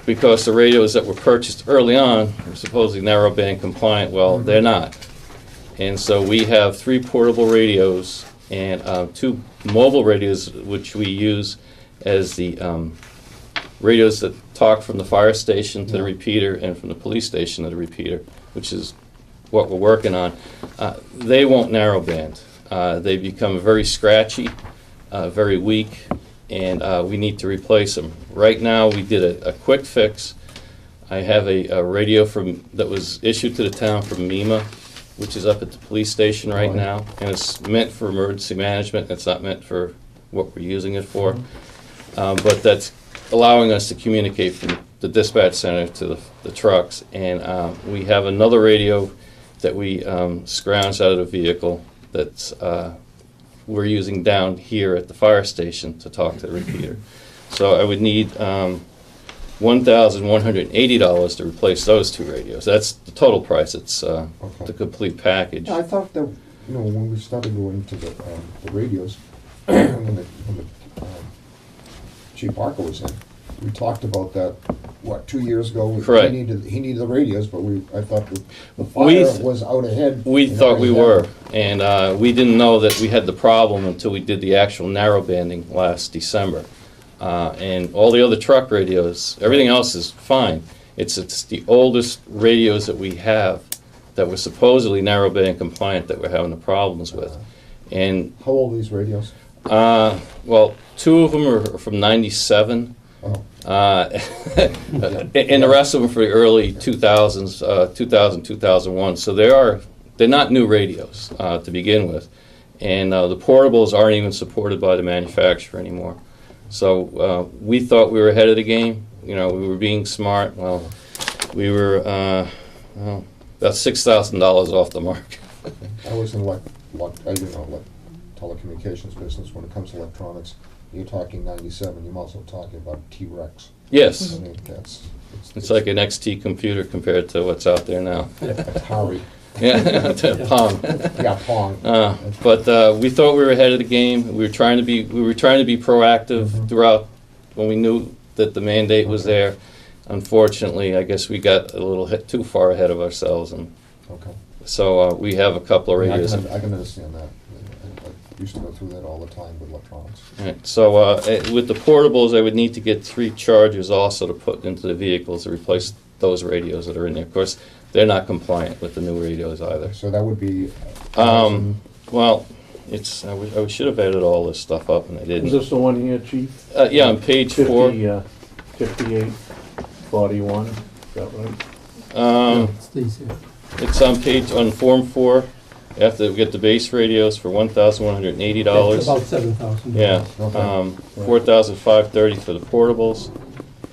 because the radios that were purchased early on were supposedly narrowband compliant, well, they're not. And so we have 3 portable radios and 2 mobile radios, which we use as the radios that talk from the fire station to the repeater and from the police station to the repeater, which is what we're working on. They won't narrowband. They become very scratchy, very weak, and we need to replace them. Right now, we did a quick fix. I have a radio that was issued to the town from MEMA, which is up at the police station right now, and it's meant for emergency management. It's not meant for what we're using it for, but that's allowing us to communicate from the dispatch center to the trucks. And we have another radio that we scrounged out of the vehicle that's we're using down here at the fire station to talk to the repeater. So I would need $1,180 to replace those 2 radios. That's the total price. It's the complete package. Yeah, I thought that, when we started going to the radios, when Chief Parker was in, we talked about that, 2 years ago? Correct. He needed the radios, but I thought the fire was out ahead. We thought we were, and we didn't know that we had the problem until we did the actual narrowbanding last December. And all the other truck radios, everything else is fine. It's the oldest radios that we have that were supposedly narrowband compliant that we're having the problems with. And how old are these radios? Well, 2 of them are from '97. And the rest of them for the early 2000s, 2000, 2001. So they're not new radios to begin with. And the portables aren't even supported by the manufacturer anymore. So we thought we were ahead of the game. We were being smart. Well, we were about $6,000 off the mark. I was in telecommunications business. When it comes to electronics, you're talking 97. You're also talking about T-Rex. Yes. I mean, it's like an XT computer compared to what's out there now. Atari. Yeah, Pong. Yeah, Pong. But we thought we were ahead of the game. We were trying to be proactive throughout when we knew that the mandate was there. Unfortunately, I guess we got a little too far ahead of ourselves, and so we have a couple of radios. I can understand that. I used to go through that all the time with electronics. Right. So with the portables, I would need to get 3 chargers also to put into the vehicles to replace those radios that are in there. Of course, they're not compliant with the new radios either. So that would be. Well, it's I should have added all this stuff up, and I didn't. Is this the one here, Chief? Yeah, on page 4. 5841. Is that right? Yeah, it's these here. It's on Form 4. After we get the base radios for $1,180. About $7,000. Yeah, $4,530 for the portables,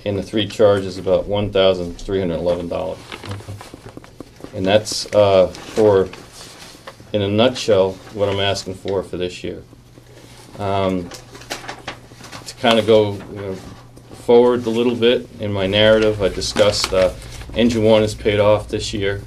and the 3 charges about $1,311. And that's for, in a nutshell, what I'm asking for this year. To kind of go forward a little bit in my narrative, I discussed engine 1 is paid off this year.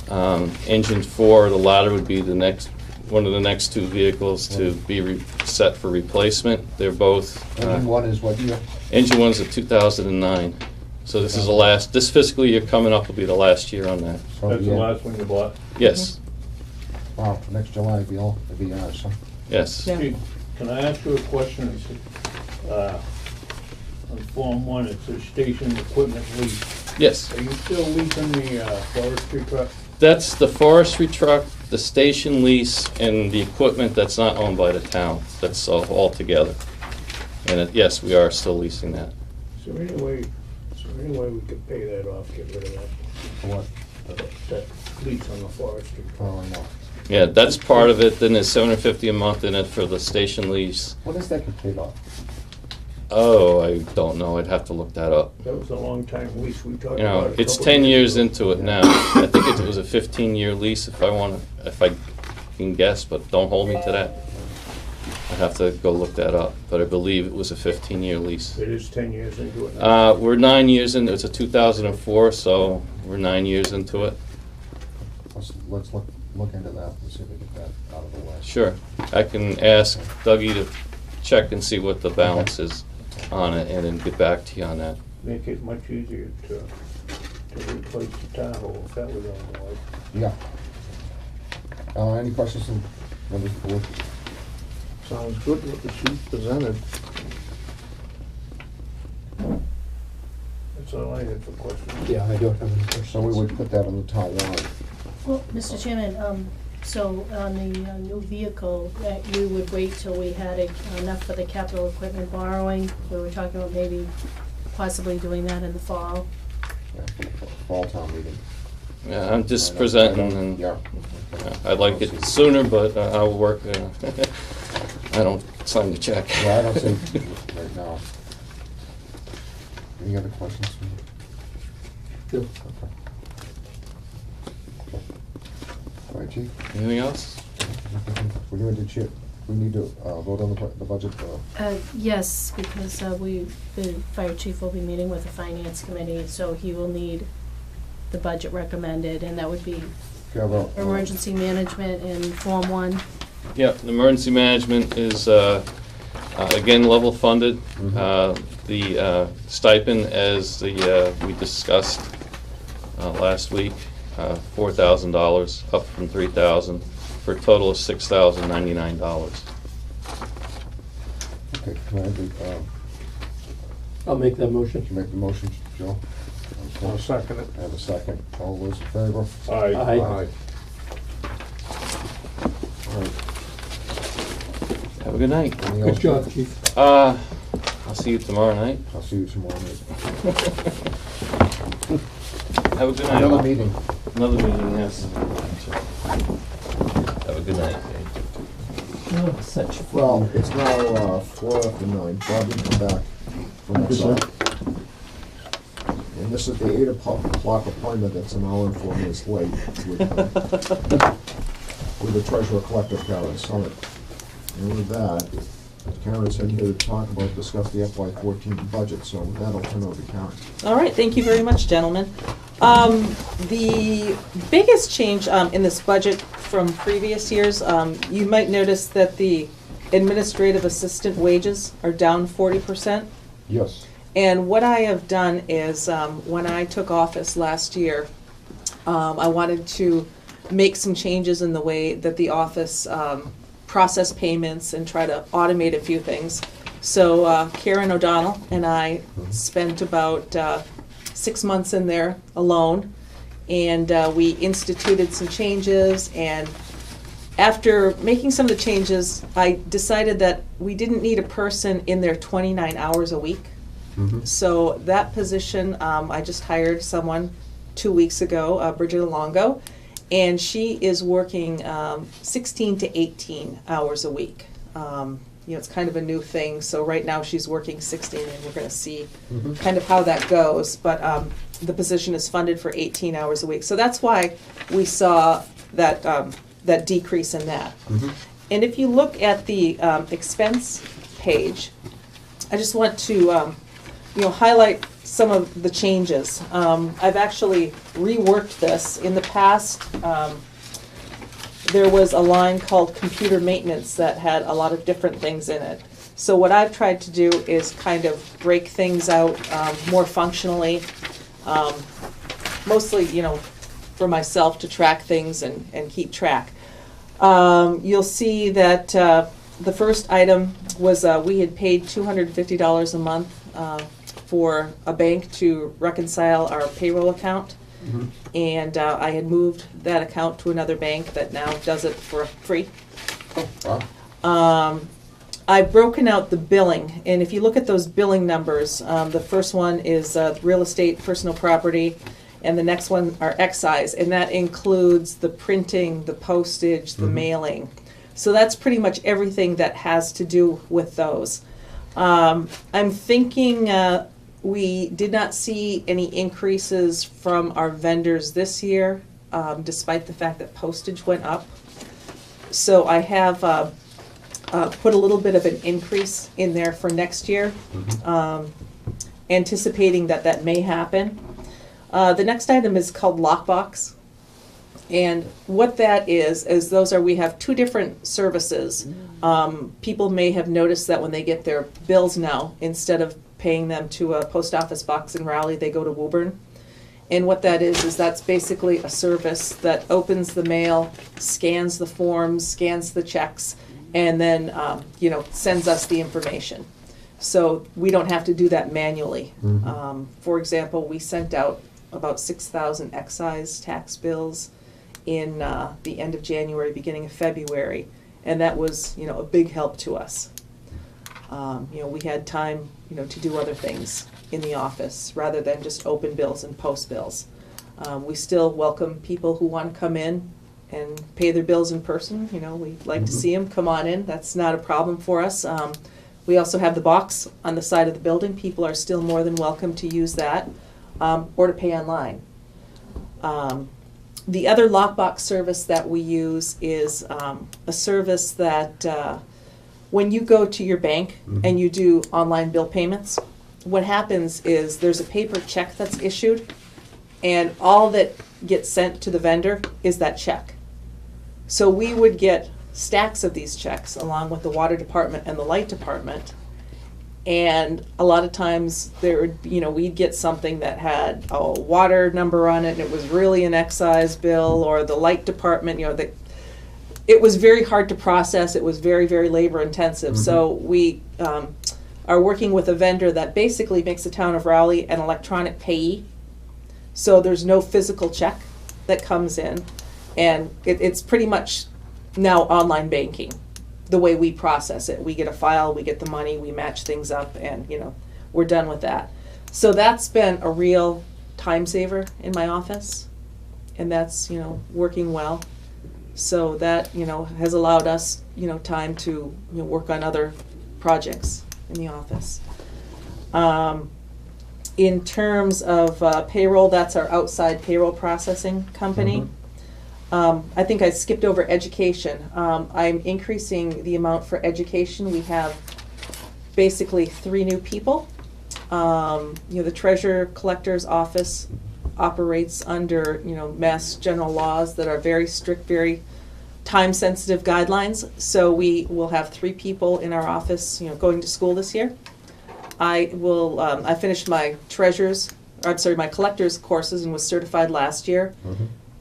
Engine 4, the latter would be one of the next 2 vehicles to be set for replacement. They're both. Engine 1 is what year? Engine 1's a 2009. So this is the last. This fiscal year coming up will be the last year on that. That's the last one you bought? Yes. Wow, next July it'll be ours, huh? Yes. Chief, can I ask you a question? On Form 1, it says station equipment lease. Yes. Are you still leasing the forestry truck? That's the forestry truck, the station lease, and the equipment that's not owned by the town. That's all together. And yes, we are still leasing that. Is there any way we could pay that off, get rid of that? What? That lease on the forestry truck? Oh, I know. Yeah, that's part of it. Then there's $750 a month in it for the station lease. When does that get paid off? Oh, I don't know. I'd have to look that up. That was a long time lease we talked You know, about. it's 10 years into it now. I think it was a 15-year lease if I can guess, but don't hold me to that. I'd have to go look that up, but I believe it was a 15-year lease. It is 10 years into it now. We're 9 years into it. It's a 2004, so we're 9 years into it. Let's look into that and see if we get that out of the way. Sure. I can ask Dougie to check and see what the balance is on it and then get back to you on that. Make it much easier to replace the Tahoe if that was on the way. Yeah. Any questions from members of the board? Sounds good what the chief presented. That's all I had for questions. Yeah, I don't have any questions. So we would put that on the town warrant. Well, Mr. Chairman, so on the new vehicle, we would wait till we had enough for the capital equipment borrowing. We were talking about maybe possibly doing that in the fall. Yeah, fall town meeting. Yeah, I'm just presenting and I'd like it sooner, but I'll work. I don't sign the check. Yeah, I don't see right now. Any other questions? No. Okay. All right, Chief. Anything else? We need to vote on the budget. Yes, because the fire chief will be meeting with the finance committee, so he will need the budget recommended, and that would be emergency management in Form 1. Yeah, the emergency management is, again, level funded. The stipend, as we discussed last week, $4,000, up from $3,000, for a total of $6,099. Okay, can I have I'll make that motion. you make the motion, Joe? Okay. I'll second it. I have a second. All those in favor? Aye. Aye. All right. Have a good night. Anything Good else? job, Chief. I'll see you tomorrow night. I'll see you tomorrow night. Have a good night. Another meeting. Another meeting, yes. Have a good night. Oh, such Well, it's now 9:04. Bob will come back from outside. And this is the 8 o'clock appointment that's an hour and 4 minutes late with the treasurer collector, Karen Summit. And with that, Karen's here to discuss the FY14 budget, so with that, I'll turn over to Karen. All right, thank you very much, gentlemen. The biggest change in this budget from previous years, you might notice that the administrative assistant wages are down 40%. Yes. And what I have done is, when I took office last year, I wanted to make some changes in the way that the office process payments and try to automate a few things. So Karen O'Donnell and I spent about 6 months in there alone, and we instituted some changes, and after making some of the changes, I decided that we didn't need a person in there 29 hours a week. So that position, I just hired someone 2 weeks ago, Bridget Alongo, and she is working 16 to 18 hours a week. It's kind of a new thing, so right now she's working 16, and we're going to see kind of how that goes. But the position is funded for 18 hours a week, so that's why we saw that that decrease in that. And if you look at the expense page, I just want to highlight some of the changes. I've actually reworked this. In the past, there was a line called computer maintenance that had a lot of different things in it. So what I've tried to do is kind of break things out more functionally, mostly, for myself to track things and keep track. You'll see that the first item was we had paid $250 a month for a bank to reconcile our payroll account. And I had moved that account to another bank that now does it for free. I've broken out the billing, and if you look at those billing numbers, the first one is real estate, personal property, and the next one are excise, and that includes the printing, the postage, the mailing. So that's pretty much everything that has to do with those. I'm thinking we did not see any increases from our vendors this year, despite the fact that postage went up. So I have put a little bit of an increase in there for next year, anticipating that may happen. The next item is called lockbox. And what that is we have two different services. People may have noticed that when they get their bills now, instead of paying them to a post office box in Raleigh, they go to Woburn. And what that is that's basically a service that opens the mail, scans the forms, scans the checks, and then sends us the information. So we don't have to do that manually. For example, we sent out about 6,000 excise tax bills in the end of January, beginning of February, and that was a big help to us. We had time to do other things in the office rather than just open bills and post bills. We still welcome people who want to come in and pay their bills in person. We'd like to see them come on in. That's not a problem for us. We also have the box on the side of the building. People are still more than welcome to use that or to pay online. The other lockbox service that we use is a service that when you go to your bank and you do online bill payments, what happens is there's a paper check that's issued, and all that gets sent to the vendor is that check. So we would get stacks of these checks along with the water department and the light department, and a lot of times there would, we'd get something that had a water number on it and it was really an excise bill, or the light department, it was very hard to process. It was very, very labor intensive. So we are working with a vendor that basically makes the town of Raleigh an electronic payee. So there's no physical check that comes in, and it's pretty much now online banking, the way we process it. We get a file, we get the money, we match things up, and we're done with that. So that's been a real time saver in my office, and that's working well. So that has allowed us time to work on other projects in the office. In terms of payroll, that's our outside payroll processing company. I think I skipped over education. I'm increasing the amount for education. We have basically 3 new people. The treasurer collector's office operates under Mass General laws that are very strict, very time-sensitive guidelines. So we will have 3 people in our office, going to school this year. I will. I finished my my collector's courses and was certified last year.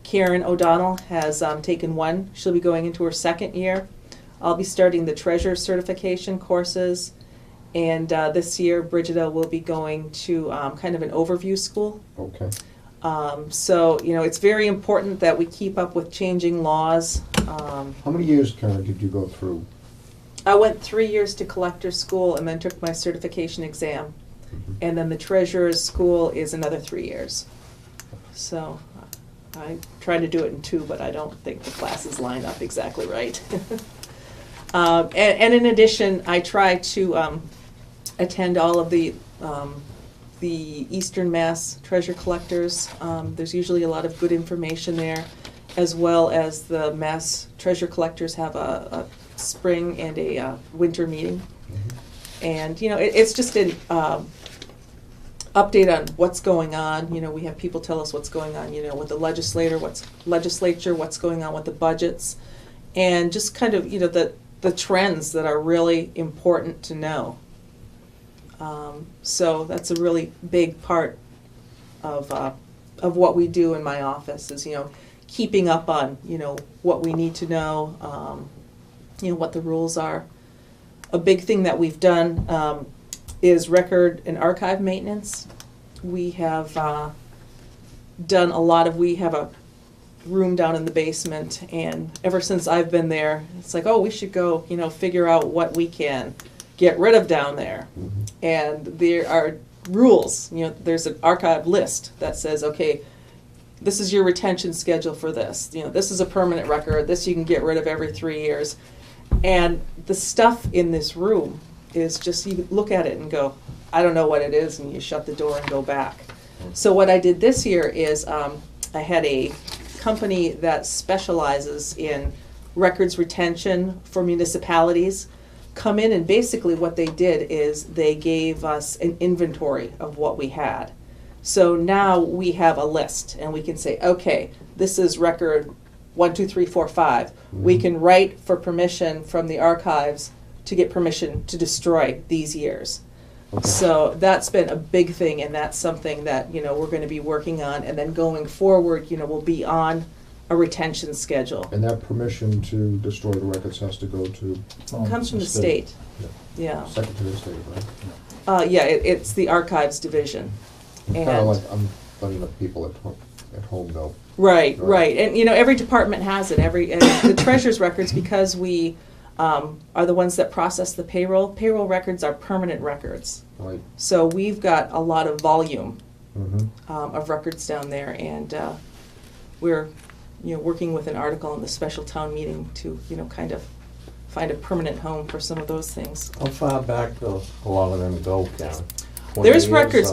Karen O'Donnell has taken 1. She'll be going into her 2nd year. I'll be starting the treasurer certification courses, and this year Brigida will be going to kind of an overview school. Okay. So it's very important that we keep up with changing laws. How many years, Karen, did you go through? I went 3 years to collector's school and then took my certification exam. And then the treasurer's school is another 3 years. So I try to do it in 2, but I don't think the classes line up exactly right. And in addition, I try to attend all of the Eastern Mass treasure collectors. There's usually a lot of good information there, as well as the Mass treasure collectors have a spring and a winter meeting. And, you know, it's just an update on what's going on. You know, we have people tell us what's going on, you know, with the legislature, what's going on with the budgets, and just kind of, you know, the trends that are really important to know. So that's a really big part of what we do in my office is, you know, keeping up on, you know, what we need to know, you know, what the rules are. A big thing that we've done is record and archive maintenance. We have done a lot of, we have a room down in the basement, and ever since I've been there, it's like, oh, we should go, you know, figure out what we can get rid of down there. And there are rules, you know, there's an archive list that says, okay, this is your retention schedule for this. You know, this is a permanent record, this you can get rid of every 3 years. And the stuff in this room is just, you look at it and go, I don't know what it is, and you shut the door and go back. So what I did this year is I had a company that specializes in records retention for municipalities come in, and basically what they did is they gave us an inventory of what we had. So now we have a list, and we can say, okay, this is record 1, 2, 3, 4, 5. We can write for permission from the archives to get permission to destroy these years. So that's been a big thing, and that's something that, you know, we're going to be working on, and then going forward, you know, we'll be on a retention schedule. And that permission to destroy the records has to go to? Comes from the state. Yeah. Secretary of State, right? Yeah, it's the archives division. Kind of like I'm letting the people at home know. Right. And, you know, every department has it. And the treasurer's records, because we are the ones that process the payroll. Payroll records are permanent records. Right. So we've got a lot of volume of records down there, and we're, you know, working with an article in the special town meeting to, you know, kind of find a permanent home for some of those things. How far back do a lot of them go, Karen? There's records.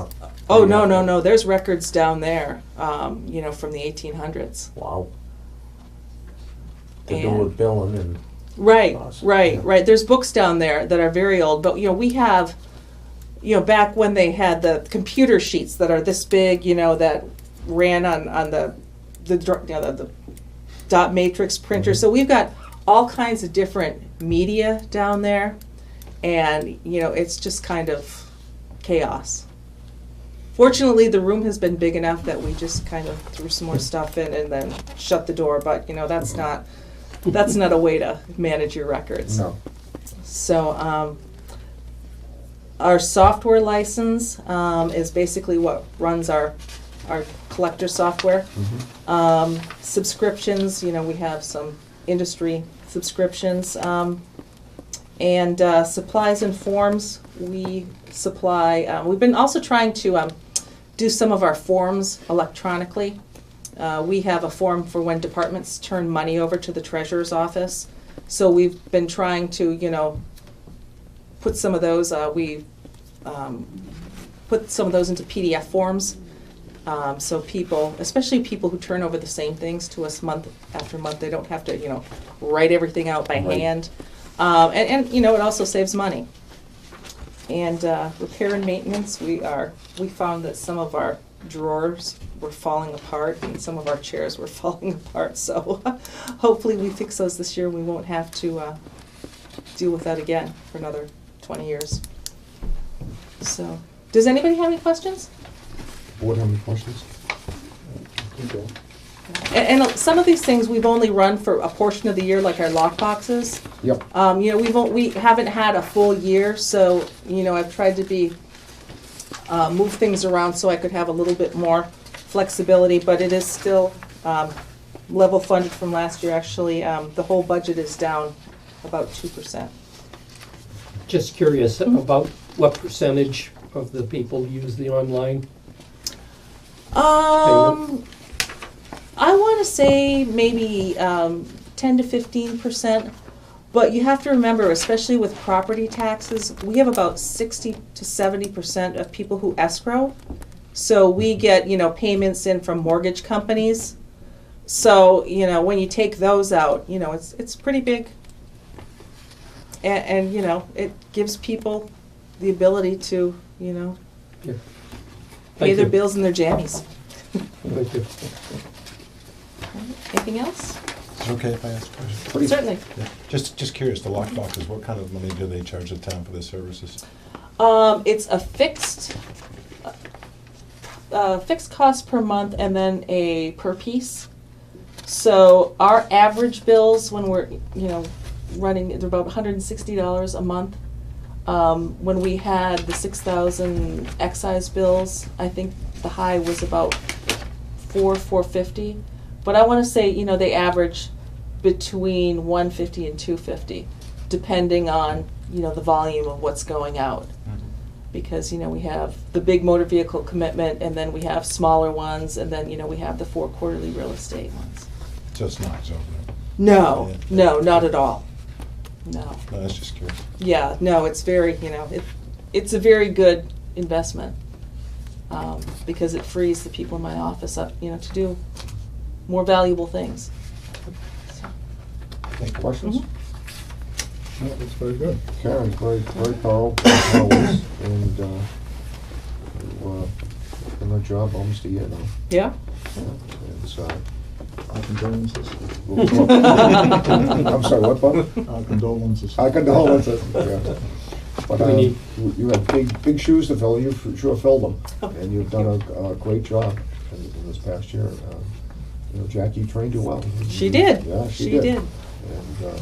Oh, no. There's records down there, you know, from the 1800s. Wow. To do with billing and... Right. There's books down there that are very old, but, you know, we have, you know, back when they had the computer sheets that are this big, you know, that ran on the dot matrix printer. So we've got all kinds of different media down there, and, you know, it's just kind of chaos. Fortunately, the room has been big enough that we just kind of threw some more stuff in and then shut the door, but, you know, that's not a way to manage your records. No. So our software license is basically what runs our collector software. Subscriptions, you know, we have some industry subscriptions. And supplies and forms, we supply, we've been also trying to do some of our forms electronically. We have a form for when departments turn money over to the treasurer's office. So we've been trying to, you know, put some of those, put some of those into PDF forms. So people, especially people who turn over the same things to us month after month, they don't have to, you know, write everything out by hand. And you know, it also saves money. And repair and maintenance, we found that some of our drawers were falling apart and some of our chairs were falling apart. So hopefully we fix those this year. We won't have to deal with that again for another 20 years. So, does anybody have any questions? Board have any questions? Okay. And some of these things we've only run for a portion of the year, like our lock boxes. Yep. You know, we haven't had a full year, so, you know, I've tried to move things around so I could have a little bit more flexibility, but it is still level funded from last year. Actually, the whole budget is down about 2%. Just curious about what percentage of the people use the online? I want to say maybe 10 to 15%, but you have to remember, especially with property taxes, we have about 60 to 70% of people who escrow. So we get, payments in from mortgage companies. So, when you take those out, it's pretty big. And it gives people the ability to, Yeah. pay their you. bills and their jammies. Thank you. Anything else? Is it okay if I ask a question? Certainly. Yeah. Just curious, the lockboxes, what kind of money do they charge the town for their services? It's a fixed cost per month and then a per piece. So our average bills when we're, running, they're about $160 a month. When we had the 6,000 excise bills, I think the high was about $450. But I want to say, they average between $150 and $250, depending on, the volume of what's going out. Because, we have the big motor vehicle commitment, and then we have smaller ones, and then, we have the 4 quarterly real estate ones. So it's not over. No, no, not at all. No. No, that's just curious. Yeah, no, it's very, it's a very good investment, because it frees the people in my office up, to do more valuable things. Any questions? Mhm. No, that's very good. Karen's very thorough, as always, and you've done a job almost a year now. Yeah? It's, our condolences. I'm sorry, what, Bob? Our condolences. Our condolences, yeah. But you have big shoes to fill, you've sure filled them, and you've done a great job in this past year. Jackie trained you well. She did. Yeah, she did. And you're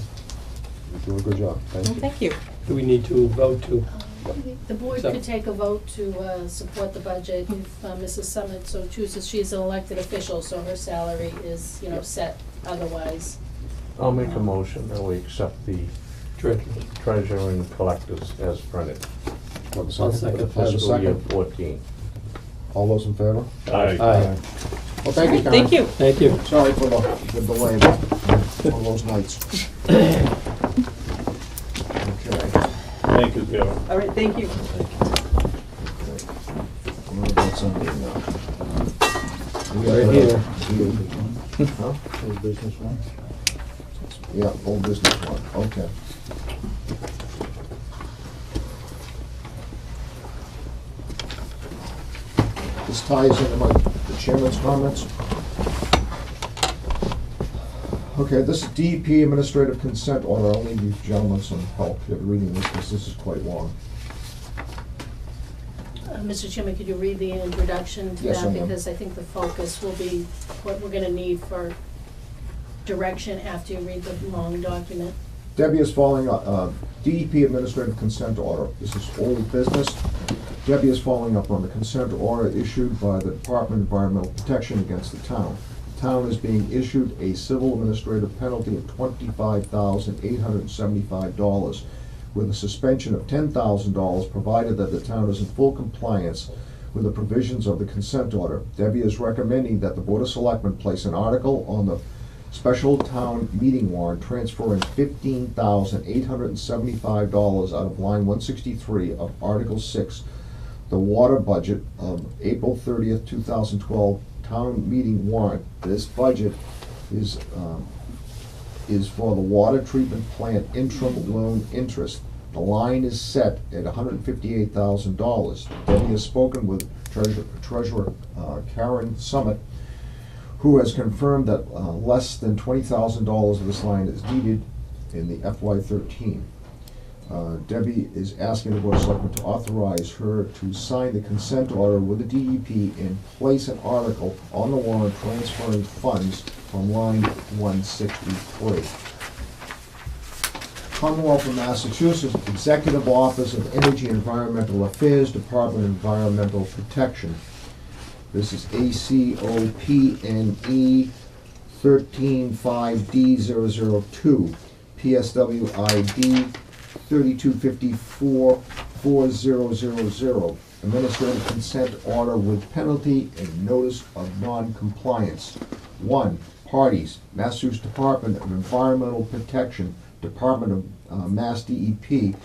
doing a good job. Thank you. Thank you. Do we need to vote to? The board So- could take a vote to support the budget if Mrs. Summit so chooses. She's an elected official, so her salary is, set otherwise. I'll make a motion that we accept the treasurer and collectors as printed. What, the I'll second? second. I have a Fiscal year second. 14. All those in favor? Aye. Aye. Well, thank you, Karen. Thank you. Thank you. Sorry for the delay, one of those nights. Okay. Thank you, Kevin. All right, thank you. That's on the, Right here. Huh? Old business one. Yeah, old business one, okay. This ties into the chairman's comments. Okay, this is DEP administrative consent order. I'll need you gentlemen some help in reading this, because this is quite long. Mr. Chairman, could you read the introduction to Yes, that? I am. Because I think the focus will be what we're gonna need for direction after you read the long document. Debbie is following DEP administrative consent order. This is old business. Debbie is following up on the consent order issued by the Department of Environmental Protection against the town. The town is being issued a civil administrative penalty of $25,875 with a suspension of $10,000 provided that the town is in full compliance with the provisions of the consent order. Debbie is recommending that the Board of Selectmen place an article on the special town meeting warrant transferring $15,875 out of line 163 of Article 6, the water budget of April 30th, 2012 town meeting warrant. This budget is for the water treatment plant interim loan interest. The line is set at $158,000. Debbie has spoken with Treasurer Karen Summit, who has confirmed that less than $20,000 of this line is needed in the FY13. Debbie is asking the Board of Selectmen to authorize her to sign the consent order with the DEP and place an article on the warrant transferring funds from line 163. Commonwealth of Massachusetts, Executive Office of Energy and Environmental Affairs, Department of Environmental Protection. This is ACOPNE 135D002, PSW ID 3254-4000, administrative consent order with penalty and notice of non-compliance. 1. Parties, Massachusetts Department of Environmental Protection, Department of Mass DEP,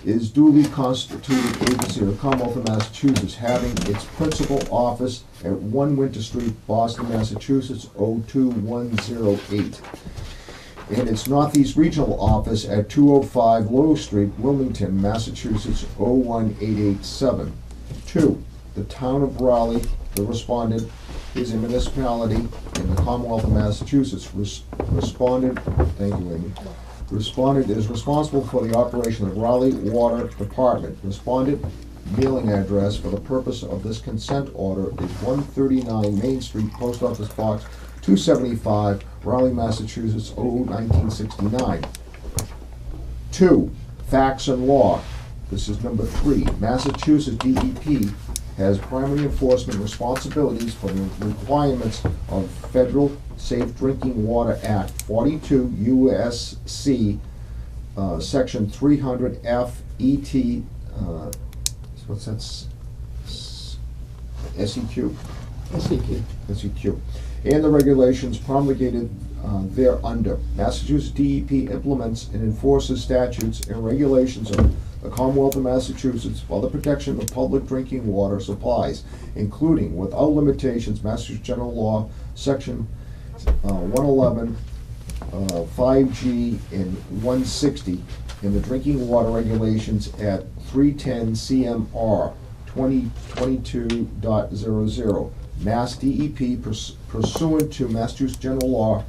is duly constituted agency of the Commonwealth of Massachusetts, having its principal office at 1 Winter Street, Boston, Massachusetts, 02108. And its Northeast Regional Office at 205 Lowell Street, Wilmington, Massachusetts, 01887. 2. The Town of Raleigh, the respondent, is a municipality in the Commonwealth of Massachusetts. Respondent, thank you, Amy. Respondent is responsible for the operation of Raleigh Water Department. Respondent mailing address for the purpose of this consent order is 139 Main Street, Post Office Box 275, Raleigh, Massachusetts, 01969. 2. Facts and law. This is number 3. Massachusetts DEP has primary enforcement responsibilities for the requirements of Federal Safe Drinking Water Act 42 U.S.C. Section 300 FET. What's that? SEQ. SEQ. And the regulations promulgated thereunder. Massachusetts DEP implements and enforces statutes and regulations of the Commonwealth of Massachusetts for the protection of public drinking water supplies, including, without limitations, Massachusetts General Law, Section 111, 5G, and 160, and the drinking water regulations at 310 CMR 2022.00. Mass DEP pursuant to Massachusetts General Law,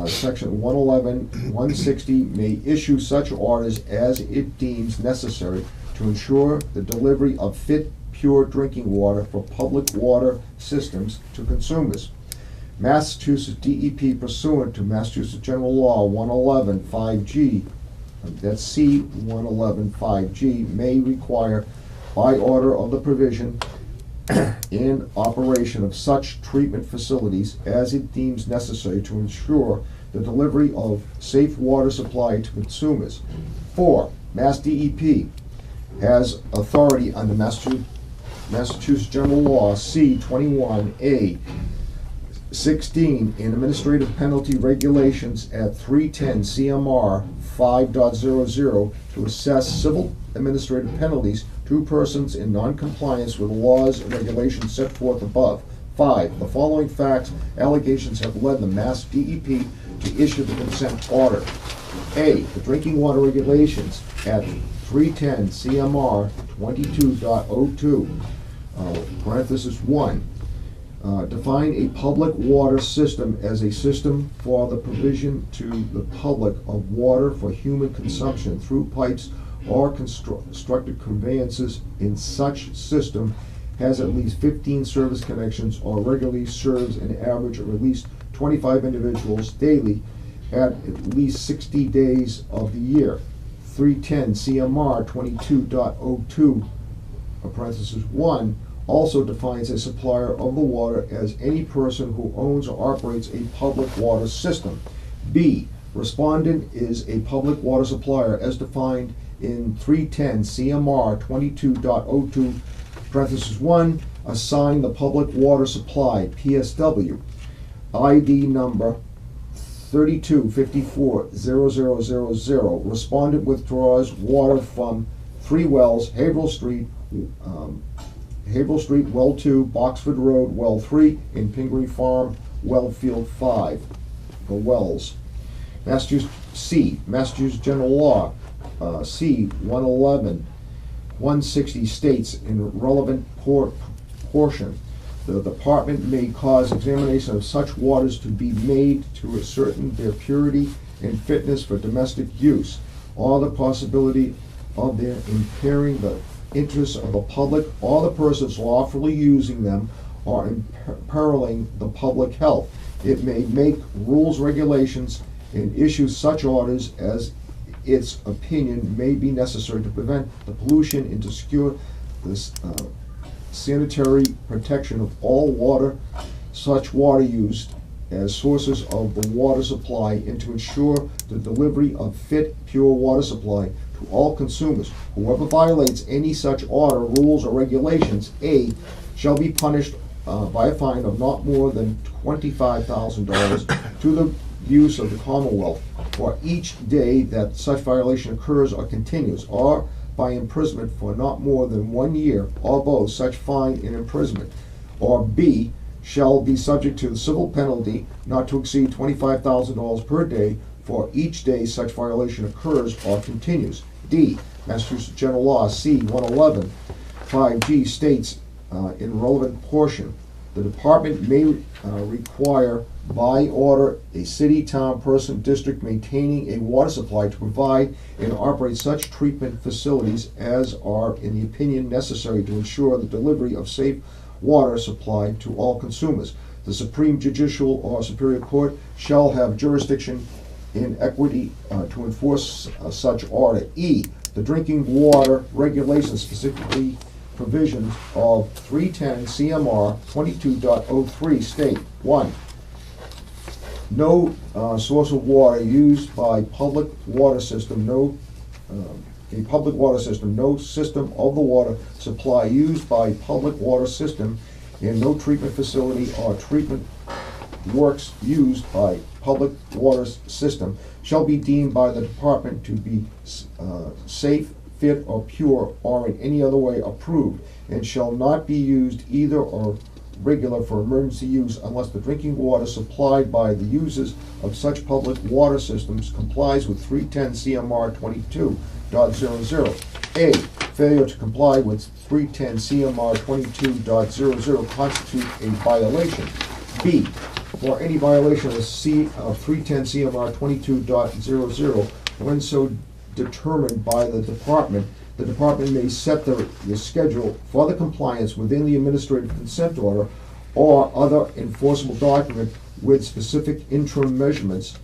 Section 111, 160 may issue such orders as it deems necessary to ensure the delivery of fit, pure drinking water for public water systems to consumers. Massachusetts DEP pursuant to Massachusetts General Law 111, 5G, that's C 111, 5G, may require, by order of the provision and operation of such treatment facilities as it deems necessary to ensure the delivery of safe water supply to consumers. 4. Mass DEP has authority under Massachusetts General Law C-21A 16 and administrative penalty regulations at 310 CMR 5.00 to assess civil administrative penalties to persons in non-compliance with the laws and regulations set forth above. 5. The following facts, allegations have led the Mass DEP to issue the consent order. A. The drinking water regulations at 310 CMR 22.02, parenthesis 1, define a public water system as a system for the provision to the public of water for human consumption through pipes or constructed conveyances in such system has at least 15 service connections or regularly serves an average of at least 25 individuals daily at least 60 days of the year. 310 CMR 22.02, parenthesis 1, also defines a supplier of the water as any person who owns or operates a public water system. B. Respondent is a public water supplier as defined in 310 CMR 22.02, parenthesis 1, assign the public water supply, PSW, ID number 32540000. Respondent withdraws water from 3 wells, Haverhill Street, Well 2, Boxford Road, Well 3, and Pingree Farm, Well Field 5. The wells. Massachusetts General Law, C 111, 160 states in relevant portion, the department may cause examination of such waters to be made to ascertain their purity and fitness for domestic use, or the possibility of their impairing the interests of the public or the persons lawfully using them or imperiling the public health. It may make rules, regulations, and issue such orders as its opinion may be necessary to prevent the pollution and to secure the sanitary protection of all water, such water used as sources of the water supply, and to ensure the delivery of fit, pure water supply to all consumers. Whoever violates any such order, rules, or regulations, A, shall be punished by a fine of not more than $25,000 to the use of the Commonwealth for each day that such violation occurs or continues, or by imprisonment for not more than 1 year, or both such fine and imprisonment. Or B, shall be subject to the civil penalty not to exceed $25,000 per day for each day such violation occurs or continues. D, Massachusetts General Law C 111 5G states in relevant portion, the department may require by order a city, town, person, district maintaining a water supply to provide and operate such treatment facilities as are in the opinion necessary to ensure the delivery of safe water supply to all consumers. The Supreme Judicial or Superior Court shall have jurisdiction in equity to enforce such order. E, the drinking water regulations, specifically provisions of 310 CMR 22.03 state, 1, no source of water used by public water system, a public water system, no system of the water supply used by public water system, and no treatment facility or treatment works used by public water system shall be deemed by the department to be safe, fit, or pure, or in any other way approved, and shall not be used either or regular for emergency use unless the drinking water supplied by the users of such public water systems complies with 310 CMR 22.00. A, failure to comply with 310 CMR 22.00 constitute a violation. B, for any violation of 310 CMR 22.00, when so determined by the department may set the schedule for the compliance within the administrative consent order or other enforceable document with specific interim measures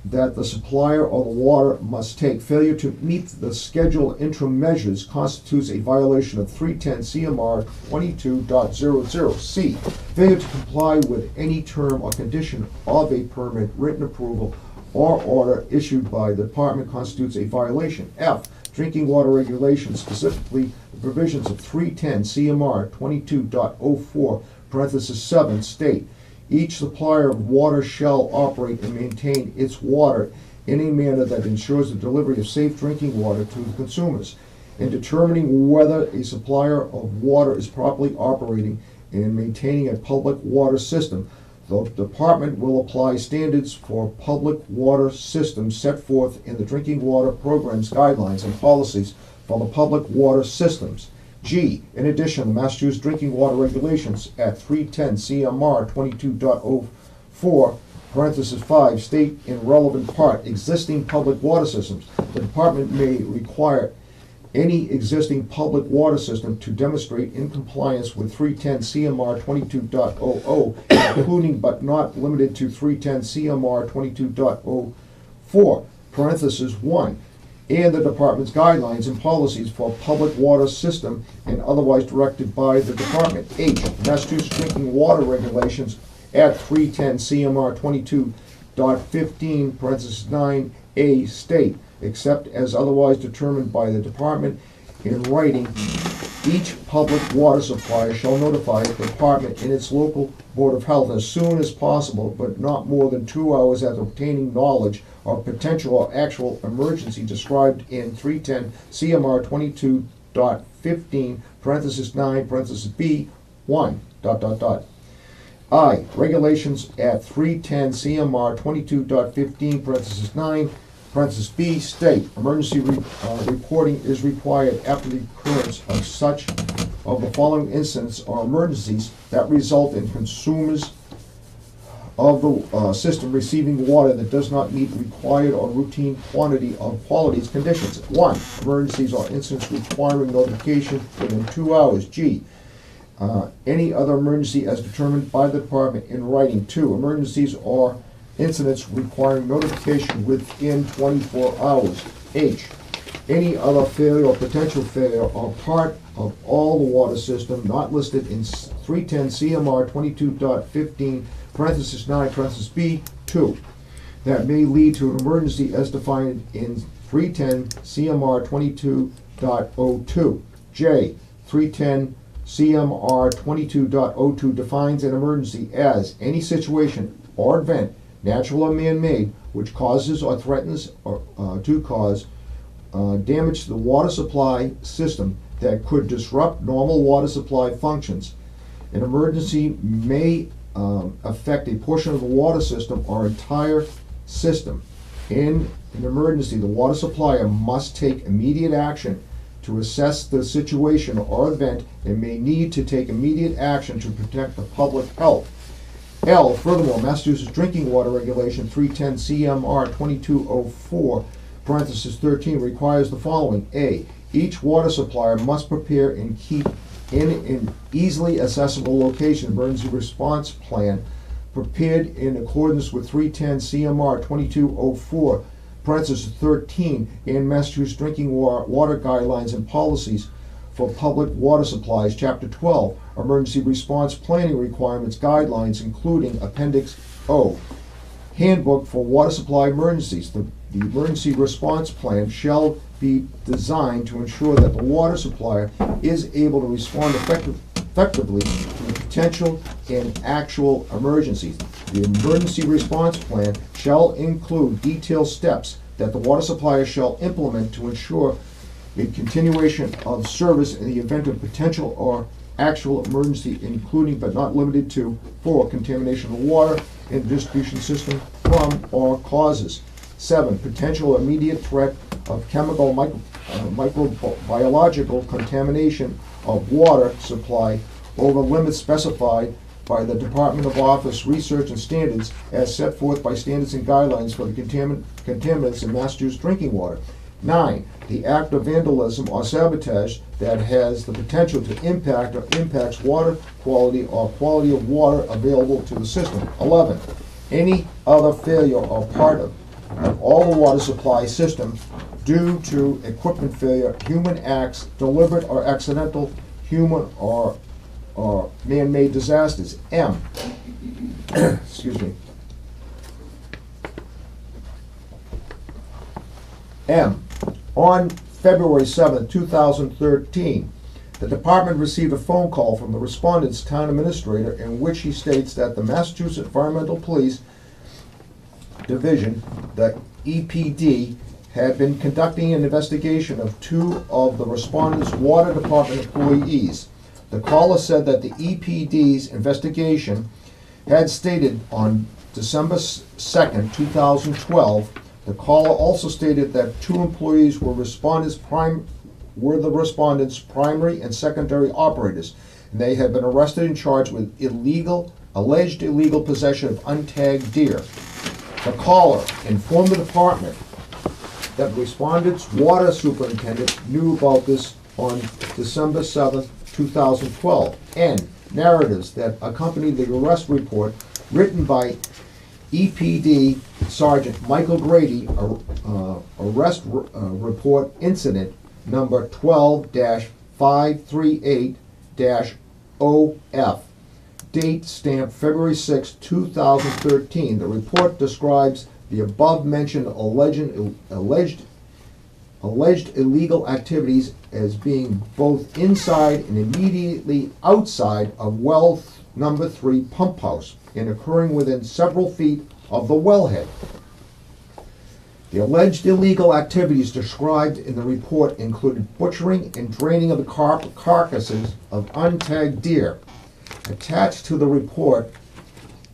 that the supplier or the water must take. Failure to meet the scheduled interim measures constitutes a violation of 310 CMR 22.00. C, failure to comply with any term or condition of a permit, written approval, or order issued by the department constitutes a violation. F, drinking water regulations, specifically the provisions of 310 CMR 22.04 parenthesis 7 state, each supplier of water shall operate and maintain its water in a manner that ensures the delivery of safe drinking water to the consumers. In determining whether a supplier of water is properly operating and maintaining a public water system, the department will apply standards for public water systems set forth in the drinking water programs, guidelines, and policies for the public water systems. G, in addition, the Massachusetts Drinking Water Regulations at 310 CMR 22.04 parenthesis 5 state in relevant part existing public water systems. The department may require any existing public water system to demonstrate in compliance with 310 CMR 22.00, including but not limited to 310 CMR 22.04, parenthesis 1, and the department's guidelines and policies for public water system and otherwise directed by the department. H, Massachusetts Drinking Water Regulations at 310 CMR 22.15, parenthesis 9A state, except as otherwise determined by the department in writing, each public water supplier shall notify the department and its local board of health as soon as possible, but not more than 2 hours after obtaining knowledge of potential or actual emergency described in 310 CMR 22.15, parenthesis 9, parenthesis B, 1, ... I, regulations at 310 CMR 22.15, parenthesis 9, parenthesis B state, emergency reporting is required after the occurrence of such of the following incidents or emergencies that result in consumers of the system receiving water that does not meet required or routine quantity of qualities conditions. 1, emergencies or incidents requiring notification within 2 hours. G, any other emergency as determined by the department in writing. 2, emergencies or incidents requiring notification within 24 hours. H, any other failure or potential failure or part of all the water system not listed in 310 CMR 22.15, parenthesis 9, parenthesis B, 2, that may lead to an emergency as defined in 310 CMR 22.02. J, 310 CMR 22.02 defines an emergency as any situation or event, natural or man-made, which causes or threatens or to cause damage to the water supply system that could disrupt normal water supply functions. An emergency may affect a portion of the water system or entire system. In an emergency, the water supplier must take immediate action to assess the situation or event and may need to take immediate action to protect the public health. L, furthermore, Massachusetts Drinking Water Regulation 310 CMR 2204, parenthesis 13, requires the following. A, each water supplier must prepare and keep in an easily accessible location emergency response plan prepared in accordance with 310 CMR 2204, parenthesis 13, and Massachusetts Drinking Water Guidelines and Policies for Public Water Supplies, Chapter 12, Emergency Response Planning Requirements Guidelines, including Appendix O. Handbook for Water Supply Emergencies. The emergency response plan shall be designed to ensure that the water supplier is able to respond effectively to the potential and actual emergencies. The emergency response plan shall include detailed steps that the water supplier shall implement to ensure a continuation of service in the event of potential or actual emergency, including but not limited to 4, contamination of water in the distribution system from or causes. 7, potential immediate threat of chemical, microbiological contamination of water supply over limits specified by the Department of Office Research and Standards as set forth by standards and guidelines for the contaminants in Massachusetts drinking water. 9, the act of vandalism or sabotage that has the potential to impact or impacts water quality or quality of water available to the system. 11, any other failure or part of all the water supply system due to equipment failure, human acts, deliberate or accidental, human or man-made disasters. M, excuse me. M, on February 7, 2013, the department received a phone call from the respondent's town administrator in which he states that the Massachusetts Environmental Police Division, the EPD, had been conducting an investigation of 2 of the respondent's water department employees. The caller said that the EPD's investigation had stated on December 2nd, 2012, the caller also stated that 2 employees were the respondent's primary and secondary operators, and they had been arrested and charged with alleged illegal possession of untagged deer. The caller informed the department that the respondent's water superintendent knew about this on December 7th, 2012. N, narratives that accompanied the arrest report written by EPD Sergeant Michael Grady, arrest report incident number 12-538-OF. Date stamped February 6, 2013. The report describes the above-mentioned alleged illegal activities as being both inside and immediately outside of well number 3 pump house and occurring within several feet of the wellhead. The alleged illegal activities described in the report included butchering and draining of the carcasses of untagged deer. Attached to the report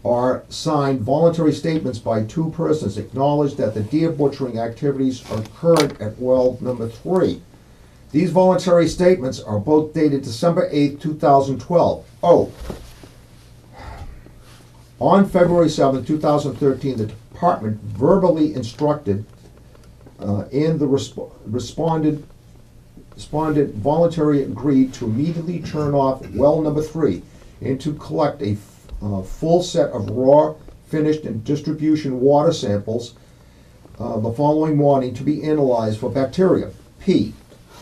are signed voluntary statements by 2 persons acknowledged that the deer butchering activities occurred at well number 3. These voluntary statements are both dated December 8, 2012. Oh, on February 7, 2013, the department verbally instructed and the respondent voluntarily agreed to immediately turn off well number 3 and to collect a full set of raw, finished, and distribution water samples the following morning to be analyzed for bacteria. P,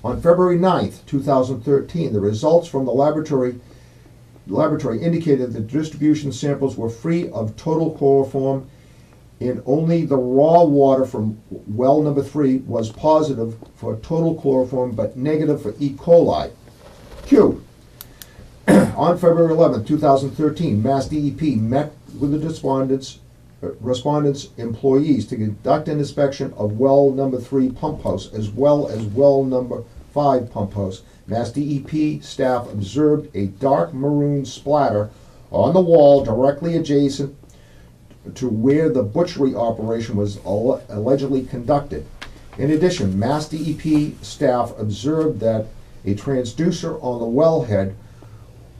on February 9th, 2013, the results from the laboratory indicated that distribution samples were free of total chloroform and only the raw water from well number 3 was positive for total chloroform but negative for E. coli. Q, On February 11, 2013, Mass DEP met with the respondents' employees to conduct an inspection of well number 3 pump house as well as well number 5 pump house. Mass DEP staff observed a dark maroon splatter on the wall directly adjacent to where the butchery operation was allegedly conducted. In addition, Mass DEP staff observed that a transducer on the wellhead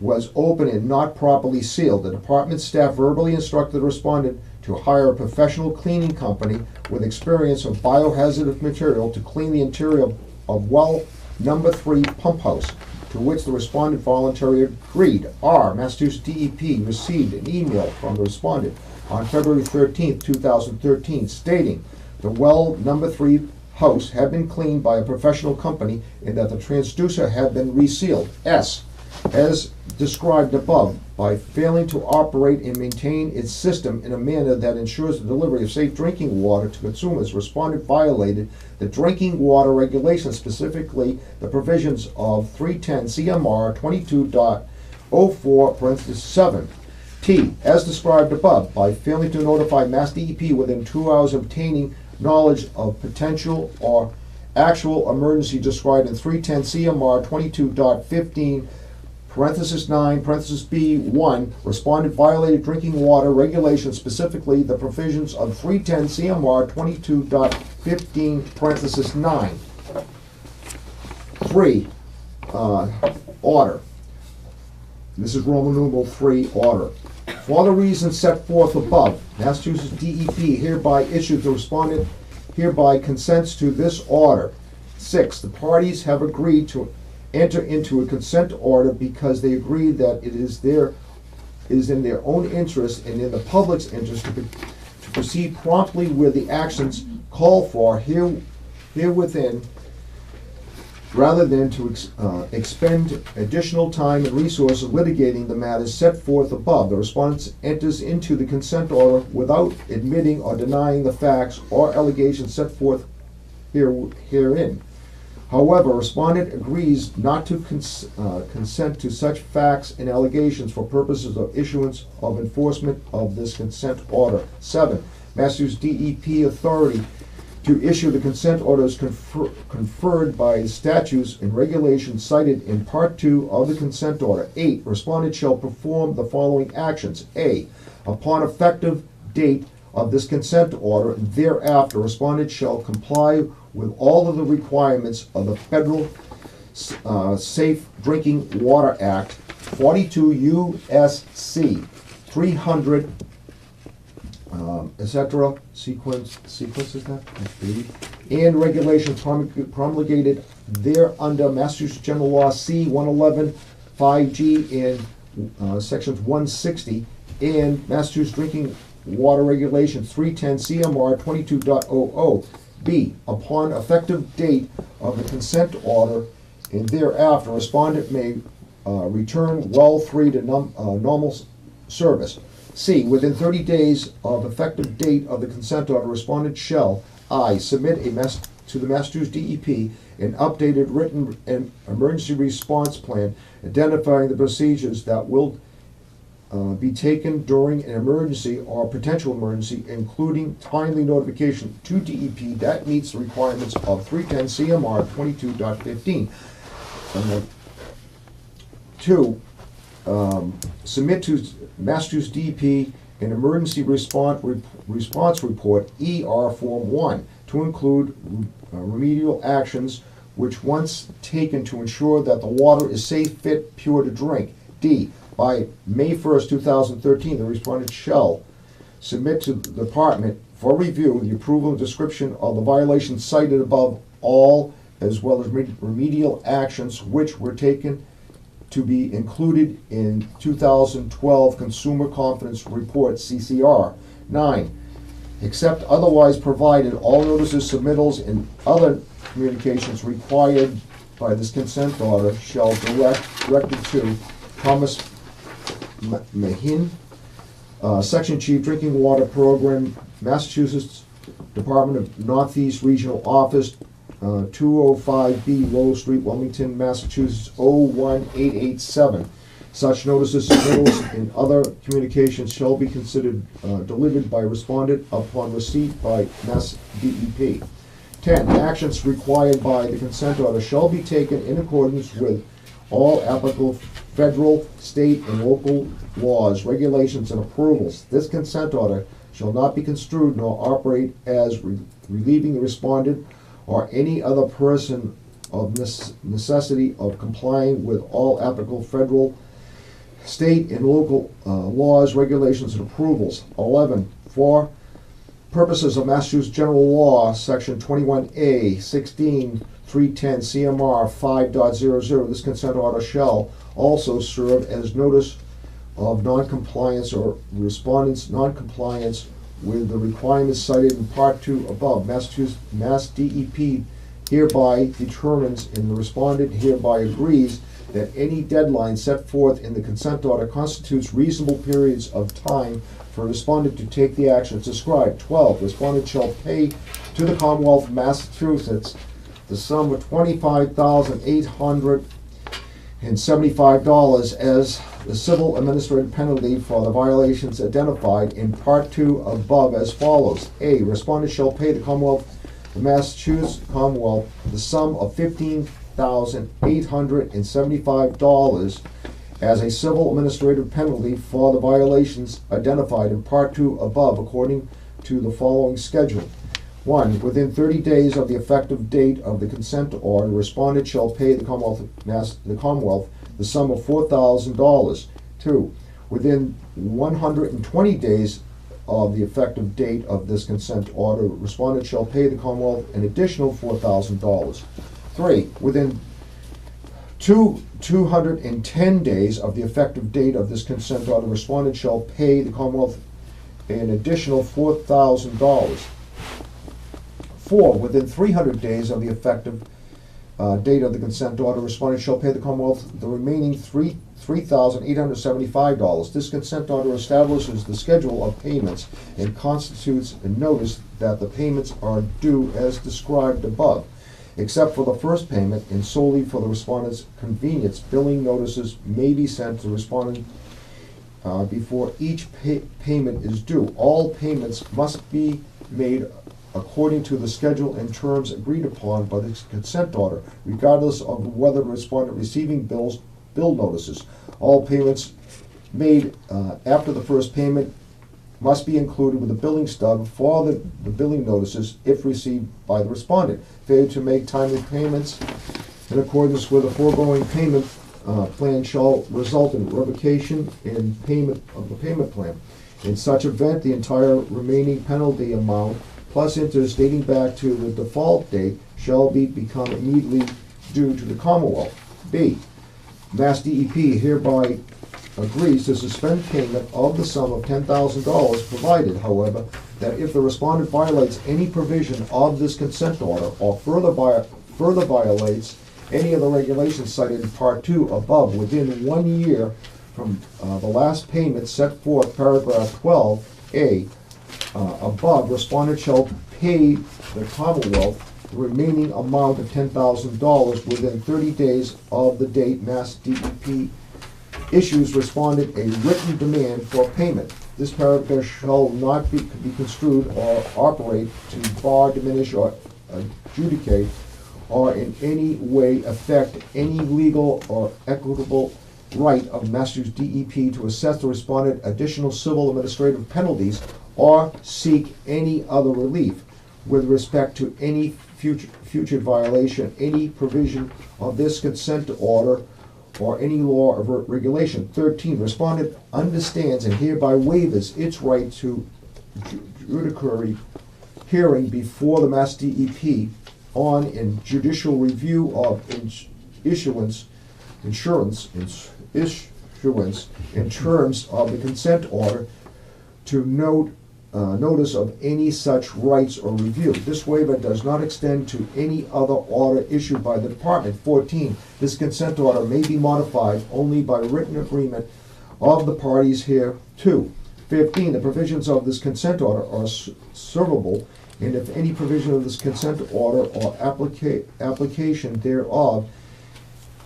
was open and not properly sealed. The department staff verbally instructed the respondent to hire a professional cleaning company with experience of biohazardous material to clean the interior of well number 3 pump house, to which the respondent voluntarily agreed. Massachusetts DEP received an email from the respondent on February 13, 2013, stating the well number 3 house had been cleaned by a professional company and that the transducer had been resealed. As described above, by failing to operate and maintain its system in a manner that ensures the delivery of safe drinking water to consumers, respondent violated the drinking water regulations, specifically the provisions of 310 CMR 22.04(7). T, as described above, by failing to notify Mass DEP within 2 hours of obtaining knowledge of potential or actual emergency described in 310 CMR 22.15 (9) (B)(1), respondent violated drinking water regulations, specifically the provisions of 310 CMR 22.15 (9). 3. Order. This is Roman numeral 3, order. For the reasons set forth above, Massachusetts DEP hereby issues the respondent hereby consents to this order. 6. The parties have agreed to enter into a consent order because they agree that it is in their own interest and in the public's interest to proceed promptly with the actions called for herewithin, rather than to expend additional time and resources litigating the matters set forth above. The respondent enters into the consent order without admitting or denying the facts or allegations set forth herein. However, respondent agrees not to consent to such facts and allegations for purposes of issuance of enforcement of this consent order. 7. Massachusetts DEP authority to issue the consent orders conferred by the statutes and regulations cited in Part 2 of the consent order. 8. Respondent shall perform the following actions. A. Upon effective date of this consent order, thereafter, respondent shall comply with all of the requirements of the Federal Safe Drinking Water Act, 42 U.S.C. 300, etc. Sequence is that? And regulations promulgated thereunder, Massachusetts General Law C 111 5G and sections 160, and Massachusetts Drinking Water Regulations 310 CMR 22.00. B. Upon effective date of the consent order and thereafter, respondent may return well 3 to normal service. C. Within 30 days of effective date of the consent order, respondent shall I. Submit to the Massachusetts DEP an updated written and emergency response plan identifying the procedures that will be taken during an emergency or potential emergency, including timely notification to DEP that meets the requirements of 310 CMR 22.15. 2. Submit to Massachusetts DEP an emergency response report, ER Form 1, to include remedial actions which once taken to ensure that the water is safe, fit, pure to drink. D. By May 1st, 2013, the respondent shall submit to the department for review the approval and description of the violations cited above, all as well as remedial actions which were taken to be included in 2012 Consumer Confidence Report, CCR. 9. Except otherwise provided, all notices, submittals, and other communications required by this consent order shall directed to Thomas Mahin, Section Chief Drinking Water Program, Massachusetts Department of Northeast Regional Office, 205B Lowell Street, Wilmington, Massachusetts 01887. Such notices, submittals, and other communications shall be considered delivered by respondent upon receipt by Mass DEP. 10. Actions required by the consent order shall be taken in accordance with all applicable federal, state, and local laws, regulations, and approvals. This consent order shall not be construed nor operate as relieving the respondent or any other person of necessity of complying with all applicable federal, state, and local laws, regulations, and approvals. 11. For purposes of Massachusetts General Law, Section 21A, 16.310 CMR 5.00, this consent order shall also serve as notice of noncompliance or respondent's noncompliance with the requirements cited in Part 2 above. Mass DEP hereby determines and the respondent hereby agrees that any deadline set forth in the consent order constitutes reasonable periods of time for a respondent to take the actions described. 12. Respondent shall pay to the Commonwealth of Massachusetts the sum of $25,875 as the civil administrative penalty for the violations identified in Part 2 above as follows. A. Respondent shall pay the Commonwealth of Massachusetts the sum of $15,875 as a civil administrative penalty for the violations identified in Part 2 above according to the following schedule. 1. Within 30 days of the effective date of the consent order, respondent shall pay the Commonwealth the sum of $4,000. 2. Within 120 days of the effective date of this consent order, respondent shall pay the Commonwealth an additional $4,000. 3. Within 210 days of the effective date of this consent order, respondent shall pay the Commonwealth an additional $4,000. 4. Within 300 days of the effective date of the consent order, respondent shall pay the Commonwealth the remaining $3,875. This consent order establishes the schedule of payments and constitutes a notice that the payments are due as described above. Except for the first payment and solely for the respondent's convenience, billing notices may be sent to the respondent before each payment is due. All payments must be made according to the schedule and terms agreed upon by the consent order, regardless of whether the respondent receiving bill notices. All payments made after the first payment must be included with the billing stub for the billing notices if received by the respondent. Failure to make timely payments in accordance with the foregoing payment plan shall result in revocation in payment of the payment plan. In such event, the entire remaining penalty amount plus interest dating back to the default date shall become immediately due to the Commonwealth. B. Mass DEP hereby agrees to suspend payment of the sum of $10,000, provided, however, that if the respondent violates any provision of this consent order or further violates any of the regulations cited in Part 2 above within 1 year from the last payment set forth paragraph 12A above, respondent shall pay the Commonwealth the remaining amount of $10,000 within 30 days of the date Mass DEP issues respondent a written demand for payment. This paragraph shall not be construed or operate to bar, diminish, or adjudicate, or in any way affect any legal or equitable right of Massachusetts DEP to assess the respondent additional civil administrative penalties or seek any other relief with respect to any future violation, any provision of this consent order, or any law or regulation. 13. Respondent understands and hereby waives its right to judiciary hearing before the Mass DEP on and judicial review of issuance in terms of the consent order to notice of any such rights or review. This waiver does not extend to any other order issued by the department. 14. This consent order may be modified only by written agreement of the parties hereto. 15. The provisions of this consent order are servable, and if any provision of this consent order or application thereof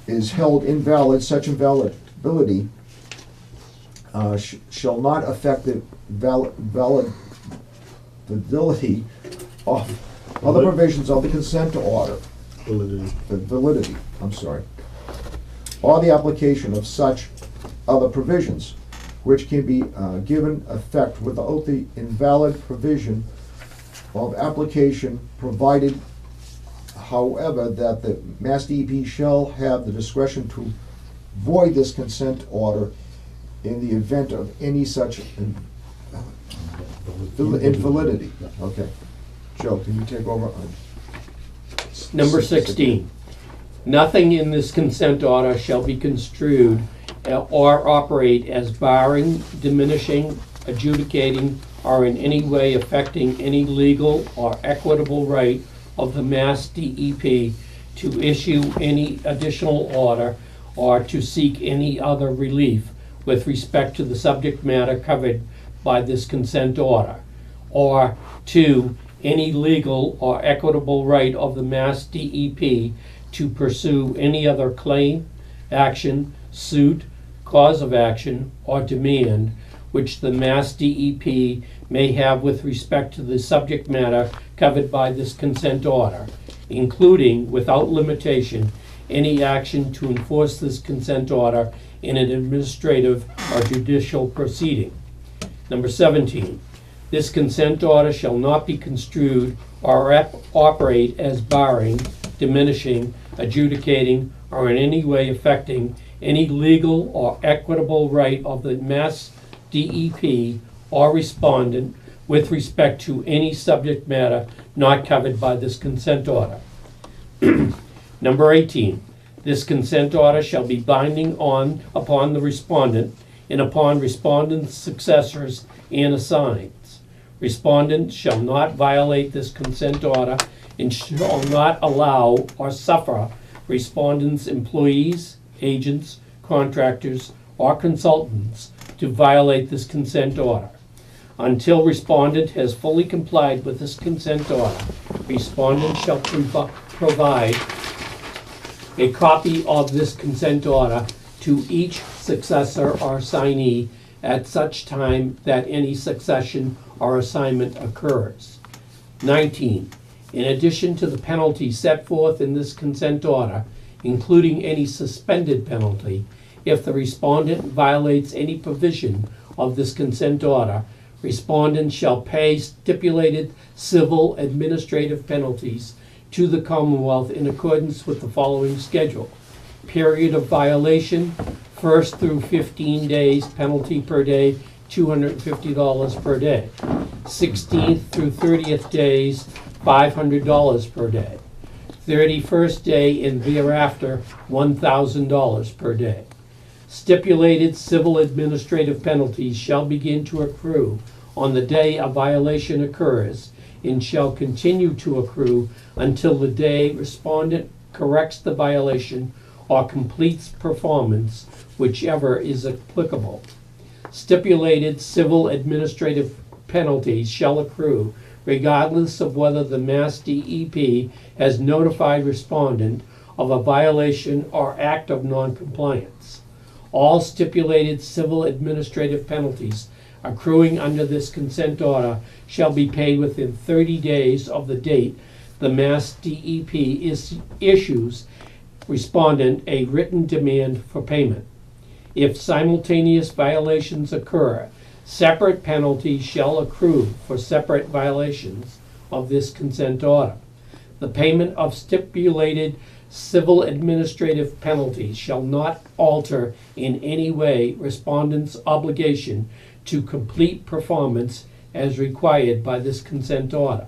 is held invalid, such invalidity shall not affect the validity of other provisions of the consent order. Validity, I'm sorry. Or the application of such other provisions, which can be given effect without the invalid provision of application, provided, however, that the Mass DEP shall have the discretion to void this consent order in the event of any such invalidity. Okay. Joe, can you take over? Number 16. Nothing in this consent order shall be construed or operate as barring, diminishing, adjudicating, or in any way affecting any legal or equitable right of the Mass DEP to issue any additional order or to seek any other relief with respect to the subject matter covered by this consent order, or to any legal or equitable right of the Mass DEP to pursue any other claim, action, suit, cause of action, or demand which the Mass DEP may have with respect to the subject matter covered by this consent order, including, without limitation, any action to enforce this consent order in an administrative or judicial proceeding. Number 17. This consent order shall not be construed or operate as barring, diminishing, adjudicating, or in any way affecting any legal or equitable right of the Mass DEP or respondent with respect to any subject matter not covered by this consent order. Number 18. This consent order shall be binding upon the respondent and upon respondent's successors and assigns. Respondent shall not violate this consent order and shall not allow or suffer respondent's employees, agents, contractors, or consultants to violate this consent order. Until respondent has fully complied with this consent order, respondent shall provide a copy of this consent order to each successor or assignee at such time that any succession or assignment occurs. 19. In addition to the penalties set forth in this consent order, including any suspended penalty, if the respondent violates any provision of this consent order, respondent shall pay stipulated civil administrative penalties to the Commonwealth in accordance with the following schedule. Period of violation, 1st through 15 days, penalty per day, $250 per day. 16th through 30th days, $500 per day. 31st day and thereafter, $1,000 per day. Stipulated civil administrative penalties shall begin to accrue on the day a violation occurs and shall continue to accrue until the day respondent corrects the violation or completes performance, whichever is applicable. Stipulated civil administrative penalties shall accrue regardless of whether the Mass DEP has notified respondent of a violation or act of noncompliance. All stipulated civil administrative penalties accruing under this consent order shall be paid within 30 days of the date the Mass DEP issues respondent a written demand for payment. If simultaneous violations occur, separate penalties shall accrue for separate violations of this consent order. The payment of stipulated civil administrative penalties shall not alter in any way respondent's obligation to complete performance as required by this consent order.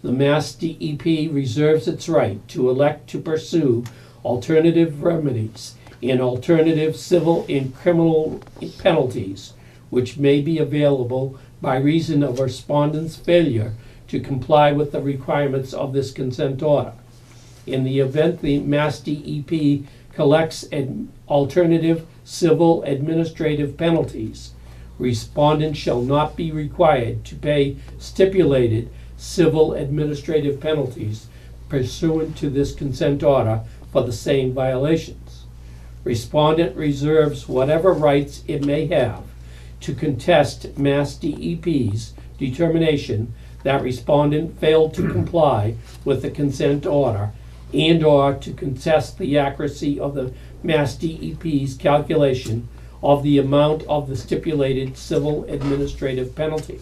The Mass DEP reserves its right to elect to pursue alternative remedies and alternative civil and criminal penalties which may be available by reason of a respondent's failure to comply with the requirements of this consent order. In the event the Mass DEP collects alternative civil administrative penalties, respondent shall not be required to pay stipulated civil administrative penalties pursuant to this consent order for the same violations. Respondent reserves whatever rights it may have to contest Mass DEP's determination that respondent failed to comply with the consent order and/or to contest the accuracy of the Mass DEP's calculation of the amount of the stipulated civil administrative penalty.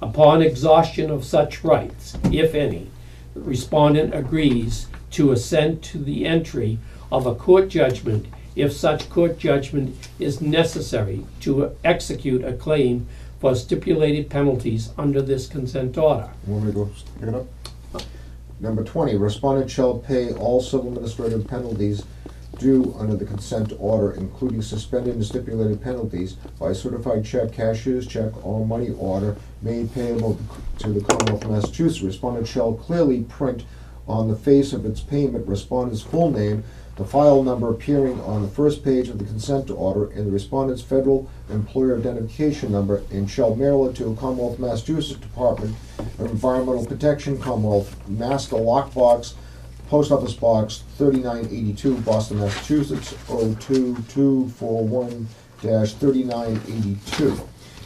Upon exhaustion of such rights, if any, the respondent agrees to assent to the entry of a court judgment if such court judgment is necessary to execute a claim for stipulated penalties under this consent order. Want me to go pick it up? Number 20, respondent shall pay all civil administrative penalties due under the consent order, including suspended and stipulated penalties, by certified check, cashier's check, or money order made payable to the Commonwealth of Massachusetts. Respondent shall clearly print on the face of its payment respondent's full name, the file number appearing on the first page of the consent order, and the respondent's federal employer identification number, and shall mail it to Commonwealth of Massachusetts Department of Environmental Protection, Commonwealth, Master Lockbox, Post Office Box 3982, Boston, Massachusetts, 02241-3982.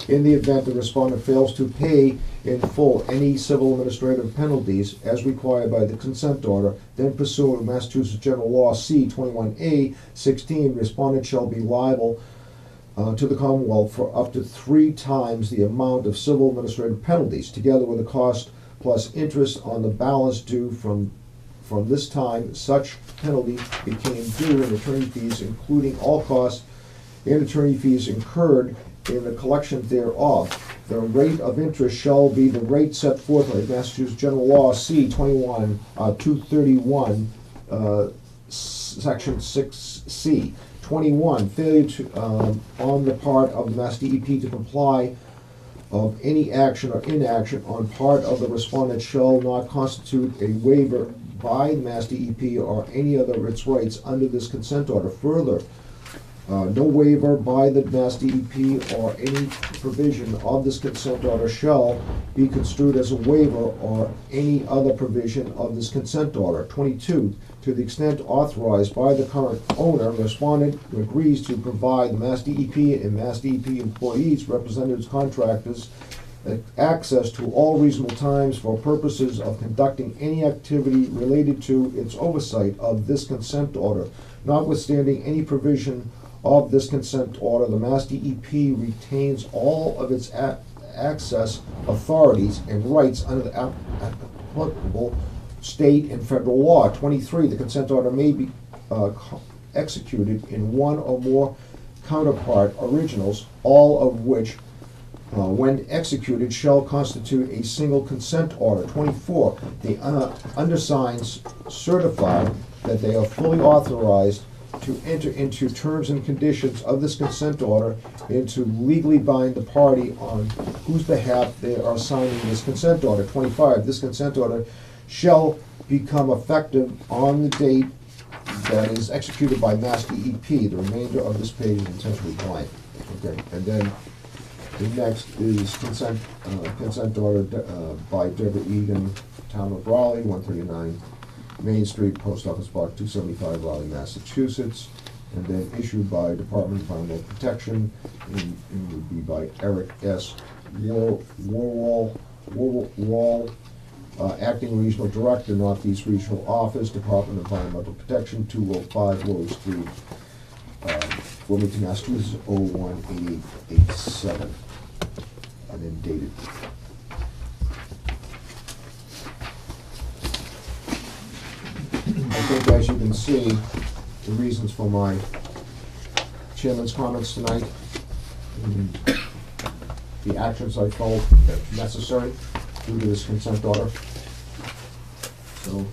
In the event the respondent fails to pay in full any civil administrative penalties as required by the consent order, then pursuant to Massachusetts General Law C-21A 16, respondent shall be liable to the Commonwealth for up to 3 times the amount of civil administrative penalties, together with the cost plus interest on the balance due from this time such penalty became due, and attorney fees, including all costs and attorney fees incurred in the collection thereof. The rate of interest shall be the rate set forth by Massachusetts General Law C-21, 231, Section 6C. 21, failure to, on the part of the Mass DEP to comply of any action or inaction on part of the respondent shall not constitute a waiver by the Mass DEP or any other of its rights under this consent order. Further, no waiver by the Mass DEP or any provision of this consent order shall be construed as a waiver or any other provision of this consent order. 22, to the extent authorized by the current owner, respondent agrees to provide the Mass DEP and Mass DEP employees, representatives, contractors, access to all reasonable times for purposes of conducting any activity related to its oversight of this consent order. Notwithstanding any provision of this consent order, the Mass DEP retains all of its access, authorities, and rights under the applicable state and federal law. 23, the consent order may be executed in one or more counterpart originals, all of which when executed, shall constitute a single consent order. 24, the undersigns certify that they are fully authorized to enter into terms and conditions of this consent order and to legally bind the party on whose behalf they are signing this consent order. 25, this consent order shall become effective on the date that is executed by Mass DEP. The remainder of this page is intentionally blank. Okay, and then the next is consent order by Deborah Egan, Town of Raleigh, 139 Main Street, Post Office Box 275, Raleigh, Massachusetts, and then issued by Department of Environmental Protection, and would be by Eric S. Warwall, Acting Regional Director, Northeast Regional Office, Department of Environmental Protection, 205 Willow Street, Wilmington, Massachusetts, 018887, and then dated. I think, as you can see, the reasons for my chairman's comments tonight, and the actions I felt necessary due to this consent order. So,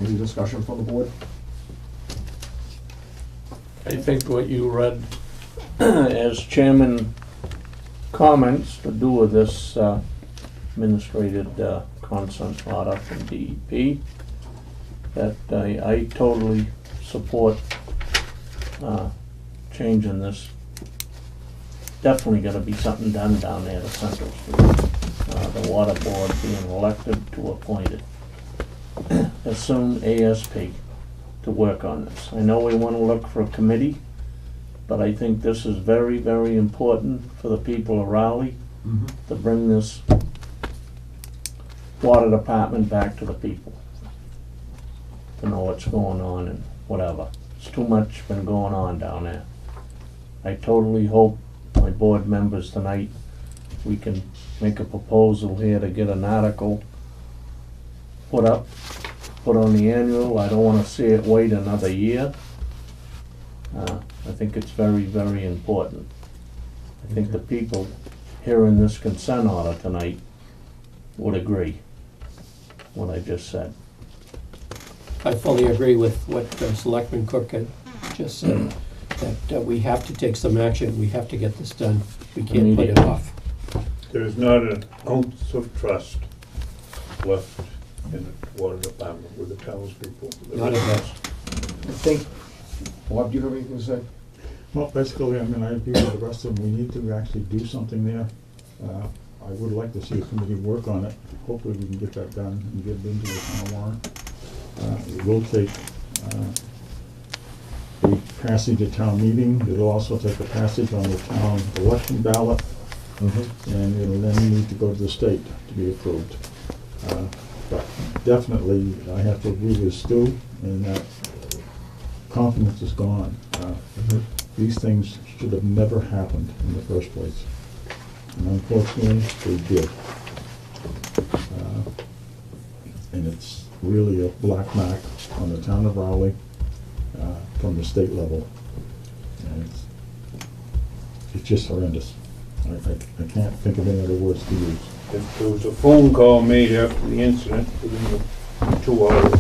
any discussion from the board? I think what you read as chairman comments to do with this administrative consent order from DEP, that I totally support changing this. Definitely gotta be something done down there to Central Street. The water board being elected to appointed as soon ASP to work on this. I know we wanna look for a committee, but I think this is very, very important for the people of Raleigh to bring this water department back to the people, to know what's going on and whatever. It's too much been going on down there. I totally hope my board members tonight, we can make a proposal here to get an article put on the annual. I don't wanna see it wait another year. I think it's very, very important. I think the people hearing this consent order tonight would agree, what I just said. I fully agree with what Selectman Cook had just said, that we have to take some action, we have to get this done, we can't put it off. There's not an ounce of trust left in the water department with the townspeople. Not a bit. I think, Bob, do you have anything to say? Well, basically, I mean, I agree with the rest of them. We need to actually do something there. I would like to see a committee work on it. Hopefully we can get that done and get it into the town warrant. It will take a passage at town meeting. It'll also take a passage on the town election ballot. And it'll then need to go to the state to be approved. But definitely, I have to agree with Stu in that confidence is gone. These things should have never happened in the first place. And unfortunately, they did. And it's really a black mark on the town of Raleigh from the state level. And it's just horrendous. I can't think of any other words to use. If there was a phone call made after the incident within the 2 hours,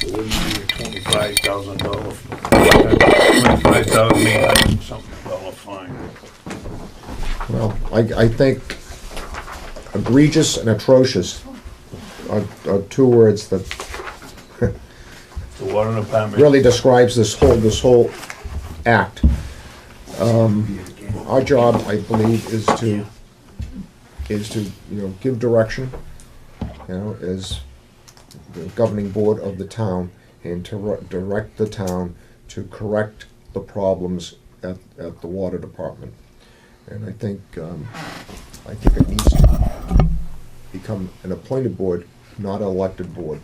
it wouldn't be a $25,000, $25,800 something dollar fine. Well, I think egregious and atrocious are two words that The water department. really describes this whole act. Our job, I believe, is to give direction, as the governing board of the town, and to direct the town to correct the problems at the water department. And I think it needs to become an appointed board, not an elected board.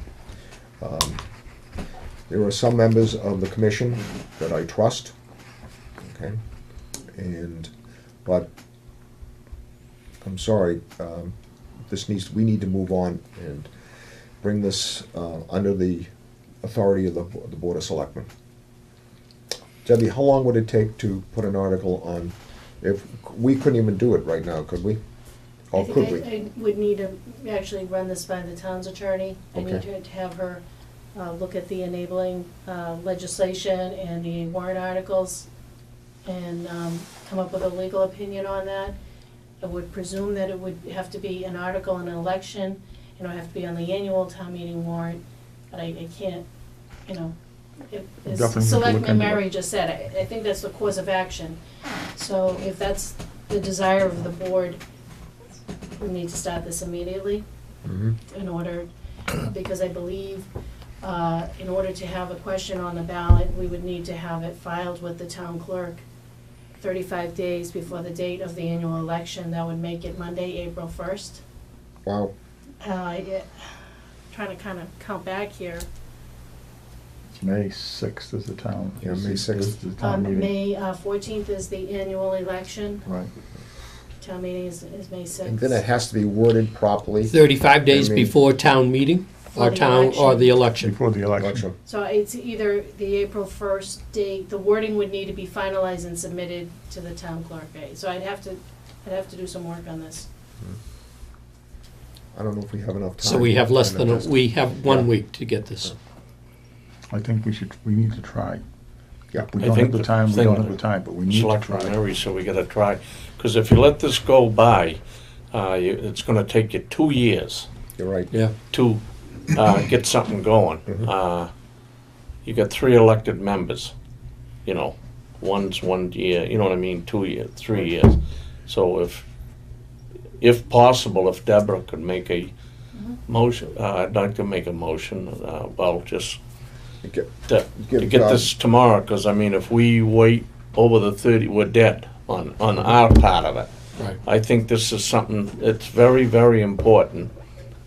There are some members of the commission that I trust, okay? But I'm sorry, we need to move on and bring this under the authority of the Board of Selectmen. Debbie, how long would it take to put an article on, if, we couldn't even do it right now, could we? Or could we? I would need to actually run this by the town's attorney. I need to have her look at the enabling legislation and the warrant articles and come up with a legal opinion on that. I would presume that it would have to be an article in an election, and it would have to be on the annual town meeting warrant, but I can't, as Selectman Mary just said, I think that's the course of action. So if that's the desire of the board, we need to start this immediately in order, because I believe in order to have a question on the ballot, we would need to have it filed with the town clerk 35 days before the date of the annual election. That would make it Monday, April 1st. Wow. Trying to kind of count back here. It's May 6th is the town. Yeah, May 6th. Is the town meeting. May 14th is the annual election. Right. Town meeting is May 6th. And then it has to be worded properly. 35 days before town meeting, or the election. Before the election. So it's either the April 1st date, the wording would need to be finalized and submitted to the town clerk. So I'd have to do some work on this. I don't know if we have enough time. So we have we have 1 week to get this. I think we need to try. Yeah. If we don't have the time, we don't have the time, but we need to try. Mary, so we gotta try, because if you let this go by, it's gonna take you 2 years. You're right. Yeah. To get something going. You got 3 elected members, one's 1 year, you know what I mean, 2 years, 3 years. So if possible, if Deborah could make a motion, I'd like to make a motion, to get this tomorrow, because if we wait over the 30, we're dead on our part of it. Right. I think this is something, it's very, very important,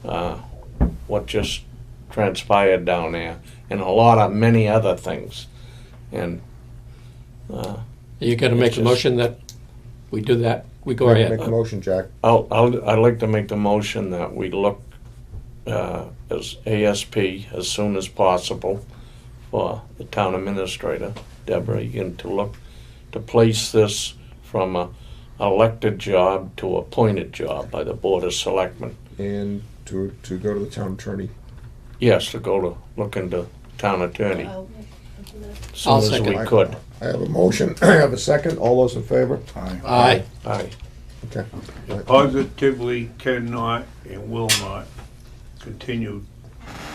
what just transpired down there, and many other things. And, You gotta make a motion that we do that, we go ahead. Make a motion, Jack. I'd like to make the motion that we look, as ASP as soon as possible for the town administrator, Deborah Egan, to place this from a elected job to appointed job by the Board of Selectmen. And to go to the town attorney. Yes, to go to look into town attorney as I'll soon as we second. could. I have a motion, I have a second, all those in favor? Aye. Aye. Okay. Positively cannot and will not continue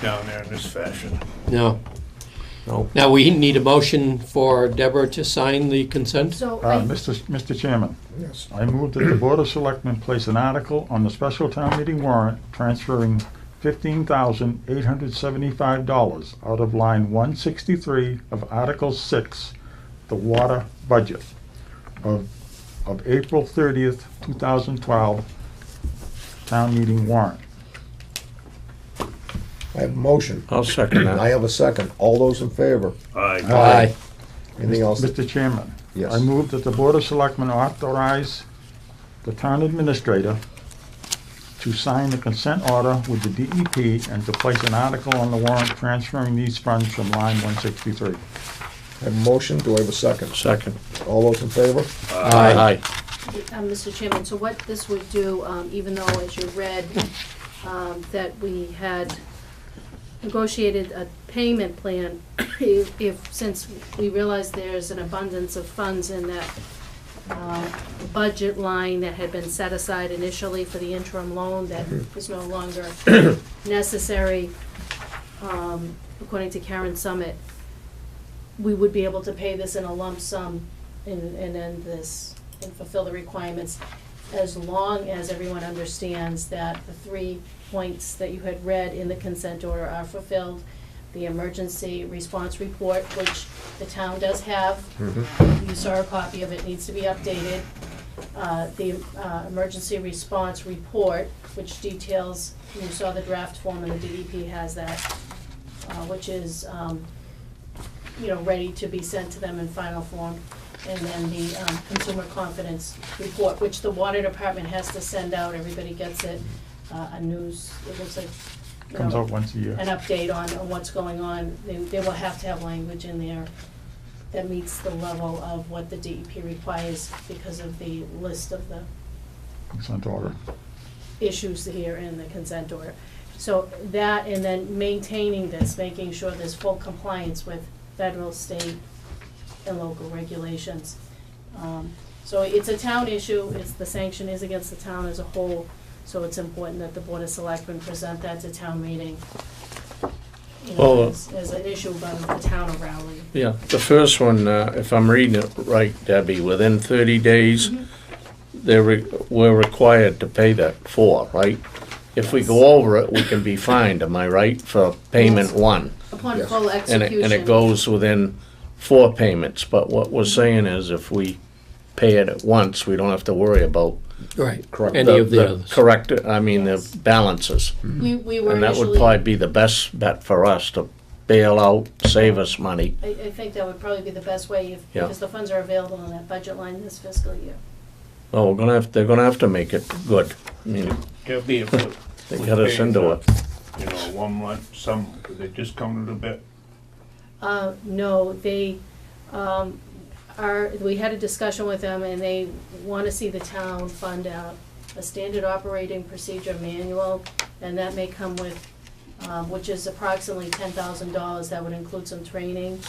down there in this fashion. No. No. Now, we need a motion for Deborah to sign the consent? So Mr. Chairman, Yes. I move that the Board of Selectmen place an article on the special town meeting warrant transferring $15,875 out of line 163 of Article 6, the water budget of April 30th, 2012 town meeting warrant. I have a motion. I'll second that. I have a second. All those in favor? Aye. Anything else? Mr. Chairman, Yes. I move that the Board of Selectmen authorize the town administrator to sign the consent order with the DEP and to place an article on the warrant transferring these funds from line 163. I have a motion. Do I have a second? Second. All those in favor? Aye. Mr. Chairman, so what this would do, even though as you read, that we had negotiated a payment plan, since we realize there's an abundance of funds in that budget line that had been set aside initially for the interim loan that is no longer necessary, according to Karen Summit, we would be able to pay this in a lump sum and end this and fulfill the requirements, as long as everyone understands that the 3 points that you had read in the consent order are fulfilled. The emergency response report, which the town does have, you saw a copy of it, needs to be updated. The emergency response report, which details, you saw the draft form and the DEP has that, which is ready to be sent to them in final form. And then the consumer confidence report, which the water department has to send out, everybody gets it, a news, it looks like, Comes out once a year. an update on what's going on. They will have to have language in there that meets the level of what the DEP requires because of the list of the Consent order. issues here in the consent order. So that, and then maintaining this, making sure there's full compliance with federal, state, and local regulations. So it's a town issue, the sanction is against the town as a whole, so it's important that the Board of Selectmen present that to town meeting, as an issue about the town of Rowley. Yeah, the first one, if I'm reading it right, Debbie, within 30 days, we're required to pay that for, right? If we go over it, we can be fined, am I right, for payment one? Upon Yes. full execution. And it goes within 4 payments, but what we're saying is if we pay it at once, we don't have to worry about Right. Correct. Any of the others. correct, the balances. We were And that would initially, probably be the best bet for us to bail out, save us money. I think that would probably be the best way, Yeah. because the funds are available in that budget line this fiscal year. Well, they're gonna have to make it good. I mean, Debbie, if it- they got us into it. one lump sum, could they discount it a bit? No, they, we had a discussion with them, and they want to see the town fund out a standard operating procedure manual, and that may come with, which is approximately $10,000. That would include some training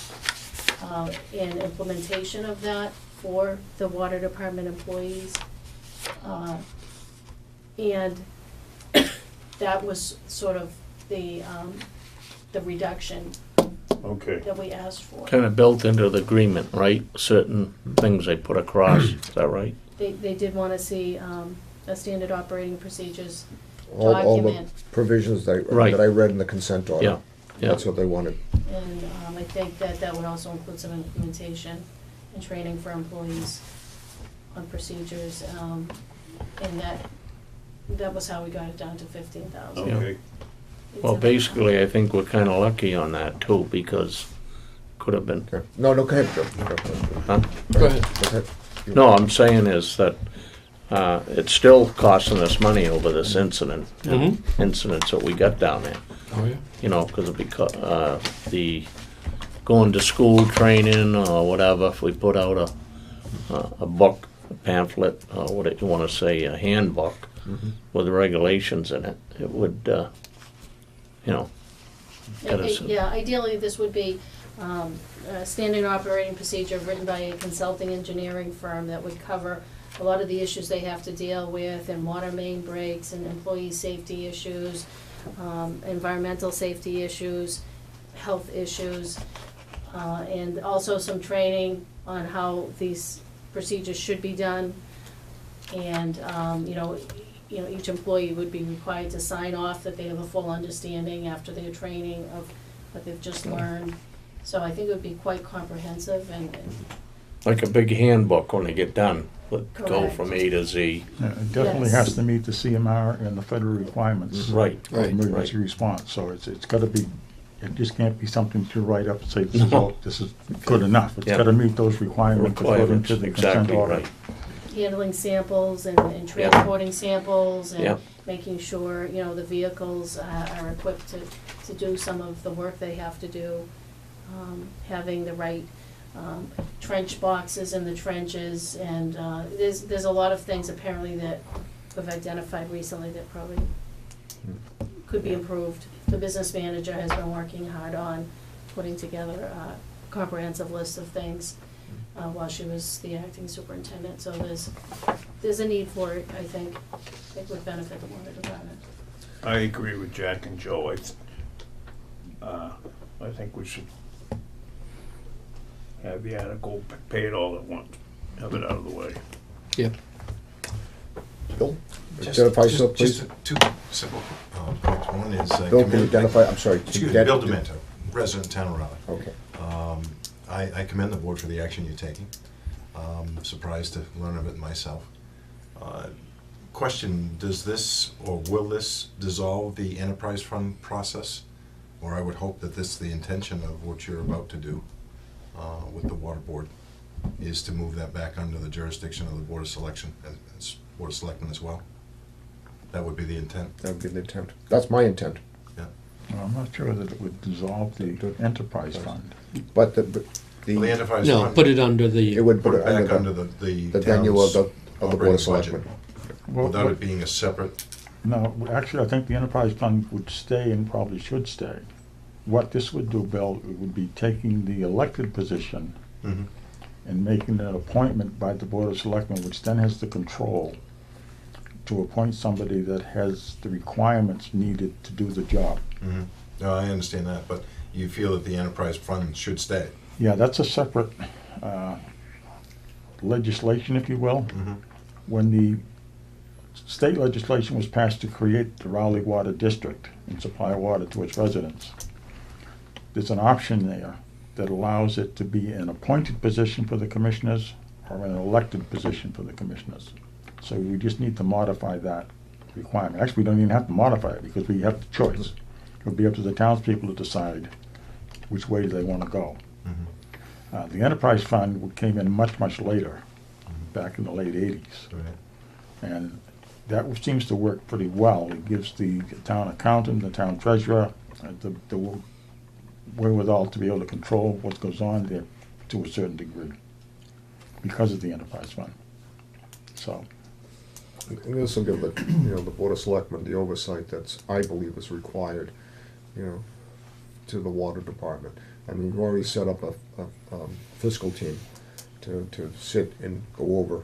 and implementation of that for the water department employees. And that was sort of the reduction Okay. that we asked for. Kind of built into the agreement, right? Certain things they put across, is that right? They did want to see a standard operating procedures All the document. provisions that Right. I read in the consent order. Yeah, yeah. That's what they wanted. And I think that would also include some implementation. and training for employees on procedures, and that was how we got it down to 15,000. Okay. Well, basically, I think we're kind of lucky on that too, because could have been. No, go ahead, Joe. Huh? Go ahead. Go ahead. No, I'm saying is that it's still costing us money over this incident, incidents that we got down there. Oh, yeah. You know, because the going to school training or whatever, if we put out a book, a pamphlet, or what you want to say, a handbook with regulations in it, it would, you know, get us. Yeah, ideally, this would be a standard operating procedure written by a consulting engineering firm that would cover a lot of the issues they have to deal with, and water main breaks, and employee safety issues, environmental safety issues, health issues, and also some training on how these procedures should be done. And, you know, each employee would be required to sign off that they have a full understanding after their training of what they've just learned. So I think it would be quite comprehensive and Like a big handbook when they get done, would go Correct. from A to Z. Yeah, it definitely Yes. has to meet the CMR and the federal requirements. Right, For emergency response, so it's gotta be, it just can't be something to write up and say, this is good enough. It's Yeah. gotta meet those requirements according Requirements, to the consent exactly order. right. handling samples and transporting samples and Yeah. making sure, you know, the vehicles are equipped to do some of the work they have to do. Having the right trench boxes in the trenches, and there's a lot of things apparently that we've identified recently that probably could be improved. The business manager has been working hard on putting together a comprehensive list of things while she was the acting superintendent, so there's a need for it, I think. It would benefit the water department. I agree with Jack and Joe. I think we should have the article paid all at once, have it out of the way. Yep. Bill, identify yourself, please. Just two simple points. One is. Bill, can you identify, I'm sorry. Excuse me, Bill Demento, resident of town of Raleigh. Okay. I commend the board for the action you're taking. Surprised to learn of it myself. Question, does this, or will this dissolve the enterprise fund process? Or I would hope that this is the intention of what you're about to do with the water board, is to move that back under the jurisdiction of the Board of Selection, as Board of Selectmen as well. That would be the intent. That would be the intent. That's my intent. Yeah. Well, I'm not sure that it would dissolve the enterprise fund. But Well, the enterprise No, fund. put it under the. It would Put put it it back under the the venue of town's the Board of operating budget, Selectmen. without it being a separate. No, actually, I think the enterprise fund would stay and probably should stay. What this would do, Bill, it would be taking the elected position and making an appointment by the Board of Selectmen, which then has the control to appoint somebody that has the requirements needed to do the job. No, I understand that, but you feel that the enterprise fund should stay. Yeah, that's a separate legislation, if you will. When the state legislation was passed to create the Raleigh Water District and supply water to its residents, there's an option there that allows it to be an appointed position for the commissioners or an elected position for the commissioners. So we just need to modify that requirement. Actually, we don't even have to modify it because we have the choice. It would be up to the townspeople to decide which way they want to go. The enterprise fund came in much, much later, back in the late 80s. And that seems to work pretty well. It gives the town accountant, the town treasurer, the wherewithal to be able to control what goes on there to a certain degree because of the enterprise fund. So. And this will give the, the Board of Selectmen the oversight that's, I believe, is required, to the water department. I mean, we've already set up a fiscal team to sit and go over.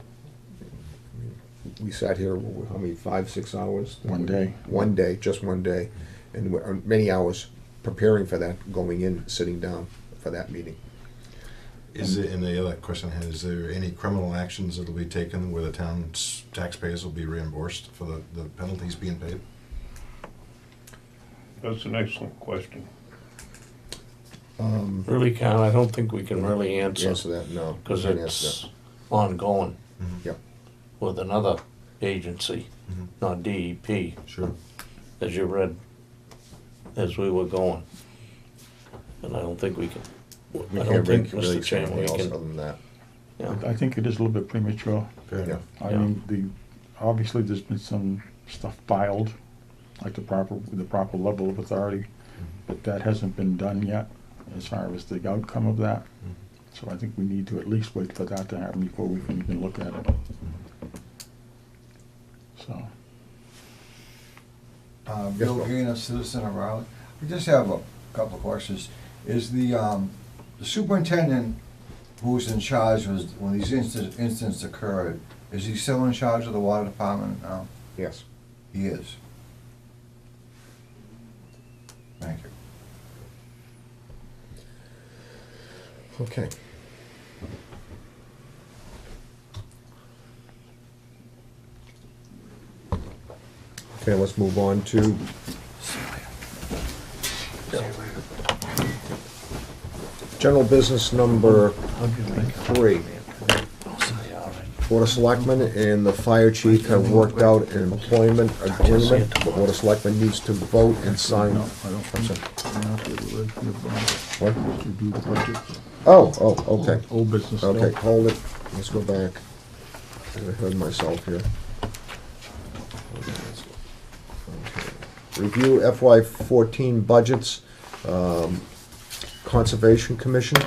We sat here, how many, 5-6 hours? One day. One day, just one day, and many hours preparing for that, going in, sitting down for that meeting. Is it, and the other question I had, is there any criminal actions that will be taken where the town's taxpayers will be reimbursed for the penalties being paid? That's an excellent question. Really can't, I don't think we can really answer. Answer that, no. Because Can't it's answer ongoing. Yep. With another agency, not DEP. Sure. As you read, as we were going. And I don't think we can, We I can't don't think, really Mr. say Chairman, anything we else can. other than that. Yeah. I think it is a little bit premature. Fair enough. I mean, obviously there's been some stuff filed, like the proper level of authority, but that hasn't been done yet as far as the outcome of that. So I think we need to at least wait for that to happen before we can even look at it. So. Bill Green, a citizen of Raleigh. We just have a couple of questions. Is the superintendent who's in charge when these incidents occurred, is he still in charge of the water department now? Yes. He is. Thank you. Okay. Okay, let's move on to general business number 3. Board of Selectmen and the fire chief have worked out an employment agreement. The Board of Selectmen needs to vote and sign. What? Oh, okay. Old business. Okay, hold it. Let's go back. I heard myself here. Review FY14 budgets, Conservation Commission,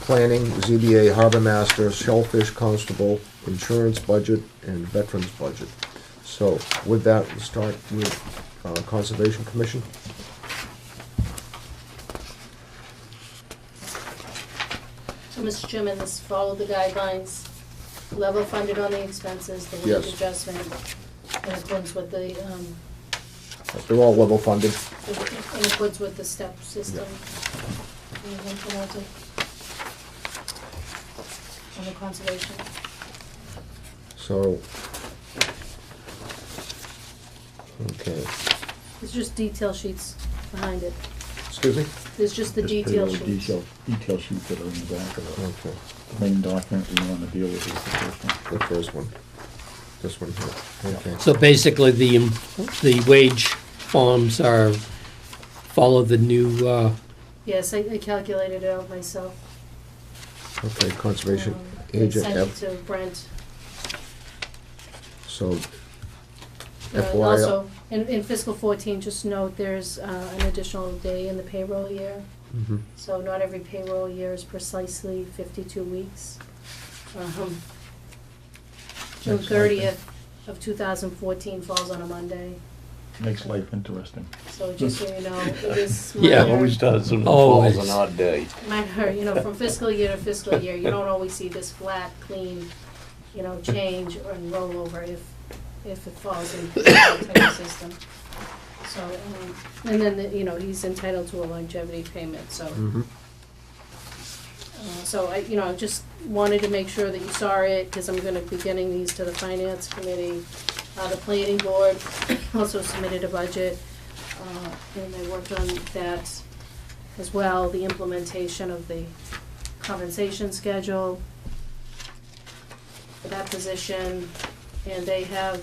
Planning, ZBA, Harbor Master, Shellfish Constable, Insurance Budget, and Veterans Budget. So with that, we'll start with Conservation Commission. So, Mr. Chairman, this followed the guidelines, level funded on the expenses, the wage Yes. adjustment, in accordance with the, They're all level funded. in accordance with the step system. we implemented on the conservation. So, okay, There's just detail sheets behind it. excuse me? There's just the detail sheets. Detail sheets that are in the back of it. Okay, The main document we want to deal with is the first one. the first one. This one here, okay. So basically, the wage forms are, follow the new, Yes, I calculated it out myself. Okay, Conservation I Agent sent it F, to Brent. so And FYI, also, in fiscal 14, just note there's an additional day in the payroll year. Mhm. So not every payroll year is precisely 52 weeks. June Makes life 30th of 2014 falls on a Monday. Makes life interesting. So just so you know, it is Yeah. minor. Always does when it Always. falls an odd day. Minor, from fiscal year to fiscal year, you don't always see this flat, clean, change or rollover if it falls in the type of system. So, and then, he's entitled to a longevity payment, so. Mhm. So I just wanted to make sure that you saw it, because I'm gonna be getting these to the finance committee. The planning board also submitted a budget, and they worked on that as well, the implementation of the compensation schedule for that position, and they have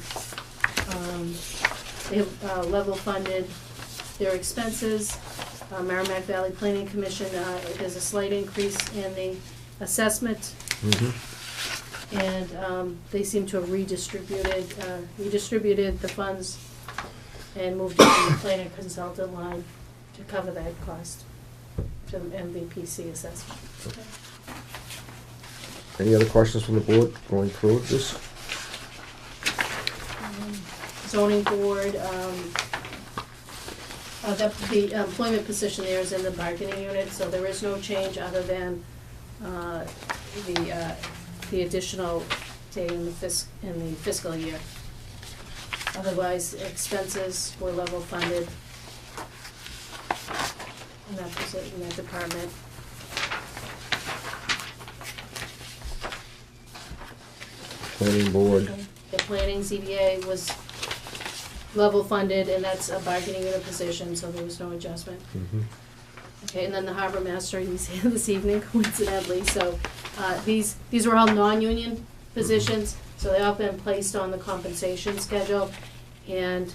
level funded their expenses. Merrimack Valley Planning Commission, there's a slight increase in the assessment, and they seem to have redistributed the funds and moved it to the planning consultant line to cover that cost, to the MVPC assessment. Any other questions from the board going through this? Zoning board, the employment position there is in the bargaining unit, so there is no change other than the additional day in the fiscal year. Otherwise, expenses were level funded. And that was it in that department. Planning board, The planning ZBA was level funded, and that's a bargaining unit position, so there was no adjustment. Okay, and then the harbor master, he's here this evening coincidentally, so, these are all non-union positions, so they've all been placed on the compensation schedule, and,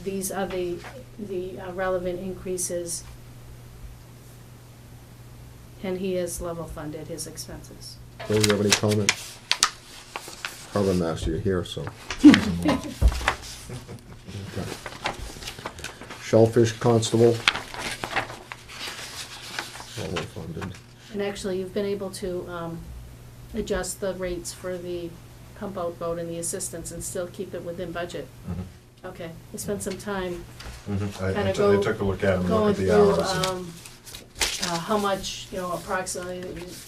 these are the relevant increases, and he has level funded his expenses. Do you have any comment? Harbor Master, you're here, so. Okay. Shellfish Constable. Level funded. And actually, you've been able to, adjust the rates for the pump out boat and the assistants and still keep it within budget. Okay, we spent some time I kinda took a look at them, going look at the through, hours. how much, approximately,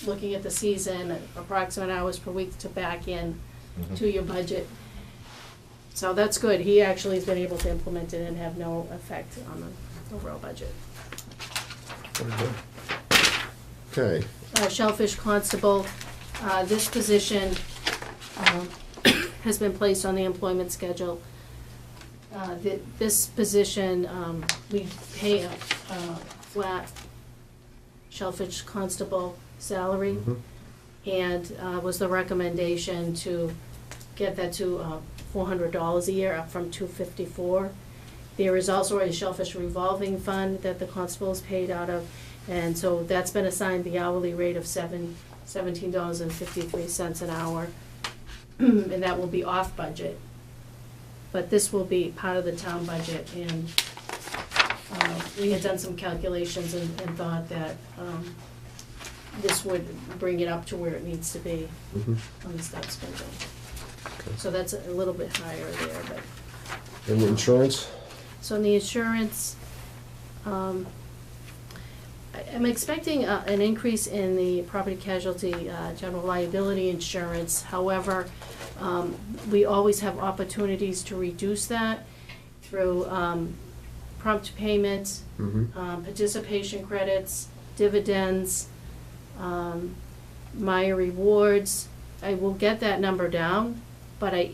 looking at the season, approximate hours per week to back in to your budget. So that's good. He actually has been able to implement it and have no effect on the overall budget. Very good. Okay, Shellfish Constable, this position has been placed on the employment schedule. This position, we pay a flat Shellfish Constable salary, and was the recommendation to get that to $400 a year, up from $254. There is also a Shellfish revolving fund that the constable is paid out of, and so that's been assigned the hourly rate of $17.53 an hour, and that will be off budget. But this will be part of the town budget, and we had done some calculations and thought that this would bring it up to where it needs to be on the step schedule. So that's a little bit higher there, but. and the insurance? So in the insurance, I'm expecting an increase in the property casualty general liability insurance. However, we always have opportunities to reduce that through prompt payment, participation credits, dividends, Maya rewards. I will get that number down, but I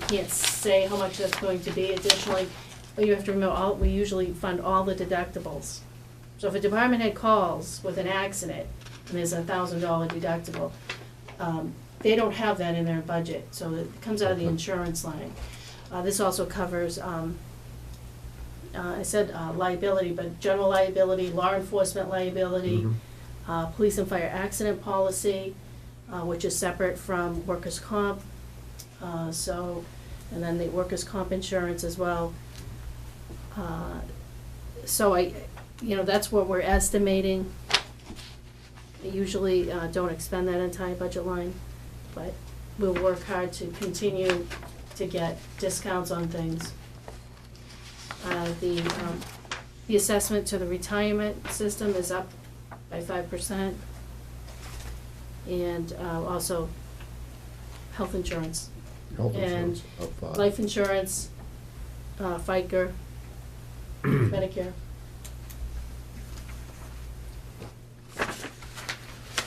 can't say how much that's going to be. Additionally, you have to remember, we usually fund all the deductibles. So if a department head calls with an accident and there's $1,000 deductible, they don't have that in their budget, so it comes out of the insurance line. This also covers, I said liability, but general liability, law enforcement liability, police and fire accident policy, which is separate from workers' comp. And then the workers' comp insurance as well. So that's what we're estimating. I usually don't expend that entire budget line, but we'll work hard to continue to get discounts on things. The assessment to the retirement system is up by 5%, and also health insurance. And life insurance, FICA, Medicare.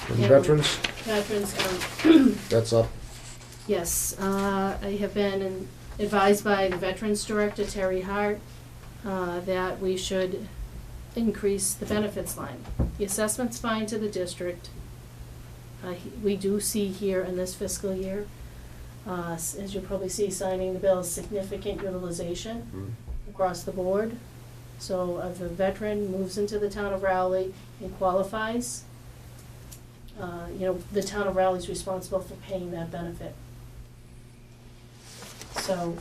And veterans? Veterans, That's up. yes, I have been advised by the Veterans Director, Terry Hart, that we should increase the benefits line. The assessment's fine to the district. We do see here in this fiscal year, as you'll probably see signing the bill, significant utilization across the board. So if a veteran moves into the town of Rowley and qualifies, the town of Rowley is responsible for paying that benefit. So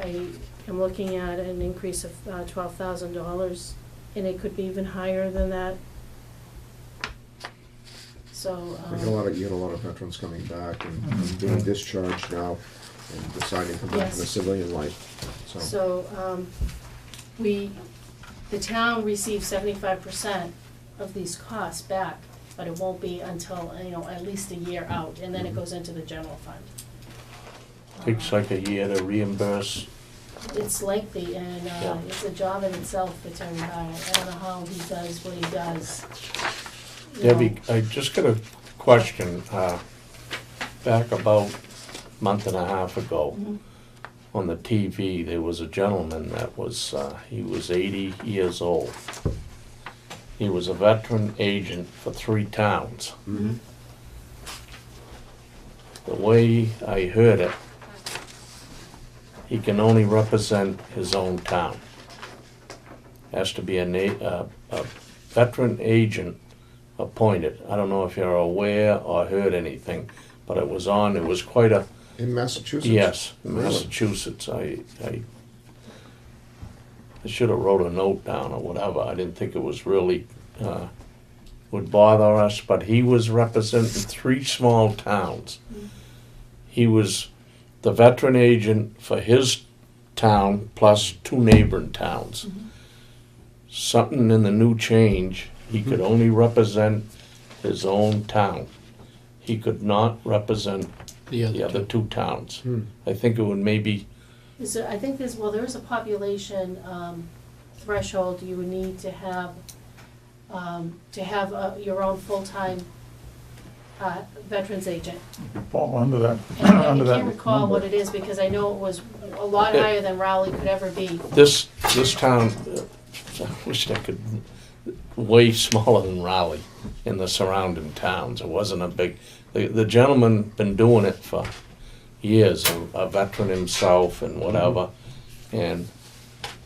I am looking at an increase of $12,000, and it could be even higher than that. So You get a lot of veterans coming back and being discharged now and deciding to come back to the civilian life. So the town receives 75% of these costs back, but it won't be until, at least a year out, and then it goes into the general fund. Takes like a year to reimburse. It's lengthy, and it's a job in itself for Terry Hart. I don't know how he does what he does. Debbie, I just got a question. Back about a month and a half ago, on the TV, there was a gentleman that was, he was 80 years old. he was a veteran agent for 3 towns. The way I heard it, he can only represent his own town. Has to be a veteran agent appointed. I don't know if you're aware or heard anything, but it was quite a... In Massachusetts? Yes, Really? Massachusetts. I should have wrote a note down or whatever. I didn't think it was really, would bother us, but he was representing 3 small towns. He was the veteran agent for his town plus 2 neighboring towns. Something in the new change, he could only represent his own town. He could not represent the other 2 towns. I think it would maybe... I think there is a population threshold you would need to have your own full-time veterans agent. Fall under that, And under I that can't recall number. what it is, because I know it was a lot higher than Raleigh could ever be. This town, I wish I could, way smaller than Raleigh in the surrounding towns. It wasn't a big, the gentleman been doing it for years, a veteran himself and whatever. And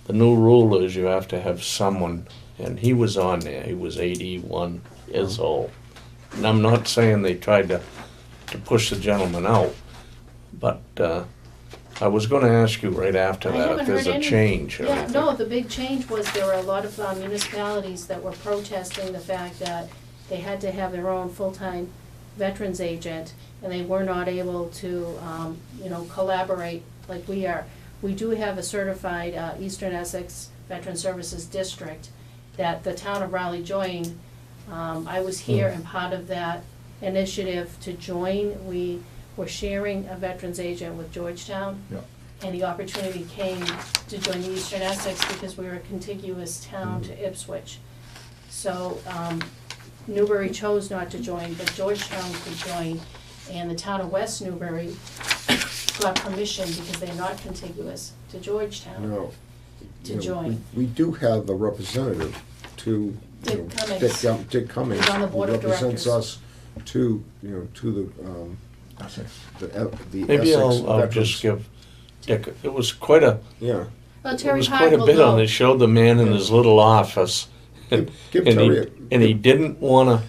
the new rule is you have to have someone, and he was on there, he was 81 years old. And I'm not saying they tried to push the gentleman out, but I was gonna ask you right after I that haven't if there's heard a any- change or Yeah, anything. no, the big change was there were a lot of municipalities that were protesting the fact that they had to have their own full-time veterans agent, and they were not able to, collaborate like we are. We do have a certified Eastern Essex Veteran Services District that the town of Raleigh joined. I was here and part of that initiative to join. We were sharing a veterans agent with Georgetown. Yeah. And the opportunity came to join the Eastern Essex because we were a contiguous town to Ipswich. So Newbury chose not to join, but Georgetown could join. And the town of West Newbury got permission, because they're not contiguous to Georgetown, No. to join. We do have a representative to, Dick Cummings. Dick Cummings. He's on the board of who represents directors. us to the Maybe Essex I'll veterans. just give Dick, it was quite a, Yeah. Well, it Terry was Hart quite a will bit on know. it. Showed the man in his little office. And Give and Terry he didn't wanna,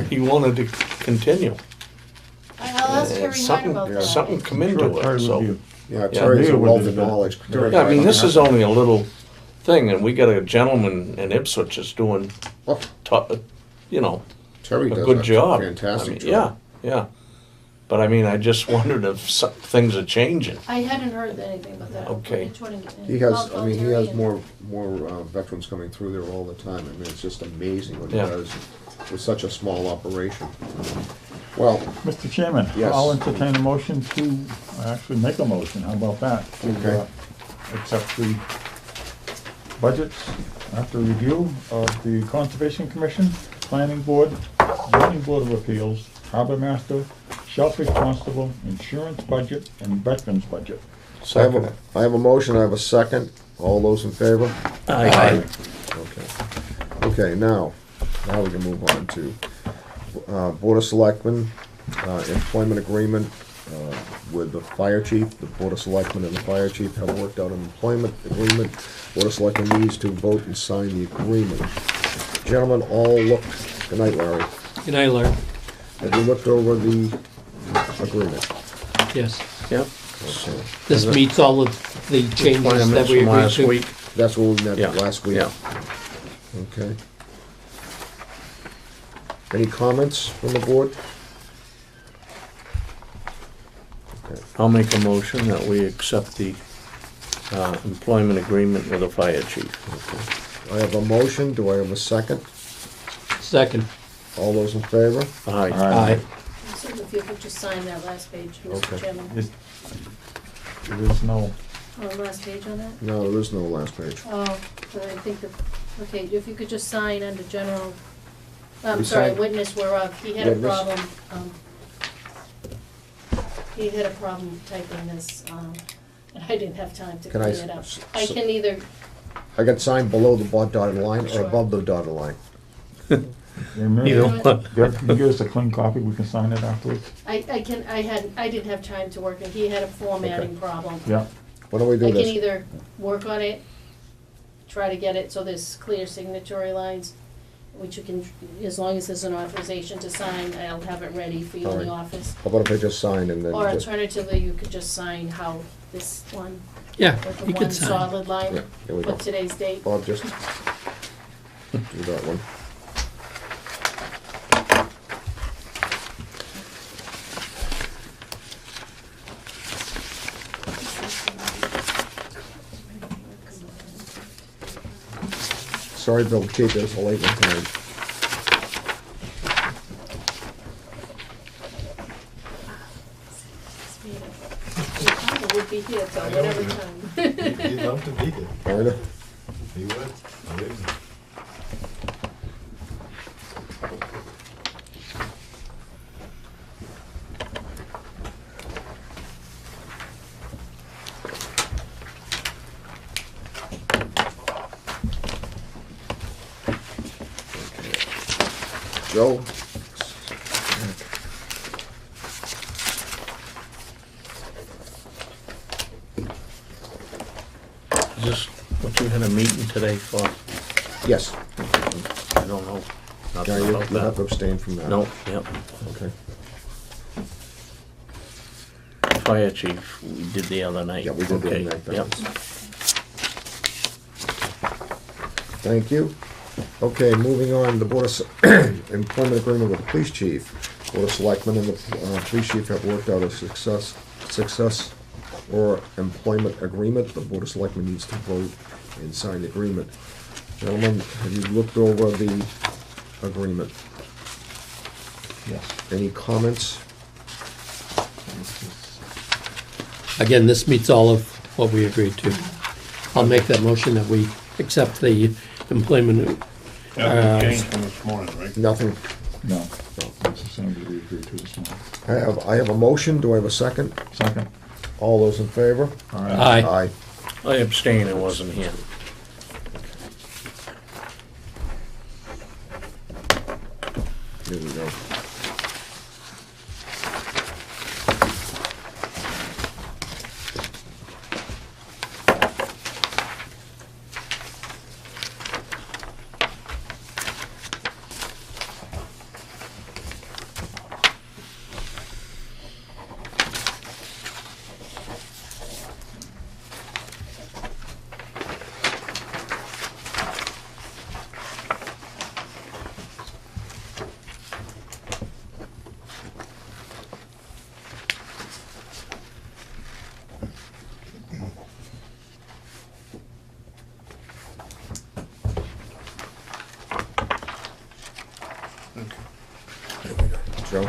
he wanted to continue. I'll ask Terry Hart Something, about that. something come Sure, into Terry it, would so. be- Yeah, Terry's a Neil would wealth be of the- knowledge. Yeah, Terry Yeah, I mean, this Hart- is only a little thing, and we got a gentleman in Ipswich that's doing, Oh, Terry a does good a job. fantastic I mean, job. Yeah. But I mean, I just wondered if some things are changing. I hadn't heard anything about that. Okay. He has, I'll I mean, he Terry has and- more veterans coming through there all the time. I mean, it's just amazing what he Yeah. does with such a small operation. Well, Mr. Chairman, Yes. I'll entertain a motion to, actually make a motion, how about that? To, Okay. accept the budgets after review of the Conservation Commission, Planning Board, Zoning Board of Appeals, Harbor Master, Shellfish Constable, Insurance Budget, and Veterans Budget. Second. I have a motion, I have a second. All those in favor? Aye. Okay, now we can move on to Board of Selectmen, employment agreement with the fire chief. The Board of Selectmen and the fire chief have worked out an employment agreement. Board of Selectmen needs to vote and sign the agreement. Gentlemen, all looked, good night, Larry. Good night, Larry. Have you looked over the agreement? Yes. Yep. Okay. This meets all of the changes that Requirements we from agreed last to. week. That's what we met Yeah, last week. yeah. Okay. Any comments from the board? Okay. I'll make a motion that we accept the employment agreement with the fire chief. I have a motion, do I have a second? Second. All those in favor? Aye. Aye. So if you could just sign that last page, Okay. Mr. Chairman. There is no, Last page on that? No, there is no last page. Oh, but I think that, okay, if you could just sign under general, We I'm sorry, sign- witness whereof, he had a Witness. problem, he had a problem typing this, and I didn't have time to Can clean I it up. s- I can either, I got signed below the dotted line or Sure. above the dotted line? Yeah, maybe- Either one. Yeah, can you give us a clean copy, we can sign it afterwards? I didn't have time to work it, he had a formatting problem. Yeah. Why don't we I do can this? either work on it, try to get it so there's clear signatory lines, which you can, as long as there's an authorization to sign, I'll have it ready for you in the Alright. office. How about if I just sign and then Or just... alternatively, you could just sign how this one, Yeah, with the you one could sign. solid Yeah, line, here we go. with today's date. Bob, just do that one. Sorry, Bill, to keep this a late one tonight. Your father would be here till whatever time. He'd love to be here. All right. He would. Believe me. Joe? Is this what you had a meeting today for? Yes. I don't know. Yeah, Nothing you about you have to that. abstain from that. No, yep. Okay. Fire chief, we did the other night. Yeah, we did the other Okay, night, that yep. was- Thank you. Okay, moving on, the Board of, employment agreement with the police chief. Board of Selectmen and the police chief have worked out a success or employment agreement. The Board of Selectmen needs to vote and sign the agreement. Gentlemen, have you looked over the agreement? Yes. Any comments? Again, this meets all of what we agreed to. I'll make that motion that we accept the employment. Nothing changed from this morning, right? Nothing. No, it's the same that we agreed to this morning. I have a motion. Do I have a second? Second. All those in favor? All right. Aye. Aye. I abstain, I wasn't here. Here we go. Joe?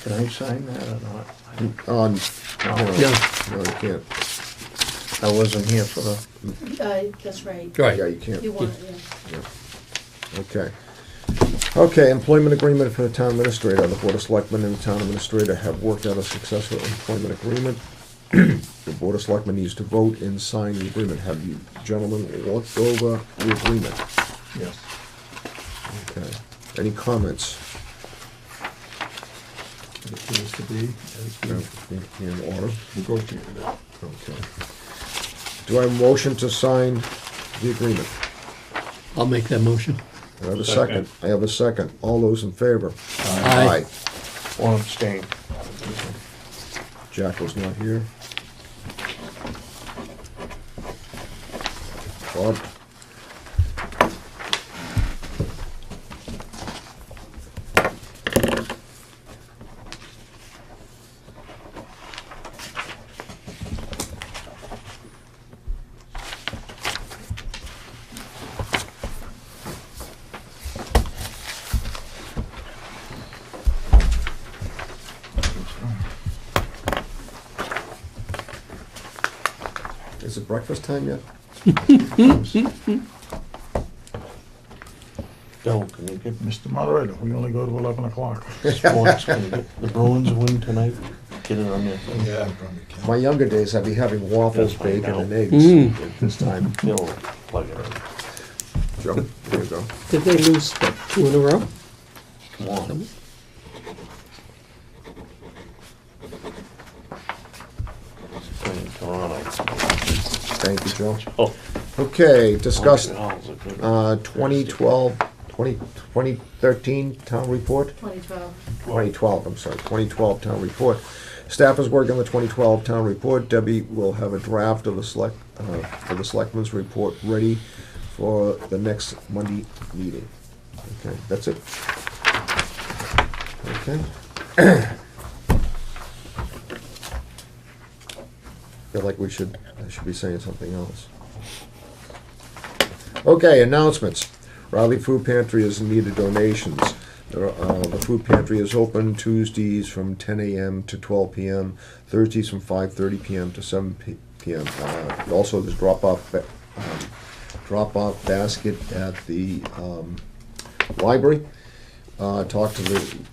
Can I sign that or not? No, Yeah. no, you can't. I wasn't here for the, That's right. Right. Yeah, you can't. You want, yeah. Okay. Okay, employment agreement for the town administrator. The Board of Selectmen and the town administrator have worked out a successful employment agreement. The Board of Selectmen needs to vote and sign the agreement. Have you gentlemen looked over the agreement? Yes. Okay. Any comments? It appears to be, as we In order? negotiated it. Okay. Do I have a motion to sign the agreement? I'll make that motion. I have a second. I have a second. All those in favor? Aye. one abstain. Jack was not here. Bob? Is it breakfast time yet? Bill, can you get Mr. Moderator, we only go to 11 o'clock. sports, can you get the Bruins win tonight? Get it on there. Yeah, probably can. My younger days, I'd be having waffles, Let's find bacon, out. and eggs Mm. at this time. Bill, plug it in. Joe, there you go. Did they lose, what, 2 in a row? Come on. Playing Toronto. Thank you, Joe. Oh. Okay, discuss Montreal's a good 2013 town report? 2012. 2012, I'm sorry, 2012 town report. Staff is working on the 2012 town report. Debbie will have a draft of the for the selectmen's report ready for the next Monday meeting. Okay, that's it. Okay. Feel like I should be saying something else. Okay, announcements. Raleigh Food Pantry is in need of donations. The food pantry is open Tuesdays from 10 a.m. to 12 p.m., Thursdays from 5:30 p.m. to 7 p.m. Also, there's drop-off basket at the library. Talked to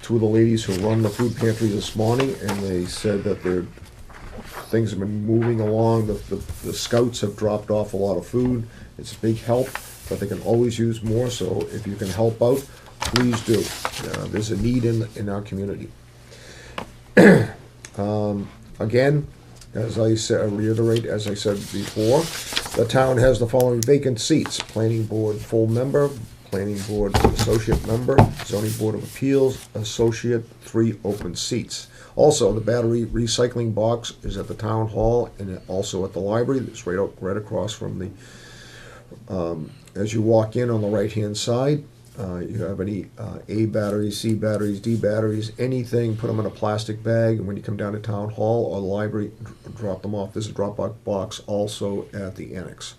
two of the ladies who run the food pantry this morning, and they said that things have been moving along. The scouts have dropped off a lot of food. It's a big help, but they can always use more, so if you can help out, please do. There's a need in our community. Again, as I said, reiterate, as I said before, the town has the following vacant seats: Planning Board full member, Planning Board associate member, Zoning Board of Appeals associate, 3 open seats. Also, the battery recycling box is at the town hall and also at the library. It's right across from the, as you walk in on the right-hand side. You have any A batteries, C batteries, D batteries, anything, put them in a plastic bag, and when you come down to town hall or the library, drop them off. There's a drop-off box also at the annex.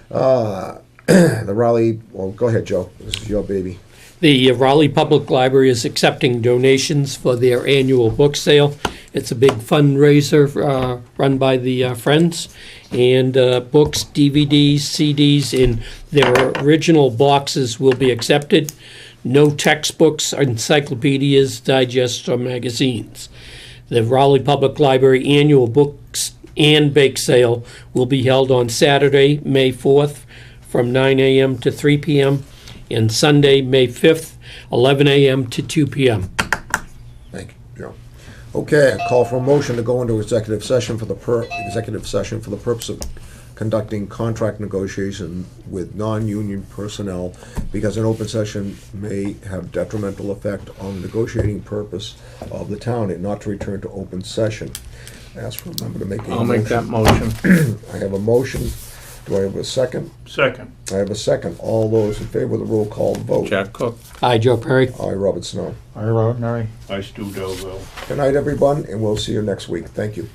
The Raleigh, well, go ahead, Joe. This is your baby. The Raleigh Public Library is accepting donations for their annual book sale. It's a big fundraiser run by the Friends, and books, DVDs, CDs in their original boxes will be accepted. No textbooks, encyclopedias, digests, or magazines. The Raleigh Public Library annual books and bake sale will be held on Saturday, May 4th from 9 a.m. to 3 p.m. and Sunday, May 5th, 11 a.m. to 2 p.m. Thank you, Joe. Okay, I call for a motion to go into executive session for the purpose of conducting contract negotiation with non-union personnel, because an open session may have detrimental effect on the negotiating purpose of the town, and not to return to open session. Ask for a member to make a motion. I'll make that motion. I have a motion. Do I have a second? Second. I have a second. All those in favor of the roll call vote. Jack Cook. Hi, Joe Perry. Aye, Robert Snow. I wrote Mary. I Stu Delville. Good night, everyone, and we'll see you next week. Thank you.